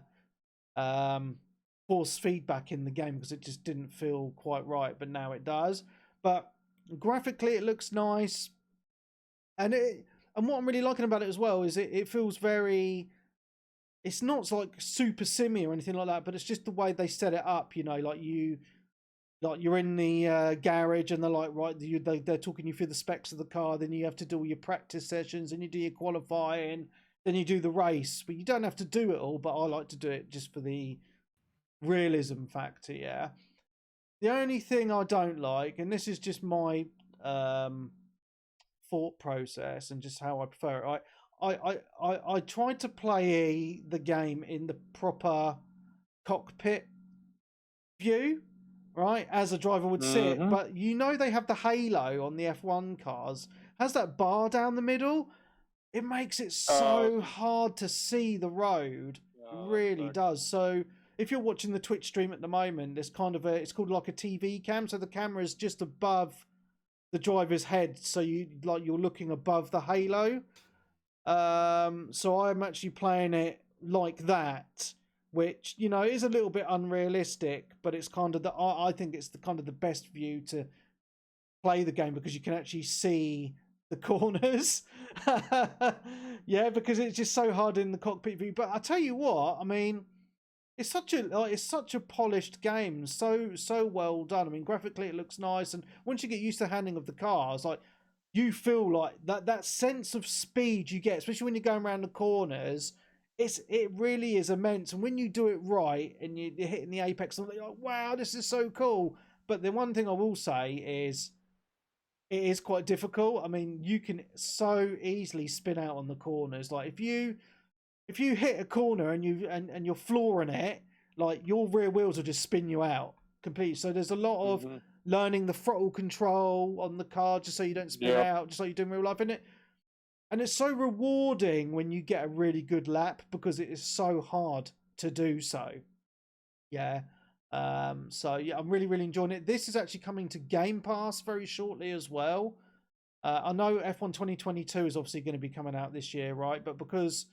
Speaker 1: force feedback in the game because it just didn't feel quite right. But now it does. But graphically, it looks nice, and what I'm really liking about it as well is it feels very it's not like super simmy or anything like that, but it's just the way they set it up. You know, like you're in the garage and they're like, right, they're talking you through the specs of the car. Then you have to do all your practice sessions and you do your qualifying. Then you do the race, but you don't have to do it all. But I like to do it just for the realism factor. Yeah. The only thing I don't like, and this is just my thought process and just how I prefer it. I tried to play the game in the proper cockpit view, right, as a driver would sit. But you know they have the halo on the F1 cars. Has that bar down the middle? It makes it so hard to see the road. It really does. So if you're watching the Twitch stream at the moment, it's called like a TV cam. So the camera is just above the driver's head, so you're looking above the halo. So I'm actually playing it like that, which, you know, is a little bit unrealistic, but it's kind of I think it's the kind of the best view to play the game because you can actually see the corners. Yeah, because it's just so hard in the cockpit view. But I tell you what, I mean, it's such a polished game, so well done. I mean, graphically it looks nice, and once you get used to the handling of the cars, like, you feel like that sense of speed you get, especially when you're going around the corners. It really is immense, and when you do it right and you're hitting the apex, and you're like, wow, this is so cool. But the one thing I will say is, it is quite difficult. I mean, you can so easily spin out on the corners. Like if you hit a corner and you're flooring it, like your rear wheels will just spin you out completely. So there's a lot of learning the throttle control on the car just so you don't spin out, just like you do in real life, isn't it? And it's so rewarding when you get a really good lap because it is so hard to do so. Yeah. So yeah, I'm really, really enjoying it. This is actually coming to Game Pass very shortly as well. I know F1 2022 is obviously going to be coming out this year, right? But because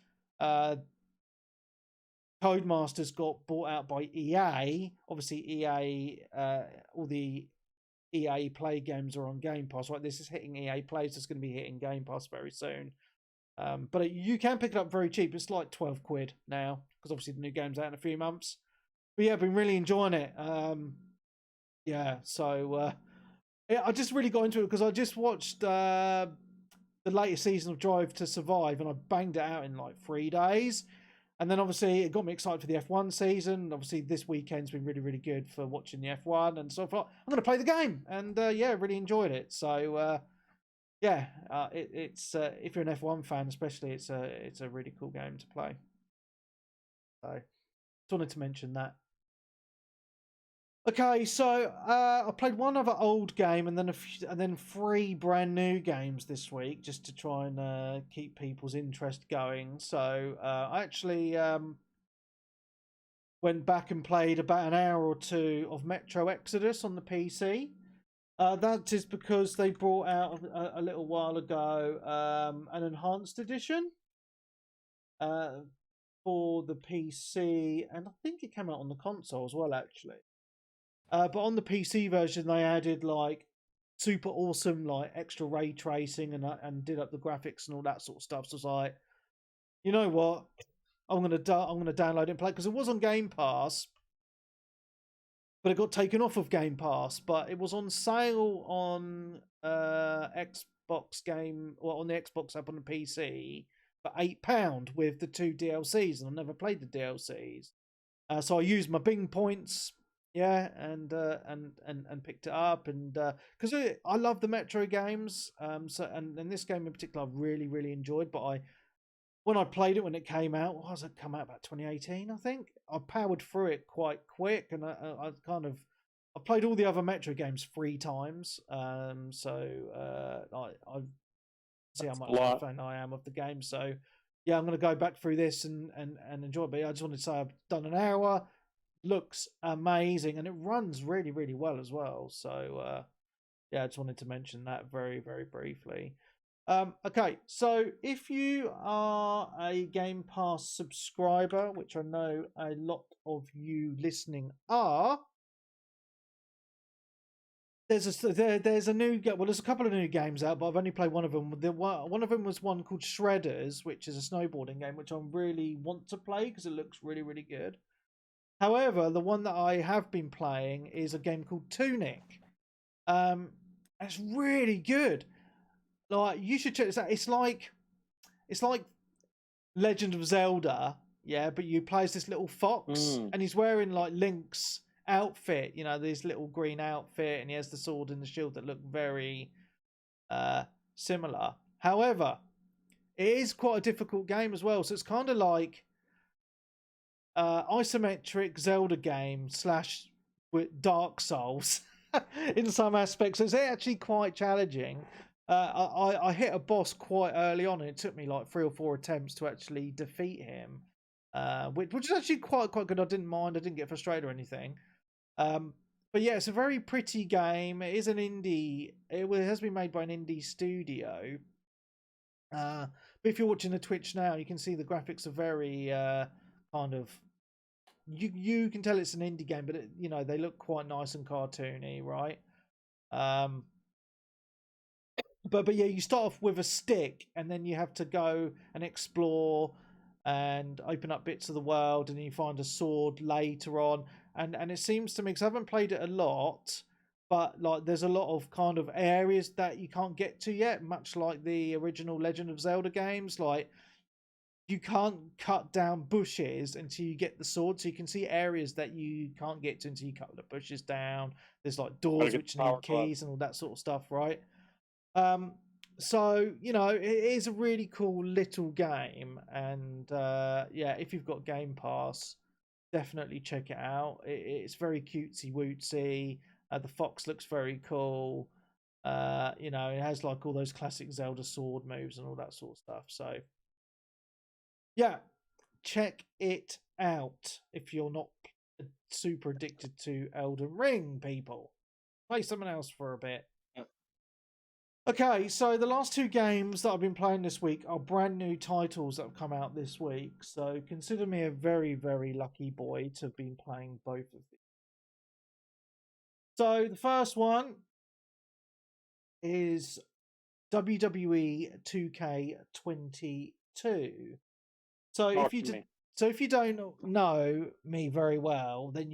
Speaker 1: Codemasters got bought out by EA, obviously EA, all the EA Play games are on Game Pass, right? This is hitting EA Play, so it's going to be hitting Game Pass very soon. But you can pick it up very cheap. It's like 12 quid now, because obviously the new game's out in a few months. But yeah, I've been really enjoying it. Yeah, so I just really got into it because I just watched the latest season of Drive to Survive, and I banged it out in like 3 days. And then obviously it got me excited for the F1 season. Obviously this weekend's been really, really good for watching the F1. And so I thought, I'm going to play the game. And yeah, really enjoyed it. So yeah, it's if you're an F1 fan especially, it's a really cool game to play. So just wanted to mention that. Okay, so I played one other old game and then 3 brand new games this week just to try and keep people's interest going. So I actually went back and played about an hour or 2 of Metro Exodus on the PC. That is because they brought out a little while ago an enhanced edition for the PC, and I think it came out on the console as well, actually. But on the PC version, they added like super awesome, like extra ray tracing and did up the graphics and all that sort of stuff. So I was like, you know what, I'm gonna download it and play, because it was on Game Pass, but it got taken off of Game Pass. But it was on sale on Xbox Game, or on the Xbox app on the PC for £8 with the 2 DLCs, and I've never played the DLCs. So I used my Bing points. Yeah, and picked it up, and because I love the Metro games, so and this game in particular I really, really enjoyed. But when I played it when it came out, what was it, come out about 2018, I think. I powered through it quite quick, and I played all the other Metro games 3 times. So I see how much of a fan I am of the game. So yeah, I'm going to go back through this and enjoy it. But I just wanted to say I've done an hour. Looks amazing, and it runs really, really well as well. So yeah, I just wanted to mention that very, very briefly. Okay, so if you are a Game Pass subscriber, which I know a lot of you listening are, there's a new well, there's a couple of new games out, but I've only played one of them. One of them was one called Shredders, which is a snowboarding game, which I really want to play because it looks really, really good. However, the one that I have been playing is a game called Tunic. It's really good. Like, you should check this out. It's like Legend of Zelda, yeah, but you play as this little fox, and he's wearing like Link's outfit, you know, this little green outfit, and he has the sword and the shield that look very similar. However, it is quite a difficult game as well, so it's kind of like isometric Zelda game / with Dark Souls in some aspects. So it's actually quite challenging. I hit a boss quite early on, and it took me like 3 or 4 attempts to actually defeat him, which is actually quite good. I didn't mind. I didn't get frustrated or anything. But yeah, it's a very pretty game. It is an indie. It has been made by an indie studio. But if you're watching the Twitch now, you can see the graphics are very kind of. You can tell it's an indie game, but you know, they look quite nice and cartoony, right? But yeah, you start off with a stick, and then you have to go and explore and open up bits of the world, and then you find a sword later on. And it seems to me, because I haven't played it a lot, but like there's a lot of kind of areas that you can't get to yet, much like the original Legend of Zelda games. Like, you can't cut down bushes until you get the sword, so you can see areas that you can't get to until you cut the bushes down. There's like doors which need keys and all that sort of stuff, right? So, you know, it is a really cool little game, and yeah, if you've got Game Pass, definitely check it out. It's very cutesy wootsy. The fox looks very cool. You know, it has like all those classic Zelda sword moves and all that sort of stuff. So yeah, check it out if you're not super addicted to Elden Ring, people. Play something else for a bit. Okay, so the last 2 games that I've been playing this week are brand new titles that have come out this week. So consider me a very, very lucky boy to have been playing both of these. So the first one is WWE 2K22. So if you don't know me very well, then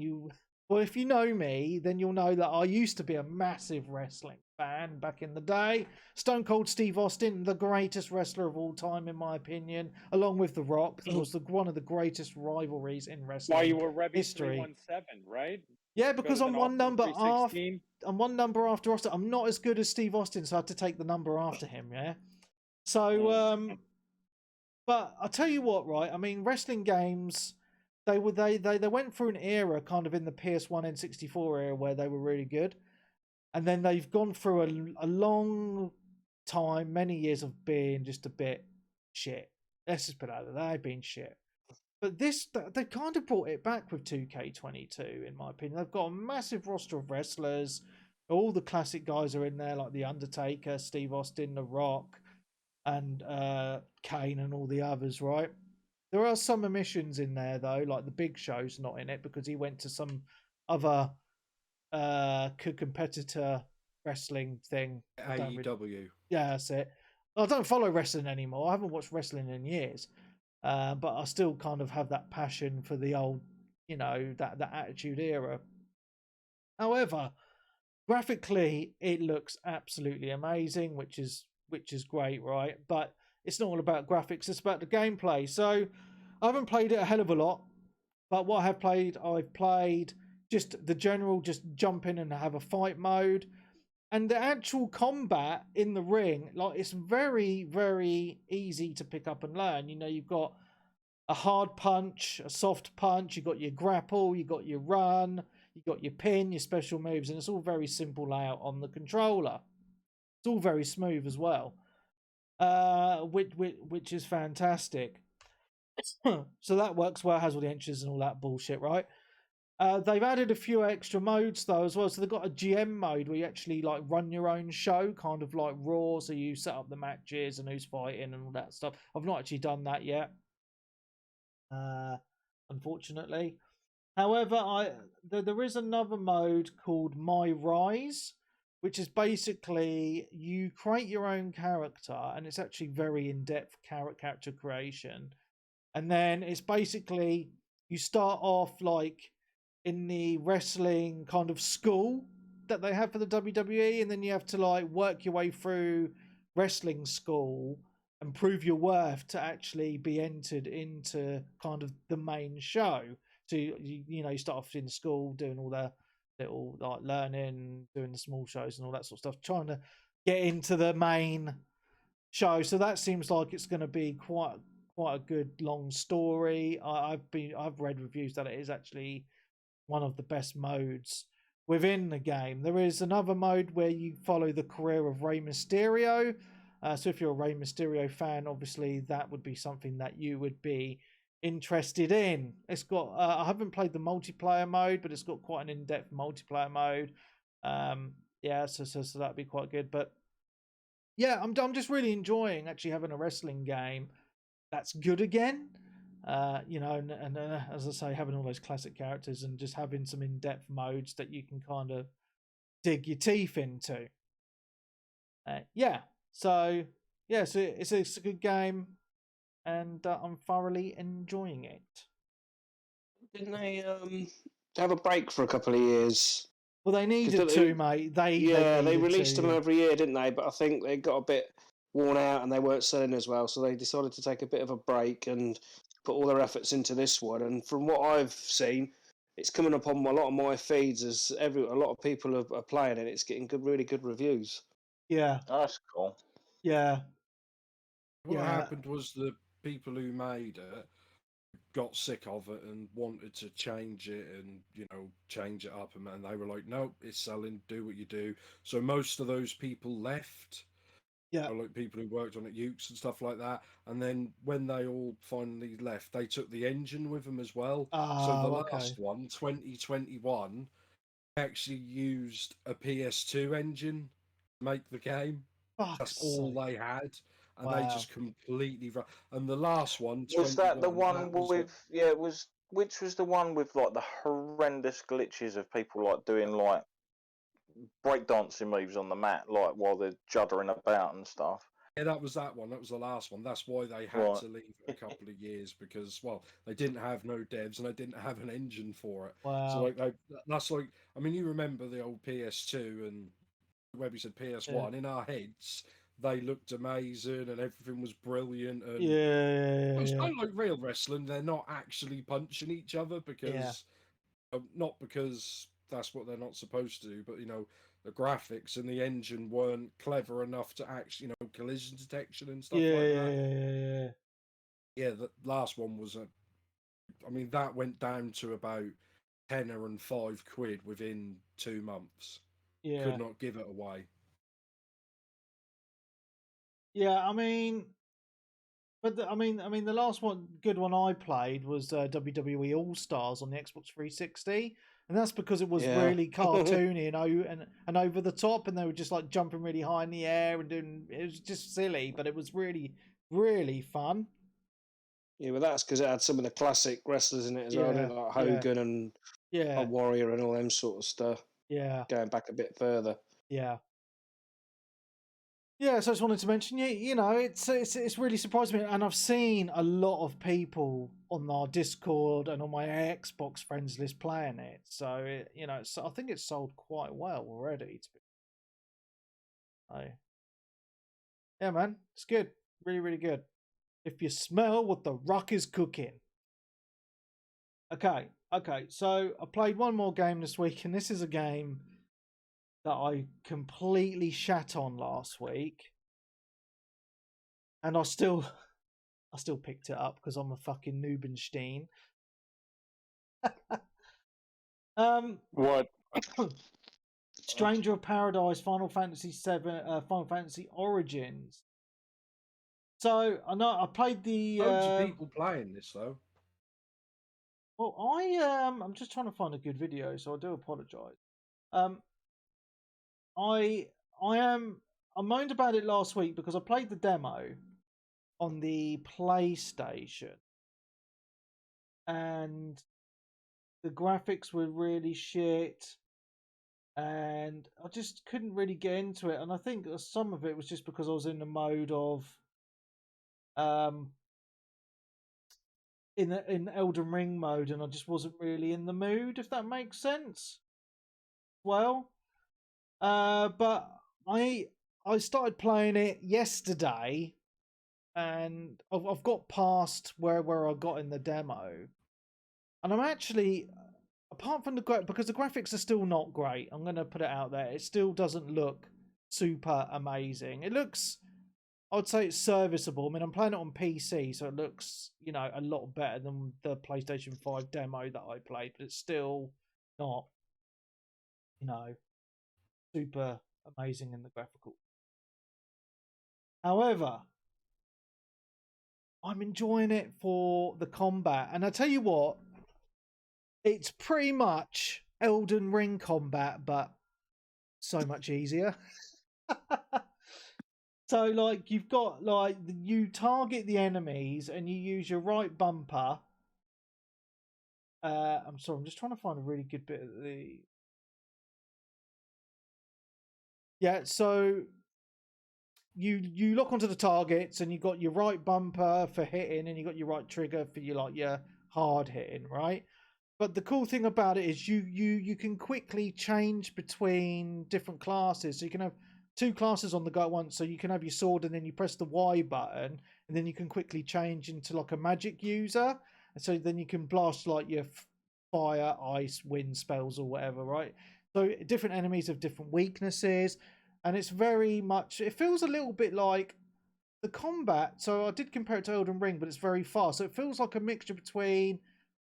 Speaker 1: if you know me, then you'll know that I used to be a massive wrestling fan back in the day. Stone Cold Steve Austin, the greatest wrestler of all time, in my opinion, along with The Rock. That was one of the greatest rivalries in wrestling
Speaker 5: Why you were Revy
Speaker 1: history.
Speaker 5: 317, right?
Speaker 1: Yeah, because I'm one number after.
Speaker 5: 316.
Speaker 1: I'm one number after Austin. I'm not as good as Steve Austin, so I had to take the number after him. Yeah. So, but I'll tell you what, right? I mean, wrestling games. They went through an era kind of in the PS1 N64 era where they were really good, and then they've gone through a long time, many years of being just a bit shit. Let's just put it out there, they've been shit. But they kind of brought it back with 2K22, in my opinion. They've got a massive roster of wrestlers. All the classic guys are in there, like The Undertaker, Steve Austin, The Rock, and Kane, and all the others, right? There are some omissions in there, though, like the Big Show's not in it because he went to some other competitor wrestling thing.
Speaker 2: AEW.
Speaker 1: Yeah, that's it. I don't follow wrestling anymore. I haven't watched wrestling in years. But I still kind of have that passion for the old, you know, that Attitude Era. However, graphically, it looks absolutely amazing, which is great, right? But it's not all about graphics, it's about the gameplay. So I haven't played it a hell of a lot, but what I've played just the general, just jump in and have a fight mode. And the actual combat in the ring, like, it's very, very easy to pick up and learn. You know, you've got a hard punch, a soft punch, you've got your grapple, you've got your run, you've got your pin, your special moves, and it's all very simple layout on the controller. It's all very smooth as well. Which is fantastic. So that works well, has all the entries and all that bullshit, right? They've added a few extra modes though as well. So they've got a GM mode where you actually like run your own show, kind of like Raw. So you set up the matches and who's fighting and all that stuff. I've not actually done that yet, unfortunately. However, there is another mode called My Rise, which is basically you create your own character, and it's actually very in-depth character creation. And then it's basically you start off like in the wrestling kind of school that they have for the WWE, and then you have to like work your way through wrestling school and prove your worth to actually be entered into kind of the main show. So you start off in school doing all the little like learning, doing the small shows and all that sort of stuff, trying to get into the main show. So that seems like it's going to be quite a good long story. I've read reviews that it is actually one of the best modes within the game. There is another mode where you follow the career of Rey Mysterio. So if you're a Rey Mysterio fan, obviously that would be something that you would be interested in. It's got I haven't played the multiplayer mode, but it's got quite an in-depth multiplayer mode. So that'd be quite good. But yeah, I'm just really enjoying actually having a wrestling game that's good again. And as I say, having all those classic characters and just having some in-depth modes that you can kind of dig your teeth into. So it's a good game, and I'm thoroughly enjoying it.
Speaker 3: Didn't they have a break for a couple of years?
Speaker 1: Well, they needed to, mate. They
Speaker 3: released them every year, didn't they? But I think they got a bit worn out and they weren't selling as well, so they decided to take a bit of a break and put all their efforts into this one. And from what I've seen, it's coming up on a lot of my feeds as a lot of people are playing it. It's getting really good reviews.
Speaker 1: Yeah,
Speaker 6: that's cool.
Speaker 1: Yeah.
Speaker 2: What happened was the people who made it got sick of it and wanted to change it and change it up, and they were like, "Nope, it's selling. Do what you do." So most of those people left.
Speaker 1: Yeah,
Speaker 2: like people who worked on it, Ukes and stuff like that. And then when they all finally left, they took the engine with them as well. So the last one, 2021, actually used a PS2 engine to make the game. That's all they had. And they just completely... And the last one...
Speaker 6: Was that the one with... Yeah, it was... Which was the one with, like, the horrendous glitches of people, like, doing, like, breakdancing moves on the mat, like, while they're juddering about and stuff?
Speaker 2: Yeah, that was that one. That was the last one. That's why they had to leave it a couple of years, because, well, they didn't have no devs and they didn't have an engine for it.
Speaker 1: Wow.
Speaker 2: So, like, that's like... I mean, you remember the old PS2 and Webby said PS1. In our heads... They looked amazing and everything was brilliant. And it's kind of like real wrestling. They're not actually punching each other because, not because that's what they're not supposed to do, but the graphics and the engine weren't clever enough to actually, collision detection and stuff like that. Yeah, the last one was that went down to about £10 and £5 within 2 months.
Speaker 1: Yeah,
Speaker 2: could not give it away.
Speaker 1: Yeah, I mean, the last good one I played was WWE All Stars on the Xbox 360, and that's because it was really cartoony and over the top, and they were just like jumping really high in the air and doing. It was just silly, but it was really, really fun.
Speaker 3: Yeah, well, that's because it had some of the classic wrestlers in it as well, like Hogan and Warrior and all them sort of stuff.
Speaker 1: Yeah,
Speaker 3: going back a bit further.
Speaker 1: Yeah, so I just wanted to mention, it's really surprised me, and I've seen a lot of people on our Discord and on my Xbox friends list playing it. So I think it's sold quite well already. Yeah, man, it's good, really, really good. If you smell what the Rock is cooking. Okay. So I played one more game this week, and this is a game that I completely shat on last week, and I still picked it up because I'm a fucking Noobenstein.
Speaker 5: What?
Speaker 1: Stranger of Paradise, Final Fantasy VII, Final Fantasy Origins. So I know I played the.
Speaker 2: Loads of people playing this though.
Speaker 1: Well, I'm just trying to find a good video, so I do apologise. I moaned about it last week because I played the demo on the PlayStation, and the graphics were really shit. and I just couldn't really get into it. And I think some of it was just because I was in the mode of in Elden Ring mode, and I just wasn't really in the mood, if that makes sense. Well, but I started playing it yesterday, and I've got past where I got in the demo, and I'm actually, apart from because the graphics are still not great, I'm going to put it out there, it still doesn't look super amazing. It looks, I'd say it's serviceable. I mean, I'm playing it on PC, so it looks, a lot better than the PlayStation 5 demo that I played, but it's still not, super amazing in the graphical. However, I'm enjoying it for the combat, and I tell you what, it's pretty much Elden Ring combat, but so much easier. So, like, you've got, like, you target the enemies and you use your right bumper. I'm sorry, I'm just trying to find a really good bit of the... Yeah, so you lock onto the targets, and you got your right bumper for hitting, and you got your right trigger for your hard hitting, right? But the cool thing about it is you can quickly change between different classes. So you can have 2 classes on the go at once. So you can have your sword, and then you press the Y button, and then you can quickly change into like a magic user. And so then you can blast like your fire, ice, wind spells or whatever, right? So different enemies have different weaknesses, and it's very much, it feels a little bit like the combat. So I did compare it to Elden Ring, but it's very fast. So it feels like a mixture between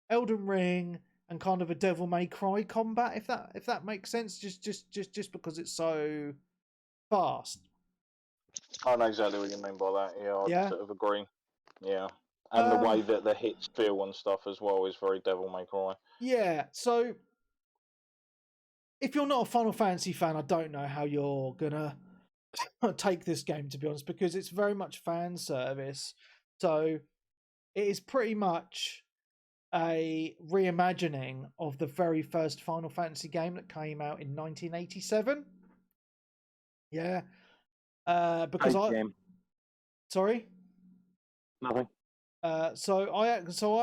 Speaker 1: Elden Ring and kind of a Devil May Cry combat, if that makes sense, just because it's so fast.
Speaker 6: I know exactly what you mean by that. Yeah, I sort of agree. Yeah, and the way that the hits feel and stuff as well is very Devil May Cry.
Speaker 1: Yeah, so if you're not a Final Fantasy fan, I don't know how you're gonna take this game, to be honest, because it's very much fan service. So it is pretty much a reimagining of the very first Final Fantasy game that came out in 1987. Yeah. Because sorry?
Speaker 5: Nothing.
Speaker 1: So I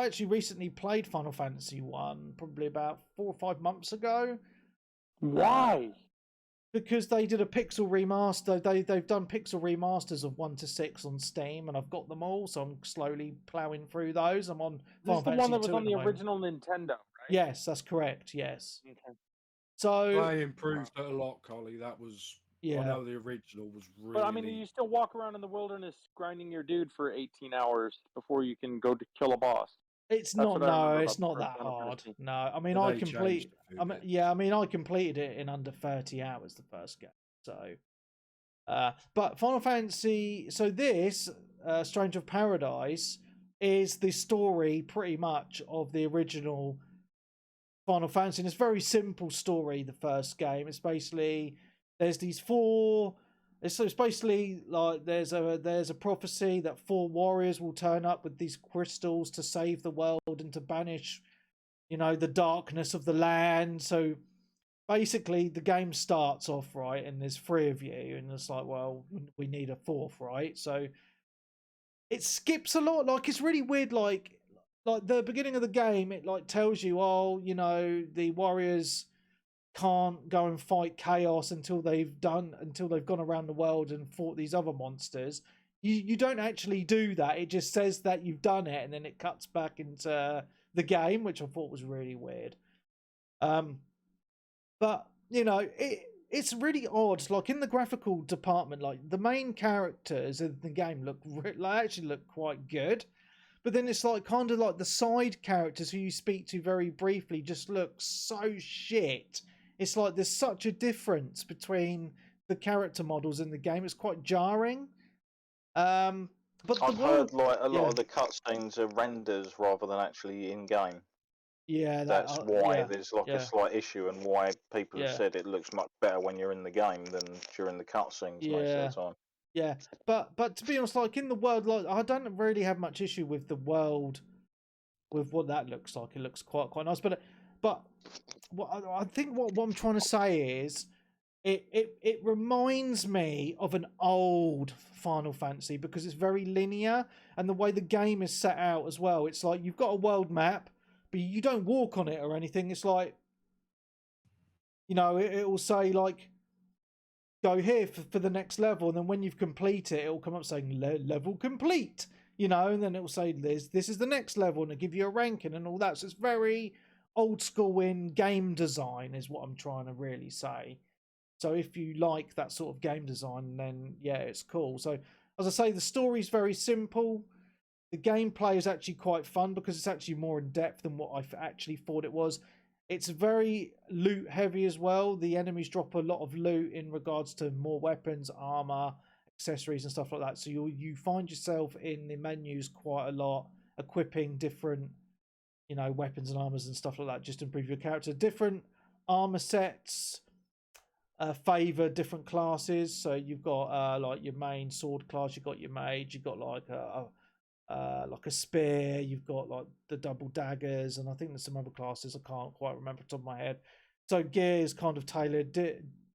Speaker 1: actually recently played Final Fantasy 1 probably about 4 or 5 months ago.
Speaker 5: Why?
Speaker 1: Because they did a pixel remaster. They've done pixel remasters of 1 to 6 on Steam, and I've got them all, so I'm slowly ploughing through those. I'm on
Speaker 5: Final Fantasy 2 the one that was on the original Nintendo, right?
Speaker 1: Yes, that's correct. Yes.
Speaker 5: Okay.
Speaker 1: So
Speaker 2: they improved it a lot, Collie. That was, I know the original was really.
Speaker 5: But I mean, you still walk around in the wilderness grinding your dude for 18 hours before you can go to kill a boss.
Speaker 1: It's not. No, it's not that hard. No, I mean, I completed it in under 30 hours the first game. So, but Final Fantasy. So this Stranger of Paradise is the story pretty much of the original Final Fantasy. And it's a very simple story. The first game. It's basically there's these 4. So it's basically like there's a prophecy that 4 warriors will turn up with these crystals to save the world and to banish, the darkness of the land. So basically the game starts off, right, and there's 3 of you, and it's like, well, we need a 4th, right? So it skips a lot. Like, it's really weird. Like the beginning of the game, it like tells you, the warriors can't go and fight chaos until they've gone around the world and fought these other monsters. You don't actually do that. It just says that you've done it, and then it cuts back into the game, which I thought was really weird. But it's really odd. Like in the graphical department, like the main characters in the game actually look quite good. But then it's like kind of like the side characters who you speak to very briefly just look so shit. It's like there's such a difference between the character models in the game. It's quite jarring. But
Speaker 6: I've heard like a lot of the cutscenes are renders rather than actually in game.
Speaker 1: Yeah,
Speaker 6: that's why there's like a slight issue, and why people have said it looks much better when you're in the game than during the cutscenes most of the time.
Speaker 1: Yeah, but to be honest, like in the world, like I don't really have much issue with the world, with what that looks like. It looks quite nice. But But what I think what I'm trying to say is it reminds me of an old Final Fantasy because it's very linear, and the way the game is set out as well. It's like you've got a world map, but you don't walk on it or anything. It's like, you know, it will say like, go here for the next level, and then when you've completed it, it'll come up saying level complete, you know, and then it will say this is the next level, and it'll give you a ranking and all that. So it's very old school in game design is what I'm trying to really say. So if you like that sort of game design, then yeah, it's cool. So as I say, the story's very simple. The gameplay is actually quite fun because it's actually more in depth than what I actually thought it was. It's very loot heavy as well. The enemies drop a lot of loot in regards to more weapons, armor, accessories and stuff like that. So you find yourself in the menus quite a lot, equipping different, you know, weapons and armors and stuff like that, just to improve your character. Different armor sets favor different classes. So you've got like your main sword class, you've got your mage, you've got like a spear, you've got like the double daggers, and I think there's some other classes I can't quite remember off the top of my head. So gear is kind of tailored,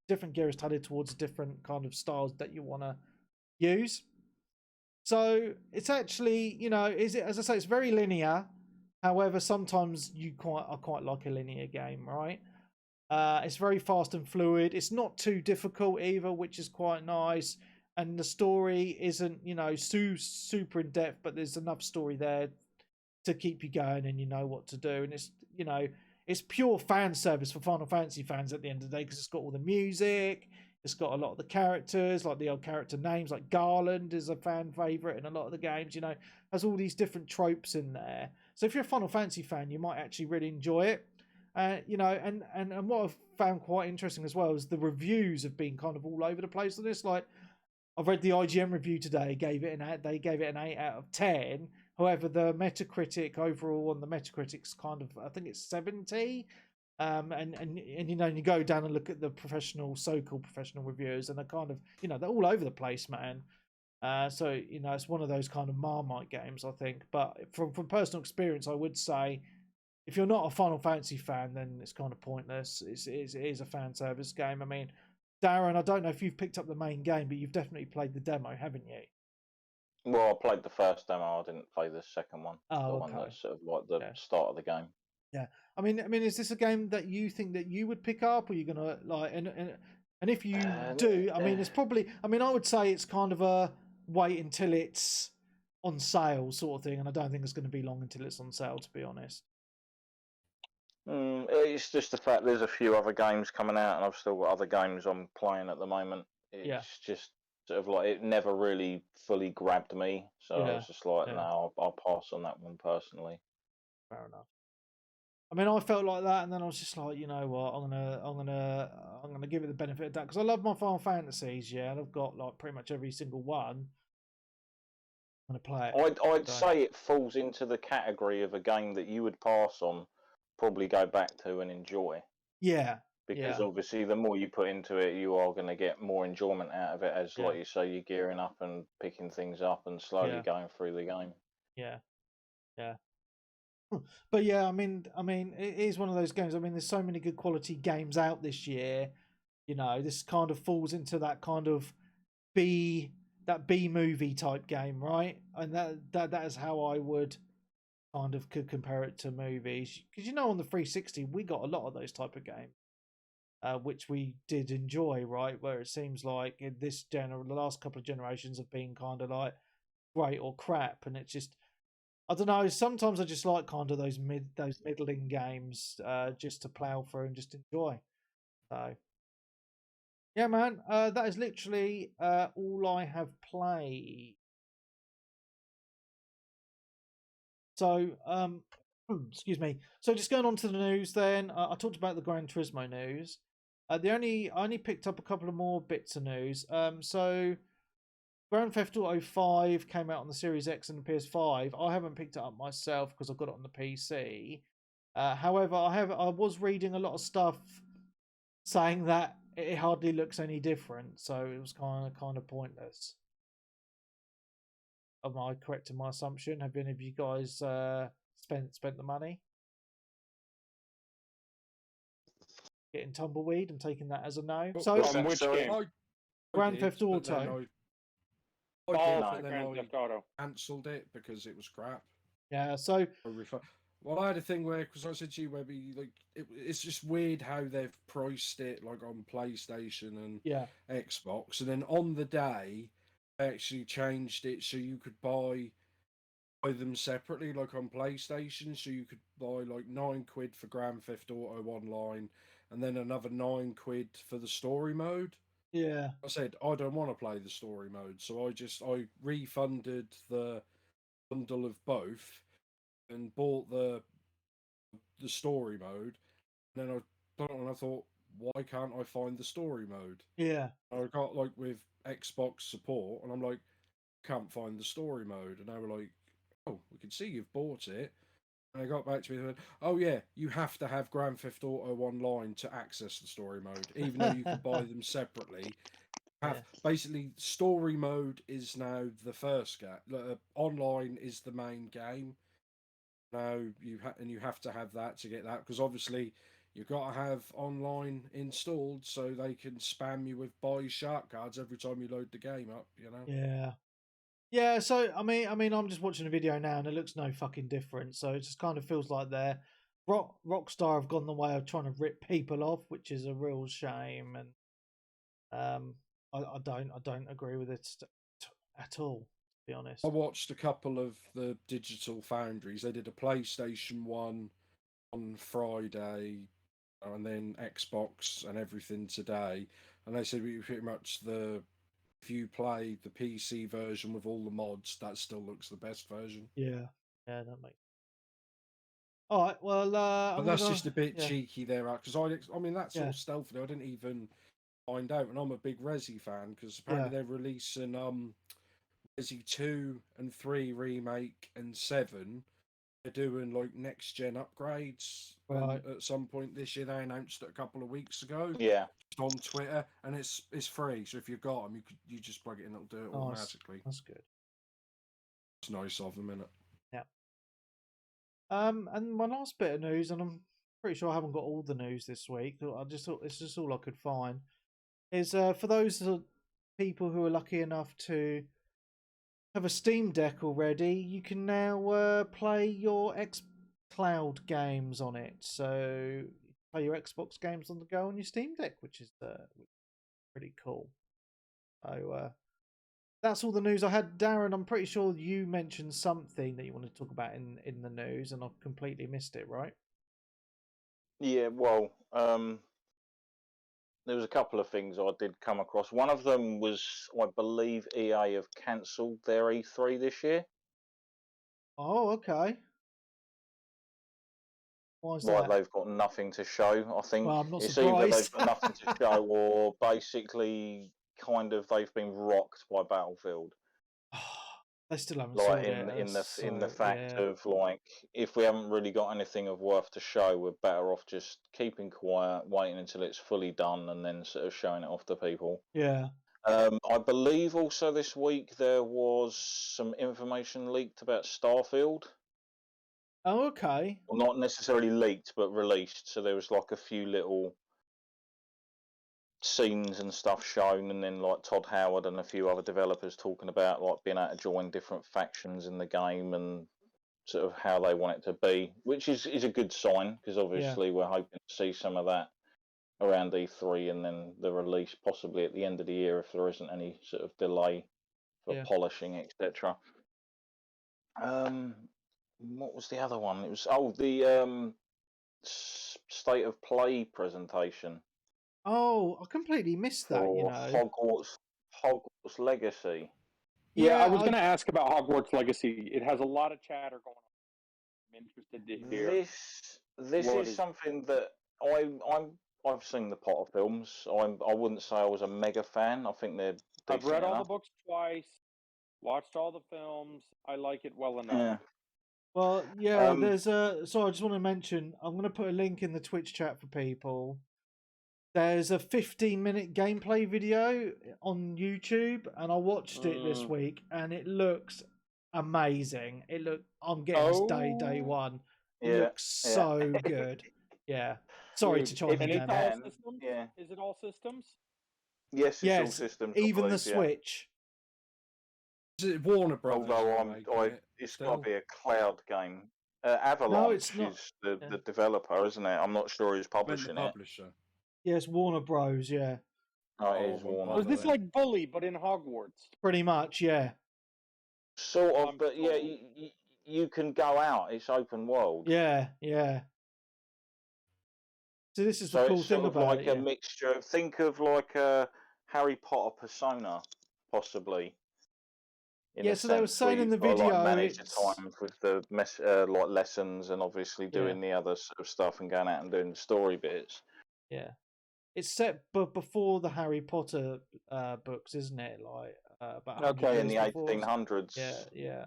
Speaker 1: different gear is tailored towards different kind of styles that you want to use. So it's actually, you know, as I say, it's very linear. However, sometimes I quite like a linear game, right? It's very fast and fluid. It's not too difficult either, which is quite nice. And the story isn't, you know, super in depth, but there's enough story there to keep you going, and you know what to do. And it's, you know, it's pure fan service for Final Fantasy fans at the end of the day, because it's got all the music, it's got a lot of the characters, like the old character names, like Garland is a fan favorite in a lot of the games. You know, has all these different tropes in there. So if you're a Final Fantasy fan, you might actually really enjoy it. You know, and what I've found quite interesting as well is the reviews have been kind of all over the place on this. Like, I've read the IGN review today, they gave it an 8 out of 10. However, the Metacritic overall on the Metacritic's kind of, I think it's 70. And you know, you go down and look at the so-called professional reviewers, and they're kind of, you know, they're all over the place, man. So, you know, it's one of those kind of Marmite games, I think. But from personal experience, I would say, if you're not a Final Fantasy fan, then it's kind of pointless. It is a fan service game. I mean, Darren, I don't know if you've picked up the main game, but you've definitely played the demo, haven't you?
Speaker 6: Well, I played the first demo. I didn't play the second one.
Speaker 1: Oh,
Speaker 6: the one that's sort of like the start of the game.
Speaker 1: Yeah, I mean, is this a game that you think that you would pick up, or are you gonna like? And if you do, I mean, it's probably. I mean, I would say it's kind of a wait until it's on sale sort of thing, and I don't think it's going to be long until it's on sale, to be honest.
Speaker 6: It's just the fact there's a few other games coming out, and I've still got other games I'm playing at the moment. It's just sort of like it never really fully grabbed me, so I was just like, no, I'll pass on that one personally.
Speaker 1: Fair enough. I mean, I felt like that, and then I was just like, you know what, I'm gonna give it the benefit of that, because I love my Final Fantasies, and I've got like pretty much every single one. I'm gonna play it.
Speaker 6: I'd say it falls into the category of a game that you would pass on, probably go back to and enjoy.
Speaker 1: Yeah.
Speaker 6: Because obviously the more you put into it, you are going to get more enjoyment out of it, as like you say, you're gearing up and picking things up and slowly going through the game.
Speaker 1: Yeah. But yeah, I mean, it is one of those games. I mean, there's so many good quality games out this year. You know, this kind of falls into that kind of B movie type game, right? And that is how I would kind of could compare it to movies, because, you know, on the 360 we got a lot of those type of games, which we did enjoy, right? Where it seems like in the last couple of generations have been kind of like great or crap, and it's just, I don't know. Sometimes I just like kind of those middling games, just to plow through and just enjoy. So yeah, man, that is literally all I have played. So excuse me. So just going on to the news then. I talked about the Gran Turismo news. I only picked up a couple of more bits of news. So Grand Theft Auto 5 came out on the Series X and the PS5. I haven't picked it up myself because I've got it on the PC. However, I was reading a lot of stuff saying that it hardly looks any different, so it was kind of pointless. Am I correct in my assumption? Have any of you guys spent the money? getting Tumbleweed and taking that as a no.
Speaker 2: Well,
Speaker 1: So
Speaker 5: From which
Speaker 6: Sorry.
Speaker 5: game?
Speaker 2: I
Speaker 1: Grand
Speaker 2: did,
Speaker 1: Theft
Speaker 2: but then
Speaker 1: Auto.
Speaker 2: I
Speaker 5: Oh,
Speaker 2: did,
Speaker 6: No.
Speaker 2: but then
Speaker 5: Grand
Speaker 2: I
Speaker 5: Theft Auto.
Speaker 2: cancelled it because it was crap.
Speaker 1: Yeah, so
Speaker 2: Well, I had a thing where, because I said to you, maybe like it's just weird how they've priced it like on PlayStation and
Speaker 1: yeah,
Speaker 2: Xbox, and then on the day they actually changed it so you could buy them separately, like on PlayStation. So you could buy like £9 for Grand Theft Auto Online, and then another £9 for the story mode.
Speaker 1: yeah,
Speaker 2: I said I don't want to play the story mode, so I refunded the bundle of both and bought the story mode. And then I thought, why can't I find the story mode?
Speaker 1: yeah.
Speaker 2: I got like with Xbox support, and I'm like, can't find the story mode. And they were like, oh, we can see you've bought it. And they got back to me and went, oh yeah, you have to have Grand Theft Auto Online to access the story mode, even though you can buy them separately. Basically, story mode is now the first game. Online is the main game. Now you have to have that to get that, because obviously you've got to have online installed so they can spam you with buy shark cards every time you load the game up. You know.
Speaker 1: Yeah. Yeah, so I mean, I'm just watching a video now, and it looks no fucking different. So it just kind of feels like they're Rockstar have gone the way of trying to rip people off, which is a real shame. And I don't agree with it at all, to be honest.
Speaker 2: I watched a couple of the Digital Foundries. They did a PlayStation 1 on Friday, and then Xbox and everything today. And they said we pretty much if you play the PC version with all the mods, that still looks the best version.
Speaker 1: Yeah, that makes. All right, well,
Speaker 2: but that's just a bit cheeky there, because I mean that sort
Speaker 1: Yeah.
Speaker 2: of stealth I didn't even find out, and I'm a big Resi fan, because apparently they're releasing Resi 2 and 3 remake and 7. They're doing like next gen upgrades,
Speaker 1: Right.
Speaker 2: and at some point this year they announced it a couple of weeks ago.
Speaker 6: Yeah.
Speaker 2: On Twitter, and it's free. So if you've got them, you just plug it in, it'll do it automatically.
Speaker 1: That's good.
Speaker 2: It's nice of them, innit?
Speaker 1: Yeah. And my last bit of news, and I'm pretty sure I haven't got all the news this week. I just thought it's just all I could find. Is for those people who are lucky enough to have a Steam Deck already, you can now play your xCloud games on it. So play your Xbox games on the go on your Steam Deck, which is pretty cool. So that's all the news I had. Darren, I'm pretty sure you mentioned something that you wanted to talk about in the news, and I've completely missed it, right?
Speaker 6: Yeah, well, there was a couple of things I did come across. One of them was, I believe EA have cancelled their E3 this year.
Speaker 1: Oh, okay. Why is
Speaker 6: Like
Speaker 1: that?
Speaker 6: they've got nothing to show, I think.
Speaker 1: Well, I'm not
Speaker 6: it's either
Speaker 1: surprised.
Speaker 6: they've got nothing to show, or basically kind of they've been rocked by Battlefield.
Speaker 1: They still haven't
Speaker 6: Like
Speaker 1: sold
Speaker 6: in the fact of like, if we haven't really got anything of worth to show, we're better off just keeping quiet, waiting until it's fully done, and then sort of showing it off to people.
Speaker 1: Yeah.
Speaker 6: I believe also this week there was some information leaked about Starfield.
Speaker 1: Oh, okay.
Speaker 6: Well, not necessarily leaked, but released. So there was like a few little scenes and stuff shown, and then like Todd Howard and a few other developers talking about like being able to join different factions in the game and sort of how they want it to be, which is a good sign, because obviously we're hoping to see some of that around E3, and then the release possibly at the end of the year if there isn't any sort of delay for polishing, etc. What was the other one? It was the State of Play presentation.
Speaker 1: Oh, I completely missed that. You know,
Speaker 6: Hogwarts Legacy.
Speaker 5: Yeah, I was going to ask about Hogwarts Legacy. It has a lot of chatter going on. I'm interested to hear.
Speaker 6: This is something that I've seen the Potter films. I wouldn't say I was a mega fan. I think they're decent
Speaker 5: I've read all
Speaker 6: enough.
Speaker 5: the books twice, watched all the films. I like it well enough.
Speaker 6: Yeah.
Speaker 1: Well, yeah, there's so I just want to mention, I'm going to put a link in the Twitch chat for people. There's a 15-minute gameplay video on YouTube, and I watched it this week, and it looks amazing. I'm getting this day one. It looks so good. Yeah. Sorry
Speaker 5: Dude,
Speaker 1: to chime
Speaker 6: if
Speaker 1: in,
Speaker 5: and
Speaker 6: you
Speaker 5: it's
Speaker 1: Dan.
Speaker 5: all
Speaker 6: can,
Speaker 5: systems.
Speaker 6: yeah.
Speaker 5: Is it all systems?
Speaker 6: Yes, it's all
Speaker 1: Yes,
Speaker 6: systems. I
Speaker 1: even the
Speaker 6: believe, yeah.
Speaker 1: Switch.
Speaker 2: Is it Warner Brothers?
Speaker 6: Although
Speaker 2: who are making it
Speaker 6: it's
Speaker 2: still?
Speaker 6: got to be a cloud game. Avalanche
Speaker 1: it's not.
Speaker 6: is the
Speaker 1: Yeah.
Speaker 6: developer, isn't it? I'm not sure who's
Speaker 2: I meant the
Speaker 6: publishing it.
Speaker 2: publisher.
Speaker 1: Yes, Warner Bros. Yeah,
Speaker 6: Oh, it
Speaker 2: Oh,
Speaker 6: is
Speaker 2: I won't
Speaker 6: Warner.
Speaker 5: Was
Speaker 2: bother
Speaker 5: this
Speaker 2: then.
Speaker 5: like Bully but in Hogwarts?
Speaker 1: pretty much. Yeah,
Speaker 6: Sort of,
Speaker 5: I'm
Speaker 6: but yeah,
Speaker 5: sold.
Speaker 6: you can go out. It's open world.
Speaker 1: yeah, yeah. So this is
Speaker 6: So
Speaker 1: the cool
Speaker 6: it's
Speaker 1: thing
Speaker 6: sort of
Speaker 1: about
Speaker 6: like
Speaker 1: it.
Speaker 6: a mixture. Think of like a Harry Potter persona, possibly. In
Speaker 1: Yeah,
Speaker 6: a
Speaker 1: so they were
Speaker 6: sense where
Speaker 1: saying in
Speaker 6: you've
Speaker 1: the
Speaker 6: got to, like,
Speaker 1: video,
Speaker 6: manage the
Speaker 1: it's
Speaker 6: time with the like lessons and obviously
Speaker 1: Yeah.
Speaker 6: doing the other sort of stuff and going out and doing the story bits.
Speaker 1: yeah, it's set before the Harry Potter books, isn't it? Like about 100
Speaker 5: Okay.
Speaker 6: In
Speaker 1: years
Speaker 6: the
Speaker 1: before.
Speaker 6: 1800s.
Speaker 1: Yeah,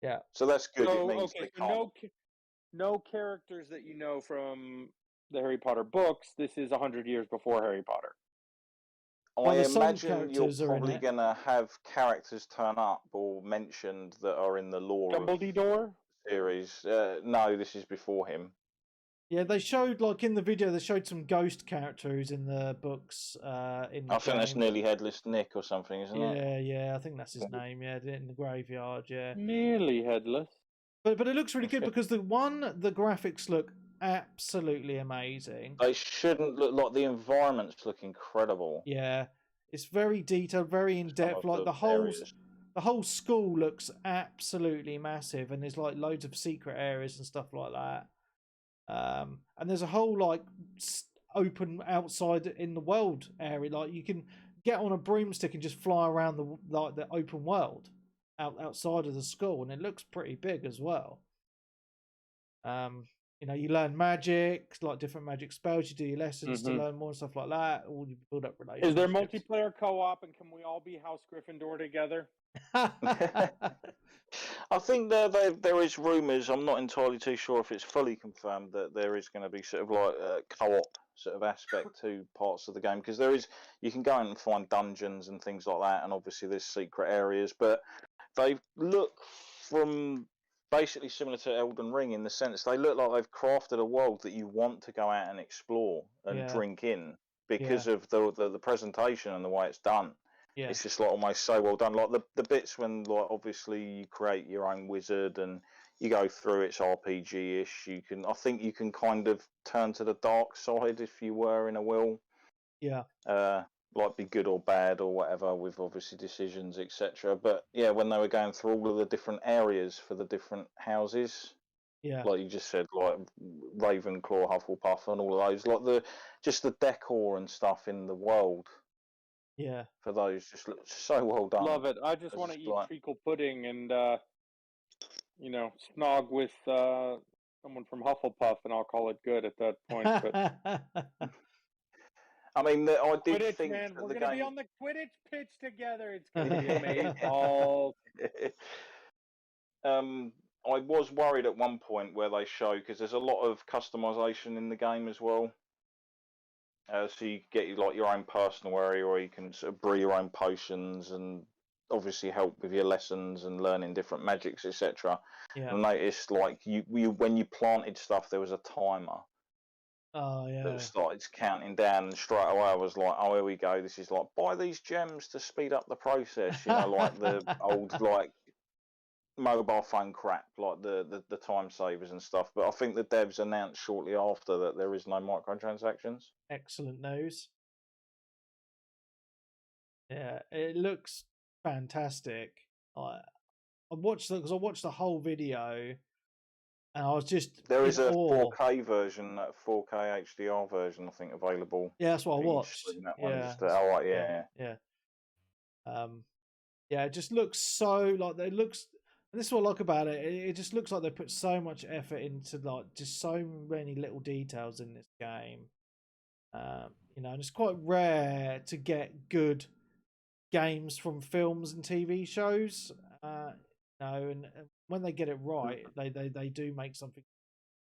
Speaker 1: yeah.
Speaker 6: So that's good. It
Speaker 5: So
Speaker 6: means
Speaker 5: okay,
Speaker 6: they
Speaker 5: so
Speaker 6: can't.
Speaker 5: no characters that you know from the Harry Potter books. This is 100 years before Harry Potter.
Speaker 1: Well,
Speaker 6: I
Speaker 1: the some
Speaker 6: imagine you're
Speaker 1: characters are in
Speaker 6: probably
Speaker 1: it.
Speaker 6: going to have characters turn up or mentioned that are in the lore of
Speaker 5: Dumbledore.
Speaker 6: the series. No, this is before him.
Speaker 1: Yeah, they showed like in the video they showed some ghost characters in the books. In the
Speaker 6: I think that's
Speaker 1: game.
Speaker 6: Nearly Headless Nick or something, isn't it?
Speaker 1: Yeah, I think that's his
Speaker 6: Yeah.
Speaker 1: name. Yeah, in the graveyard. Yeah,
Speaker 5: Nearly headless.
Speaker 1: but it looks really good because the graphics look absolutely amazing.
Speaker 6: They shouldn't look like the environments look incredible.
Speaker 1: Yeah, it's very detailed, very in
Speaker 6: Some
Speaker 1: depth.
Speaker 6: of
Speaker 1: Like
Speaker 6: the areas.
Speaker 1: the whole school looks absolutely massive, and there's like loads of secret areas and stuff like that. And there's a whole like open outside in the world area. Like you can get on a broomstick and just fly around the open world outside of the school, and it looks pretty big as well. You know, you learn magic, like different magic spells. You do your lessons to learn more and stuff like that. All you build up relationships.
Speaker 5: Is there multiplayer co-op, and can we all be House Gryffindor together?
Speaker 6: I think there is rumours. I'm not entirely too sure if it's fully confirmed that there is going to be sort of like a co-op sort of aspect to parts of the game, because you can go in and find dungeons and things like that, and obviously there's secret areas, but they look from basically similar to Elden Ring in the sense they look like they've crafted a world that you want to go out and explore and drink in because of the presentation and the way it's done.
Speaker 1: Yeah.
Speaker 6: It's just like almost so well done. Like the bits when like obviously you create your own wizard and you go through, it's RPG-ish. I think you can kind of turn to the dark side if you were in a will.
Speaker 1: Yeah.
Speaker 6: Like be good or bad or whatever with obviously decisions, etc. But yeah, when they were going through all of the different areas for the different houses, like you just said, like Ravenclaw, Hufflepuff, and all of those, like just the decor and stuff in the world.
Speaker 1: Yeah.
Speaker 6: For those, just looks so well done.
Speaker 5: Love it. I just want to eat treacle pudding and snog with someone from Hufflepuff, and I'll call it good at that point. But
Speaker 6: I mean, I did
Speaker 5: Quidditch,
Speaker 6: think
Speaker 5: man,
Speaker 6: that
Speaker 5: we're
Speaker 6: the
Speaker 5: gonna
Speaker 6: game...
Speaker 5: be on the Quidditch pitch together. It's gonna be amazing.
Speaker 6: I was worried at one point where they show, because there's a lot of customization in the game as well. So you get like your own personal area, or you can sort of brew your own potions and obviously help with your lessons and learning different magics, etc.
Speaker 1: Yeah.
Speaker 6: I noticed like you when you planted stuff, there was a timer.
Speaker 1: Oh yeah.
Speaker 6: That started counting down, and straight away I was like, "Oh, here we go. This is like buy these gems to speed up the process." You know, like the old like mobile phone crap, like the time savers and stuff. But I think the devs announced shortly after that there is no microtransactions.
Speaker 1: Excellent news. Yeah, it looks fantastic. I watched because I watched the whole video, and I was just
Speaker 6: there is a
Speaker 1: awe.
Speaker 6: 4K version, a 4K HDR version, I think, available.
Speaker 1: Yeah, that's what I watched.
Speaker 6: That
Speaker 1: yeah.
Speaker 6: one just oh right, yeah.
Speaker 1: Yeah, it just looks so like it looks. And this is what I like about it. It just looks like they put so much effort into like just so many little details in this game. And it's quite rare to get good games from films and TV shows. And when they get it right, they do make something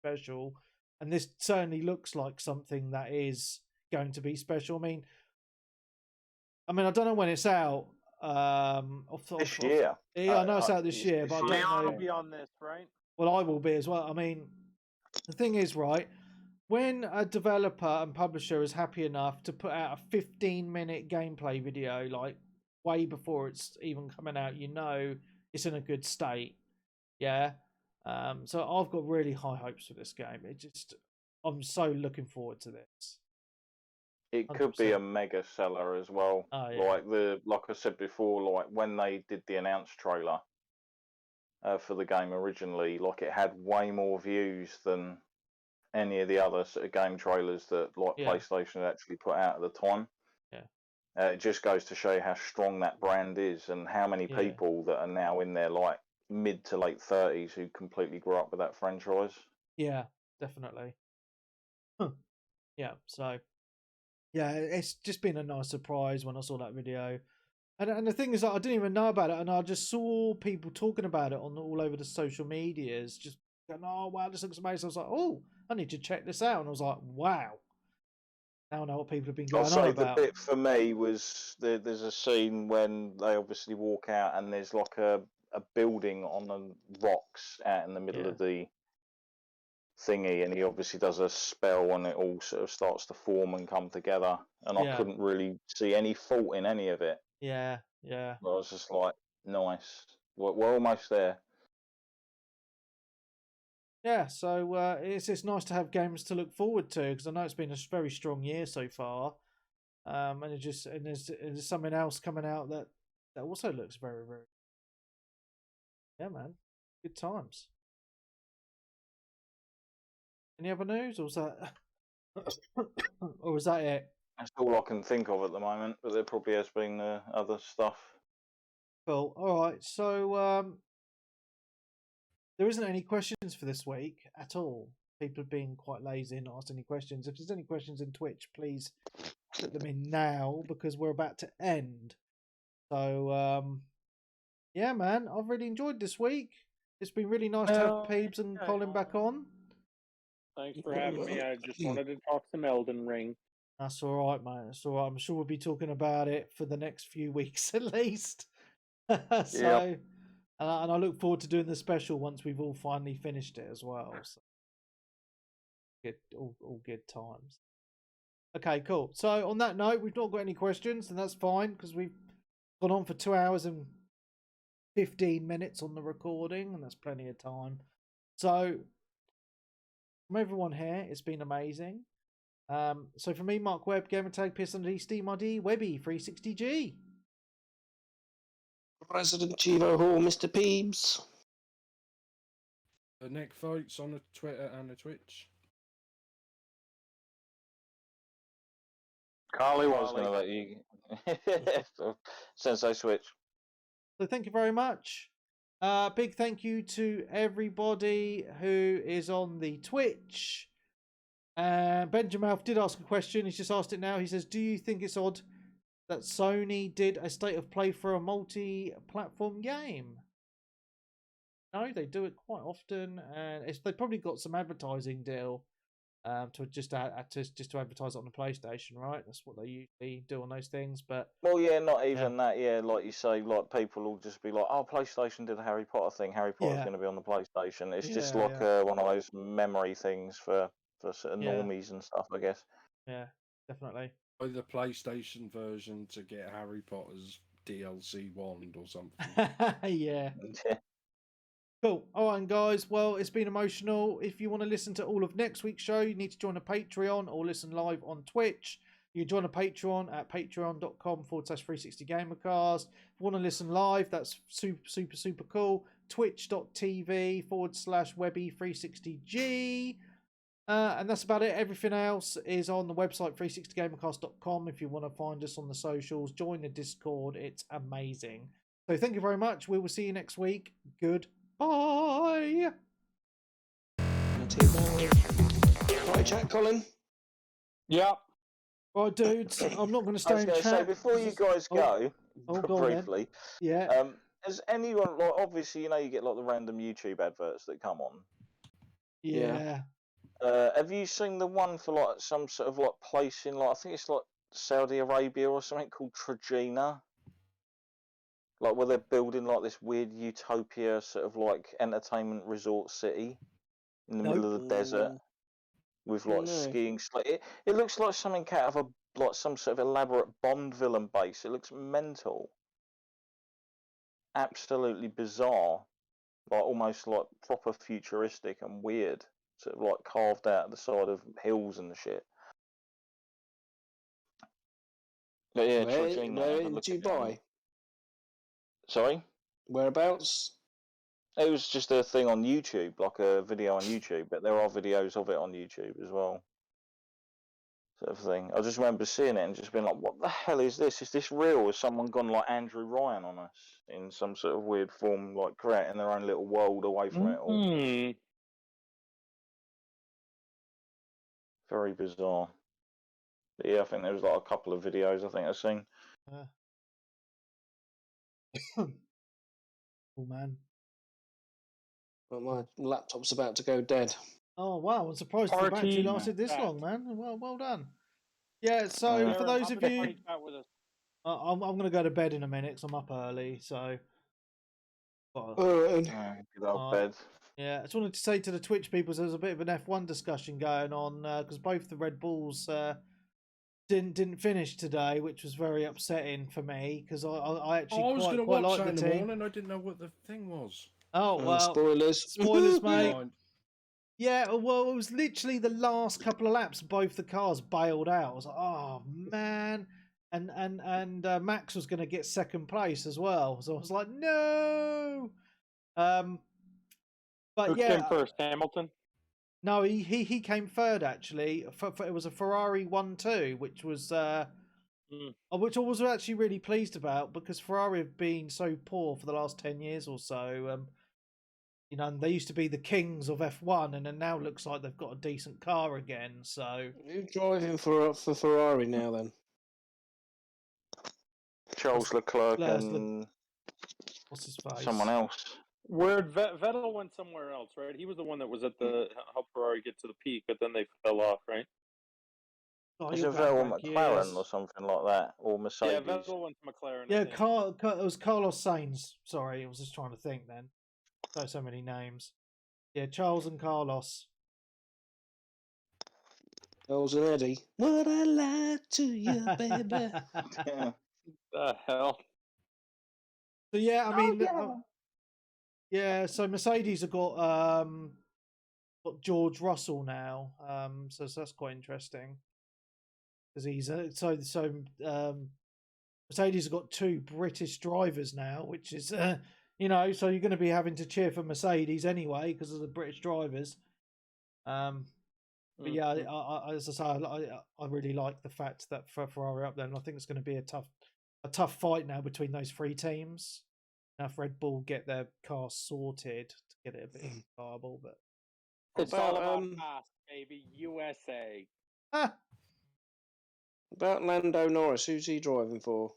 Speaker 1: special. And this certainly looks like something that is going to be special. I mean, I don't know when it's out.
Speaker 6: This year.
Speaker 1: Yeah, I know it's out this year, but I don't know.
Speaker 5: Will be on this, right?
Speaker 1: Well, I will be as well. I mean, the thing is, right, when a developer and publisher is happy enough to put out a 15-minute gameplay video, like way before it's even coming out, you know it's in a good state. Yeah. So I've got really high hopes for this game. I'm so looking forward to this.
Speaker 6: It could be a mega seller as well.
Speaker 1: Oh, yeah.
Speaker 6: Like I said before, like when they did the announced trailer for the game originally, like it had way more views than any of the other sort of game trailers that like PlayStation had actually put out at the time.
Speaker 1: Yeah.
Speaker 6: It just goes to show how strong that brand is and how many people that are now in their like mid to late 30s who completely grew up with that franchise.
Speaker 1: Yeah, definitely. Yeah, so yeah, it's just been a nice surprise when I saw that video. And the thing is that I didn't even know about it, and I just saw people talking about it on all over the social medias, just going, "Oh wow, this looks amazing." I was like, "Oh, I need to check this out," and I was like, "Wow." Now I know what people have been going on about.
Speaker 6: The bit for me was there's a scene when they obviously walk out and there's like a building on the rocks out in the middle of the thingy, and he obviously does a spell and it all sort of starts to form and come together, and I couldn't really see any fault in any of it.
Speaker 1: Yeah.
Speaker 6: I was just like, nice, we're almost there.
Speaker 1: Yeah, so it's nice to have games to look forward to, because I know it's been a very strong year so far, and there's something else coming out that also looks very, very. Yeah, man, good times. Any other news, or was that, or was that it?
Speaker 6: That's all I can think of at the moment, but there probably has been other stuff.
Speaker 1: Cool. All right, so there isn't any questions for this week at all. People have been quite lazy and not asked any questions. If there's any questions in Twitch, please put them in now, because we're about to end. So, yeah, man, I've really enjoyed this week. It's been really nice to have Peebs and Colin back on.
Speaker 5: Thanks for having me. I just wanted to talk some Elden Ring.
Speaker 1: That's all right, mate. That's all right. I'm sure we'll be talking about it for the next few weeks at least. So, and I look forward to doing the special once we've all finally finished it as well. So. Good, all good times. Okay, cool. So on that note, we've not got any questions, and that's fine, because we've gone on for 2 hours and 15 minutes on the recording, and that's plenty of time. So from everyone here, it's been amazing. So for me, Mark Webb, Gamertag, PSND, Steam ID, Webby, 360G.
Speaker 3: President Chivo Hall, Mr. Peebs.
Speaker 2: Nick Fights on the Twitter and the Twitch.
Speaker 6: Carly was going to let you. Sensei Switch.
Speaker 1: So thank you very much. Big thank you to everybody who is on the Twitch. Benjamin did ask a question. He's just asked it now. He says, do you think it's odd that Sony did a state of play for a multi-platform game? No, they do it quite often, and they probably got some advertising deal to just advertise it on the PlayStation, right? That's what they usually do on those things. But
Speaker 6: not even that. Yeah, like you say, like people will just be like, "Oh, PlayStation did a Harry Potter thing. Harry Potter's going to be on the PlayStation." It's just like one of those memory things for sort of normies and stuff, I guess.
Speaker 1: Yeah, definitely.
Speaker 2: Buy the PlayStation version to get Harry Potter's DLC wand or something.
Speaker 1: Yeah. Cool. All right, guys. Well, it's been emotional. If you want to listen to all of next week's show, you need to join a Patreon or listen live on Twitch. You can join a Patreon at patreon.com/360gamercast. If you want to listen live, that's super, super cool. Twitch.tv/Webby360G. And that's about it. Everything else is on the website 360gamercast.com. If you want to find us on the socials, join the Discord. It's amazing. So thank you very much. We will see you next week. Goodbye.
Speaker 3: Right, chat, Colin.
Speaker 5: Yeah.
Speaker 1: Right, dudes. I'm not going to stay in chat.
Speaker 6: So before you guys go,
Speaker 1: On
Speaker 6: briefly,
Speaker 1: yeah.
Speaker 6: has anyone, like, obviously, you know, you get like the random YouTube adverts that come on.
Speaker 1: Yeah.
Speaker 6: Have you seen the one for like some sort of like place in, like, I think it's like Saudi Arabia or something called Trojena? Like where they're building like this weird utopia sort of like entertainment resort city in the middle of the desert. with like
Speaker 3: No.
Speaker 6: skiing. It looks like something out of some sort of elaborate Bond villain base. It looks mental, absolutely bizarre, like almost like proper futuristic and weird, sort of like carved out of the side of hills and shit. But yeah, Trojana,
Speaker 3: Where
Speaker 6: have a look
Speaker 3: did you
Speaker 6: at it on-
Speaker 3: buy?
Speaker 6: Sorry?
Speaker 3: Whereabouts?
Speaker 6: It was just a thing on YouTube, like a video on YouTube, but there are videos of it on YouTube as well. Sort of thing. I just remember seeing it and just being like, what the hell is this? Is this real? Has someone gone like Andrew Ryan on us in some sort of weird form, like creating their own little world away from it all?
Speaker 5: Mm.
Speaker 6: Very bizarre. But yeah, I think there was like a couple of videos I think I've seen.
Speaker 1: Oh man.
Speaker 3: Well, my laptop's about to go dead.
Speaker 1: Oh wow! I'm surprised the battery
Speaker 5: RT
Speaker 1: lasted this
Speaker 5: back.
Speaker 1: long, man. Well done. Yeah. So for
Speaker 5: Aaron,
Speaker 1: those
Speaker 5: hop
Speaker 1: of
Speaker 5: in the
Speaker 1: you,
Speaker 5: party chat with us.
Speaker 1: I'm going to go to bed in a minute because I'm up early. So.
Speaker 3: Alright.
Speaker 6: Good old bed.
Speaker 1: Yeah, I just wanted to say to the Twitch people, there was a bit of an F1 discussion going on because both the Red Bulls didn't finish today, which was very upsetting for me because I actually
Speaker 2: I was going to
Speaker 1: quite
Speaker 2: watch
Speaker 1: like
Speaker 2: that
Speaker 1: the
Speaker 2: in the
Speaker 1: team.
Speaker 2: morning. I didn't know what the thing was.
Speaker 1: Oh well,
Speaker 3: spoilers.
Speaker 1: spoilers, mate.
Speaker 2: Fine.
Speaker 1: Yeah, well, it was literally the last couple of laps. Both the cars bailed out. I was like, oh man, and Max was going to get second place as well. So I was like, no. But
Speaker 5: Who
Speaker 1: yeah,
Speaker 5: came first? Hamilton?
Speaker 1: no, he came third actually. It was a Ferrari 1-2, which was which I was actually really pleased about because Ferrari have been so poor for the last 10 years or so. You know, and they used to be the kings of F1, and then now looks like they've got a decent car again. So
Speaker 3: Who's driving for Ferrari now then?
Speaker 6: Charles Leclerc
Speaker 1: What's
Speaker 6: and
Speaker 1: what's his face?
Speaker 6: someone else.
Speaker 5: Where Vettel went somewhere else, right? He was the one that was at the helped Ferrari get to the peak, but then they fell off, right?
Speaker 1: Oh,
Speaker 6: Is
Speaker 1: you're
Speaker 6: it
Speaker 1: going
Speaker 6: Vettel
Speaker 1: back
Speaker 6: McLaren
Speaker 1: years.
Speaker 6: or something like that, or Mercedes?
Speaker 5: Yeah, Vettel went to McLaren.
Speaker 1: Yeah,
Speaker 5: I think.
Speaker 1: it was Carlos Sainz. Sorry, I was just trying to think then. So many names. Yeah, Charles and Carlos.
Speaker 3: Charles and Eddie. Would I lie to you, baby?
Speaker 6: Yeah.
Speaker 5: The hell.
Speaker 1: So yeah, I mean, yeah. So Mercedes have got George Russell now, so that's quite interesting because he's Mercedes have got two British drivers now, which is you know, so you're going to be having to cheer for Mercedes anyway because of the British drivers. But yeah, as I say, I really like the fact that Ferrari up there, and I think it's going to be a tough fight now between those three teams. Now, if Red Bull get their car sorted to get it a bit viable, but
Speaker 5: it's all about fast, baby. USA.
Speaker 3: About Lando Norris, who's he driving for?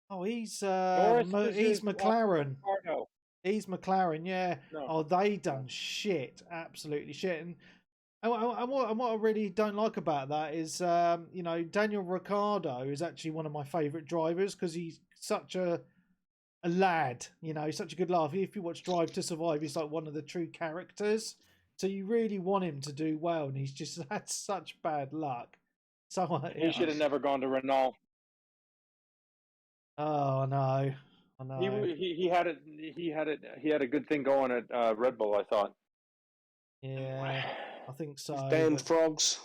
Speaker 1: Oh, he's
Speaker 5: Norris
Speaker 1: McLaren.
Speaker 5: Ricardo.
Speaker 1: He's McLaren, yeah.
Speaker 5: No.
Speaker 1: Oh, they done shit, absolutely shit. And what I really don't like about that is, you know, Daniel Ricciardo is actually one of my favourite drivers because he's such a lad, you know, such a good laugh. If you watch Drive to Survive, he's like one of the true characters. So you really want him to do well, and he's just had such bad luck. So
Speaker 5: He should have never gone to Renault.
Speaker 1: Oh, I know.
Speaker 5: He had a good thing going at Red Bull, I thought.
Speaker 1: Yeah, I think so.
Speaker 3: Damn frogs.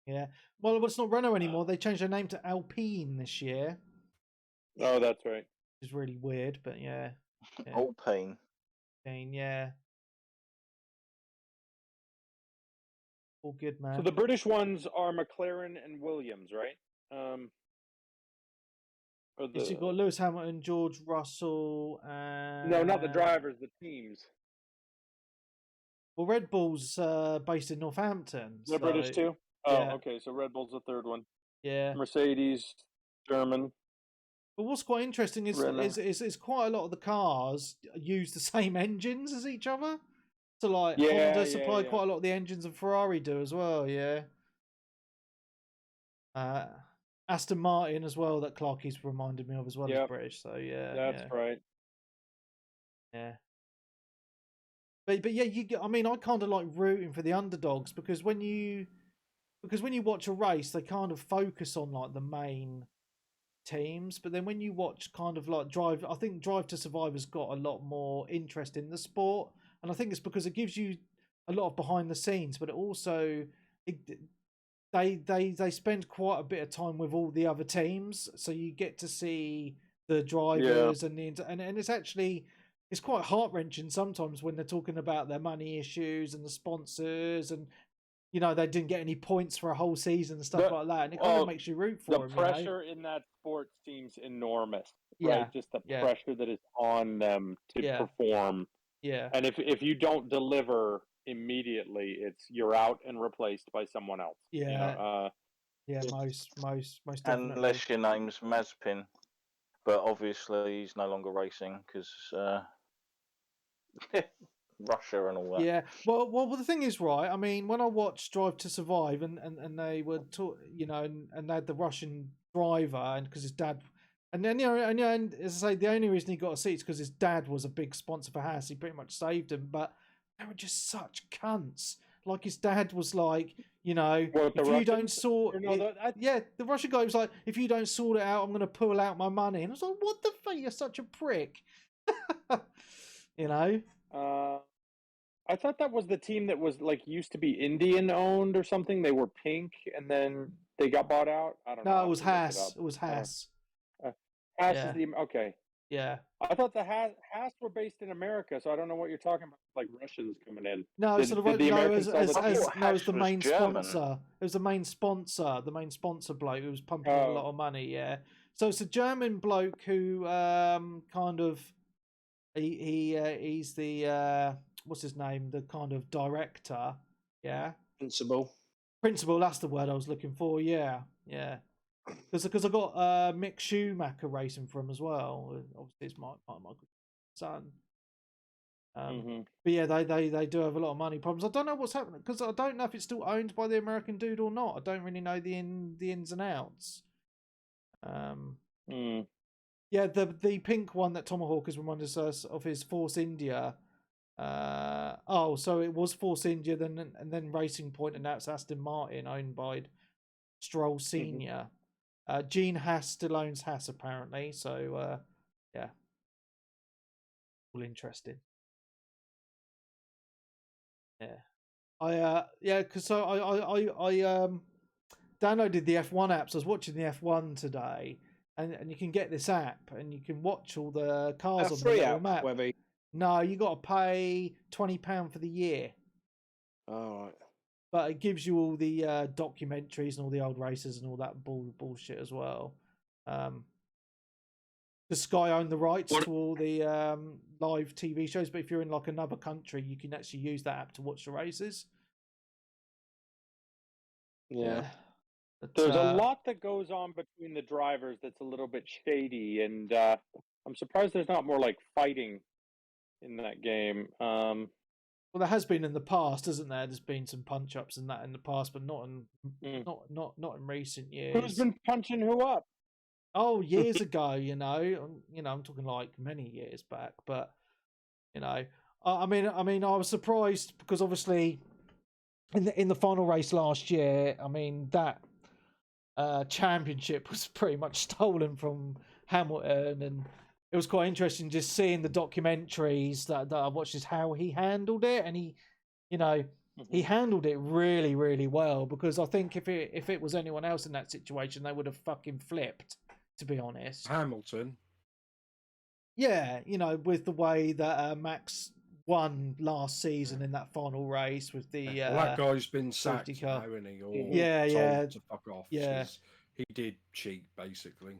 Speaker 1: Yeah. Well, it's not Renault anymore. They changed their name to Alpine this year.
Speaker 5: Oh, that's right.
Speaker 1: Which is really weird, but yeah.
Speaker 6: Alpine.
Speaker 1: Yeah. All good, man.
Speaker 5: So the British ones are McLaren and Williams, right?
Speaker 1: Yes, you've got Lewis Hamilton, George Russell, and...
Speaker 5: No, not the drivers, the teams.
Speaker 1: Well, Red Bull's based in Northampton.
Speaker 5: They're British too? Oh,
Speaker 1: yeah.
Speaker 5: Okay, so Red Bull's the third one.
Speaker 1: Yeah.
Speaker 5: Mercedes, German.
Speaker 1: But what's quite interesting is quite a lot of the cars use the same engines as each other. So, like, Honda supply quite a lot of the engines, and Ferrari do as well, yeah. Aston Martin as well, that Clarkie's reminded me of as well as British, so yeah.
Speaker 5: That's right.
Speaker 1: Yeah. But yeah, you get. I mean, I kind of like rooting for the underdogs because when you watch a race, they kind of focus on like the main teams, but then when you watch kind of like I think Drive to Survive has got a lot more interest in the sport, and I think it's because it gives you a lot of behind the scenes, but it also they spend quite a bit of time with all the other teams, so you get to see the drivers and it's quite heart-wrenching sometimes when they're talking about their money issues and the sponsors, and they didn't get any points for a whole season and stuff like that, and it kind of makes you root for them.
Speaker 5: The pressure in that sport seems enormous,
Speaker 1: Yeah,
Speaker 5: right? Just the pressure that is on them to perform.
Speaker 1: Yeah.
Speaker 5: And if you don't deliver immediately, you're out and replaced by someone else.
Speaker 1: Yeah. Most definitely.
Speaker 6: Unless your name's Mazepin, but obviously he's no longer racing because Russia and all that.
Speaker 1: Yeah. Well, the thing is, right? I mean, when I watched Drive to Survive, and they were and they had the Russian driver, and because his dad, and then and as I say, the only reason he got a seat is because his dad was a big sponsor for Haas. He pretty much saved him, but they were just such cunts. Like his dad was like, if you don't sort the Russian guy was like, if you don't sort it out, I'm going to pull out my money. And I was like, what the fuck? You're such a prick.
Speaker 5: I thought that was the team that was like used to be Indian owned or something. They were pink and then they got bought out. I don't know.
Speaker 1: No, it was Haas. It was Haas.
Speaker 5: Haas is the okay.
Speaker 1: Yeah.
Speaker 5: I thought the Haas were based in America, so I don't know what you're talking about. Like Russians coming in.
Speaker 1: No, it was the main
Speaker 6: German.
Speaker 1: sponsor. It was the main sponsor. The main sponsor bloke who was pumping in a lot of money. Yeah. So it's a German bloke who kind of he's the what's his name? The kind of director. Yeah.
Speaker 3: Principal.
Speaker 1: That's the word I was looking for. Yeah. Because I got Mick Schumacher racing for him as well. Obviously, it's my son. But yeah, they do have a lot of money problems. I don't know what's happening because I don't know if it's still owned by the American dude or not. I don't really know the ins and outs. Yeah, the pink one that Tomahawk has reminded us of is Force India. So it was Force India, then Racing Point, and now it's Aston Martin, owned by Stroll Senior. Gene Haas still owns Haas apparently, so yeah, all interesting. I downloaded the F1 apps. I was watching the F1 today, and you can get this app and you can watch all the cars on the little map.
Speaker 3: Webby.
Speaker 1: No, you got to pay £20 for the year.
Speaker 3: All right.
Speaker 1: But it gives you all the documentaries and all the old races and all that bullshit as well. The Sky own the rights to all the live TV shows, but if you're in like another country, you can actually use that app to watch the races.
Speaker 3: Yeah.
Speaker 5: But, there's a lot that goes on between the drivers that's a little bit shady, and I'm surprised there's not more like fighting in that game.
Speaker 1: Well, there has been in the past, hasn't there? There's been some punch ups and that in the past, but not in recent years.
Speaker 5: Who's been punching who up?
Speaker 1: Oh, years ago, I'm talking like many years back. But I mean, I was surprised because obviously in the final race last year, I mean that championship was pretty much stolen from Hamilton, and it was quite interesting just seeing the documentaries that I watched, is how he handled it, and he handled it really, really well, because I think if it was anyone else in that situation, they would have fucking flipped, to be honest.
Speaker 2: Hamilton.
Speaker 1: Yeah, with the way that Max won last season in that final race with the
Speaker 2: that guy's been sacked now, isn't he? Or told to fuck off.
Speaker 1: Yeah,
Speaker 2: he did cheat basically.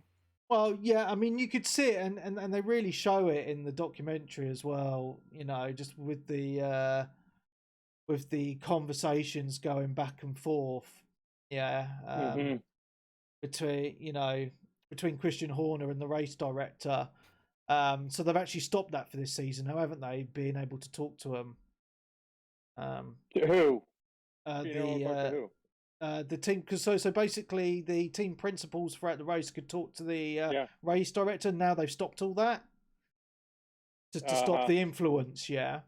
Speaker 1: Well, yeah, I mean, you could see it, and they really show it in the documentary as well. Just with the conversations going back and forth. Yeah, between Christian Horner and the race director. So they've actually stopped that for this season, haven't they? Being able to talk to them.
Speaker 5: Who?
Speaker 1: Who? The team, because so basically the team principals throughout the race could talk to the race director. Now they've stopped all that to stop the influence. Yeah.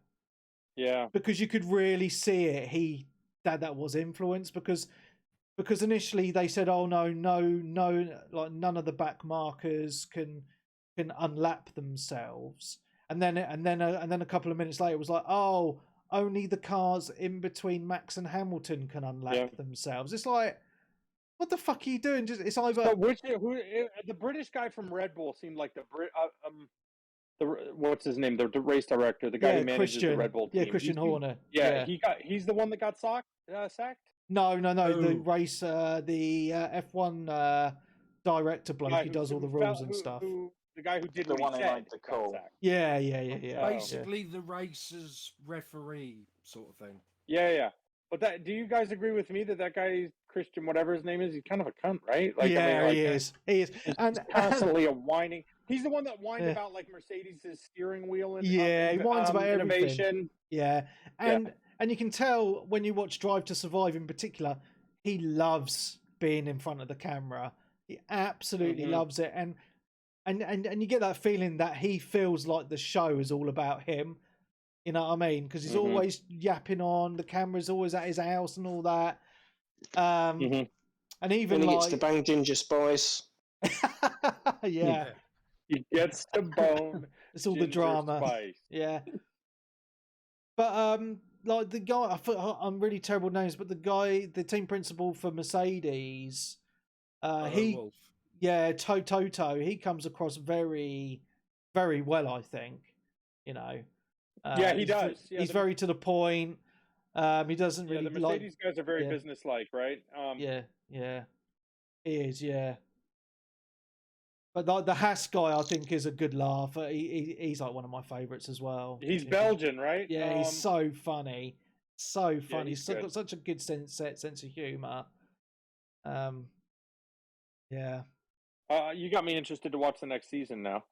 Speaker 5: Yeah.
Speaker 1: Because you could really see it. That was influenced because initially they said, "Oh no, like none of the back markers can unlap themselves," and then a couple of minutes later it was like, "Oh, only the cars in between Max and Hamilton can unlap themselves." It's like, what the fuck are you doing? Just it's either
Speaker 5: the British guy from Red Bull seemed like what's his name? The race director, the guy who manages the Red Bull team.
Speaker 1: Yeah, Christian Horner.
Speaker 5: He's the one that got sacked.
Speaker 1: No. The race, the F1 director bloke who does all the rules and stuff.
Speaker 5: The guy who did
Speaker 6: the one who
Speaker 5: said
Speaker 6: made the call.
Speaker 1: Yeah.
Speaker 2: Basically, the race's referee sort of thing.
Speaker 5: Yeah. But do you guys agree with me that guy Christian, whatever his name is, he's kind of a cunt, right? Like,
Speaker 1: yeah, I mean, like, he is,
Speaker 5: and constantly a whining. He's the one that whined about like Mercedes' steering wheel and
Speaker 1: he whines about
Speaker 5: innovation.
Speaker 1: Everything. Yeah, and you can tell when you watch Drive to Survive in particular, he loves being in front of the camera. He absolutely loves it, and you get that feeling that he feels like the show is all about him. You know what I mean? Because he's always yapping on. The camera's always at his house and all that. And even
Speaker 3: when he
Speaker 1: like
Speaker 3: gets to bang Ginger Spice.
Speaker 1: Yeah.
Speaker 5: He gets to bone.
Speaker 1: It's all the drama. Spice. Yeah. But like the guy, I'm really terrible with names, but the team principal for Mercedes,
Speaker 2: Wolf.
Speaker 1: Toto, he comes across very, very well, I think. You know.
Speaker 5: He does.
Speaker 1: He's very to the point. He doesn't really.
Speaker 5: The Mercedes guys are very businesslike, right?
Speaker 1: Yeah. He is, yeah. But the Haas guy, I think, is a good laugh. He's like one of my favorites as well.
Speaker 5: He's Belgian, right?
Speaker 1: Yeah, he's so funny. So funny. He's got such a good sense of humor. Yeah.
Speaker 5: You got me interested to watch the next season now.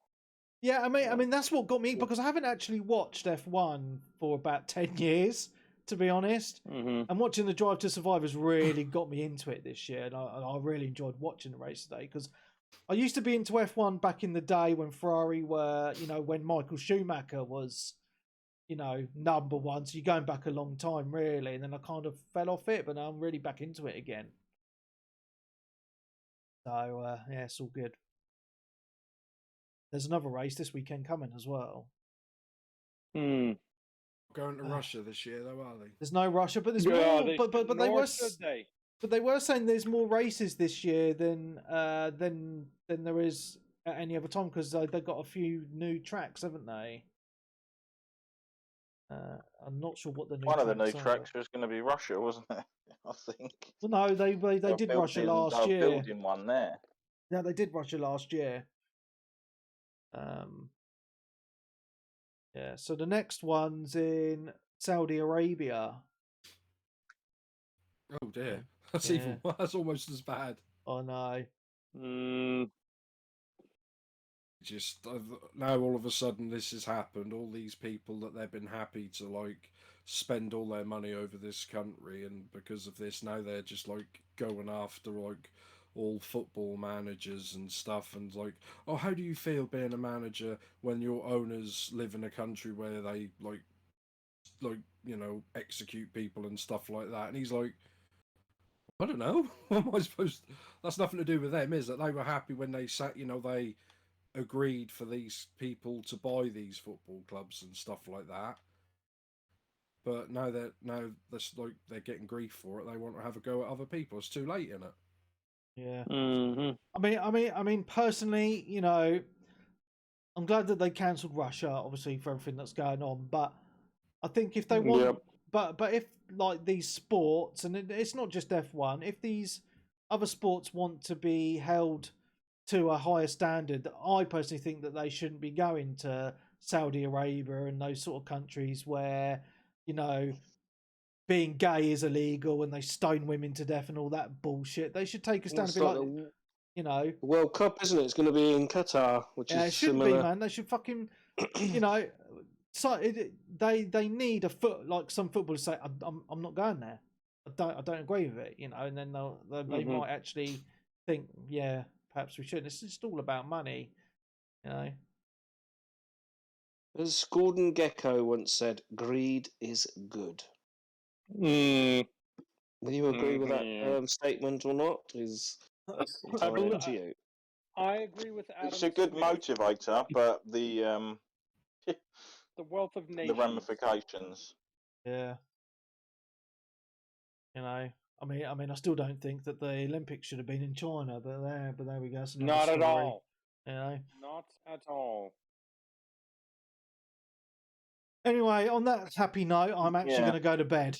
Speaker 1: Yeah, I mean that's what got me, because I haven't actually watched F1 for about 10 years, to be honest. And watching the Drive to Survive has really got me into it this year, and I really enjoyed watching the race today, because I used to be into F1 back in the day when Ferrari were, when Michael Schumacher was, number one. So you're going back a long time, really, and then I kind of fell off it, but now I'm really back into it again. So it's all good. There's another race this weekend coming as well.
Speaker 2: Going to Russia this year, though, are they?
Speaker 1: There's no Russia, but there's more. But they were. But they were saying there's more races this year than there is at any other time, because they've got a few new tracks, haven't they? I'm not sure what the new.
Speaker 6: One of the new tracks was going to be Russia, wasn't it? I think.
Speaker 1: Well, no, they did Russia last year.
Speaker 6: Building one there.
Speaker 1: Yeah, they did Russia last year. Yeah, so the next one's in Saudi Arabia.
Speaker 2: Oh dear, that's even. That's almost as bad.
Speaker 1: Oh no.
Speaker 2: Just now, all of a sudden, this has happened. All these people that they've been happy to like spend all their money over this country, and because of this, now they're just like going after like all football managers and stuff, and like, oh, how do you feel being a manager when your owners live in a country where they like execute people and stuff like that? And he's like, I don't know. What am I supposed to... That's nothing to do with them, is that they were happy when they sat, they agreed for these people to buy these football clubs and stuff like that. But now that's like they're getting grief for it. They want to have a go at other people. It's too late, isn't it?
Speaker 1: Yeah. I mean, personally, I'm glad that they cancelled Russia, obviously, for everything that's going on. But I think if they want, but if like these sports, and it's not just F1, if these other sports want to be held to a higher standard, I personally think that they shouldn't be going to Saudi Arabia and those sort of countries where, being gay is illegal and they stone women to death and all that bullshit. They should take a stand and be like, the World
Speaker 3: Cup, isn't it? It's going to be in Qatar, which is
Speaker 1: it should
Speaker 3: similar.
Speaker 1: be, man. They should fucking, so they need like some footballers say, I'm not going there. I don't agree with it, and then they might actually think, yeah, perhaps we shouldn't. It's just all about money,
Speaker 3: As Gordon Gecko once said, greed is good.
Speaker 5: Mm,
Speaker 3: Will you agree with that statement or not? Is entirely up to you.
Speaker 5: I agree with Adam.
Speaker 6: It's a good motivator, but the
Speaker 5: wealth of nations,
Speaker 6: the ramifications.
Speaker 1: Yeah. You know, I mean, I still don't think that the Olympics should have been in China, but there we go. That's another
Speaker 5: not
Speaker 1: story,
Speaker 5: at all.
Speaker 1: You know.
Speaker 5: Not at all.
Speaker 1: Anyway, on that happy note, I'm actually going to go to bed.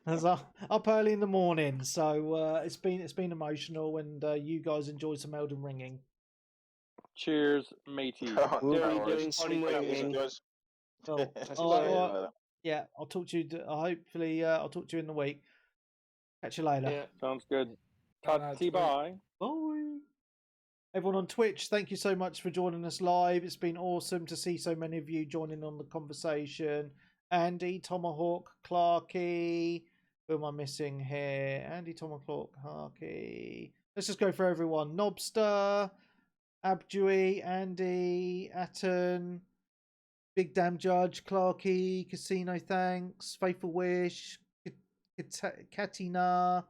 Speaker 1: As I'm up early in the morning, so it's been emotional, and you guys enjoy some Elden Ringing.
Speaker 5: Cheers, matey.
Speaker 3: We'll be doing some ringing.
Speaker 1: Cool. Yeah, I'll talk to you. Hopefully, I'll talk to you in the week. Catch you later.
Speaker 3: Yeah,
Speaker 5: sounds good. Bye.
Speaker 1: Bye. Everyone on Twitch, thank you so much for joining us live. It's been awesome to see so many of you joining on the conversation. Andy, Tomahawk, Clarky. Who am I missing here? Andy, Tomahawk, Clarky. Let's just go for everyone. Nobster, Abdui, Andy, Atten, Big Damn Judge, Clarky, Casino Thanks, Faithful Wish, Katina,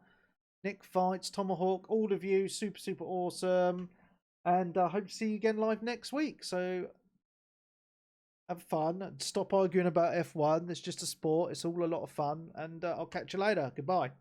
Speaker 1: Nick Fights, Tomahawk, all of you, super, super awesome. And I hope to see you again live next week. So have fun. Stop arguing about F1. It's just a sport. It's all a lot of fun. And I'll catch you later. Goodbye.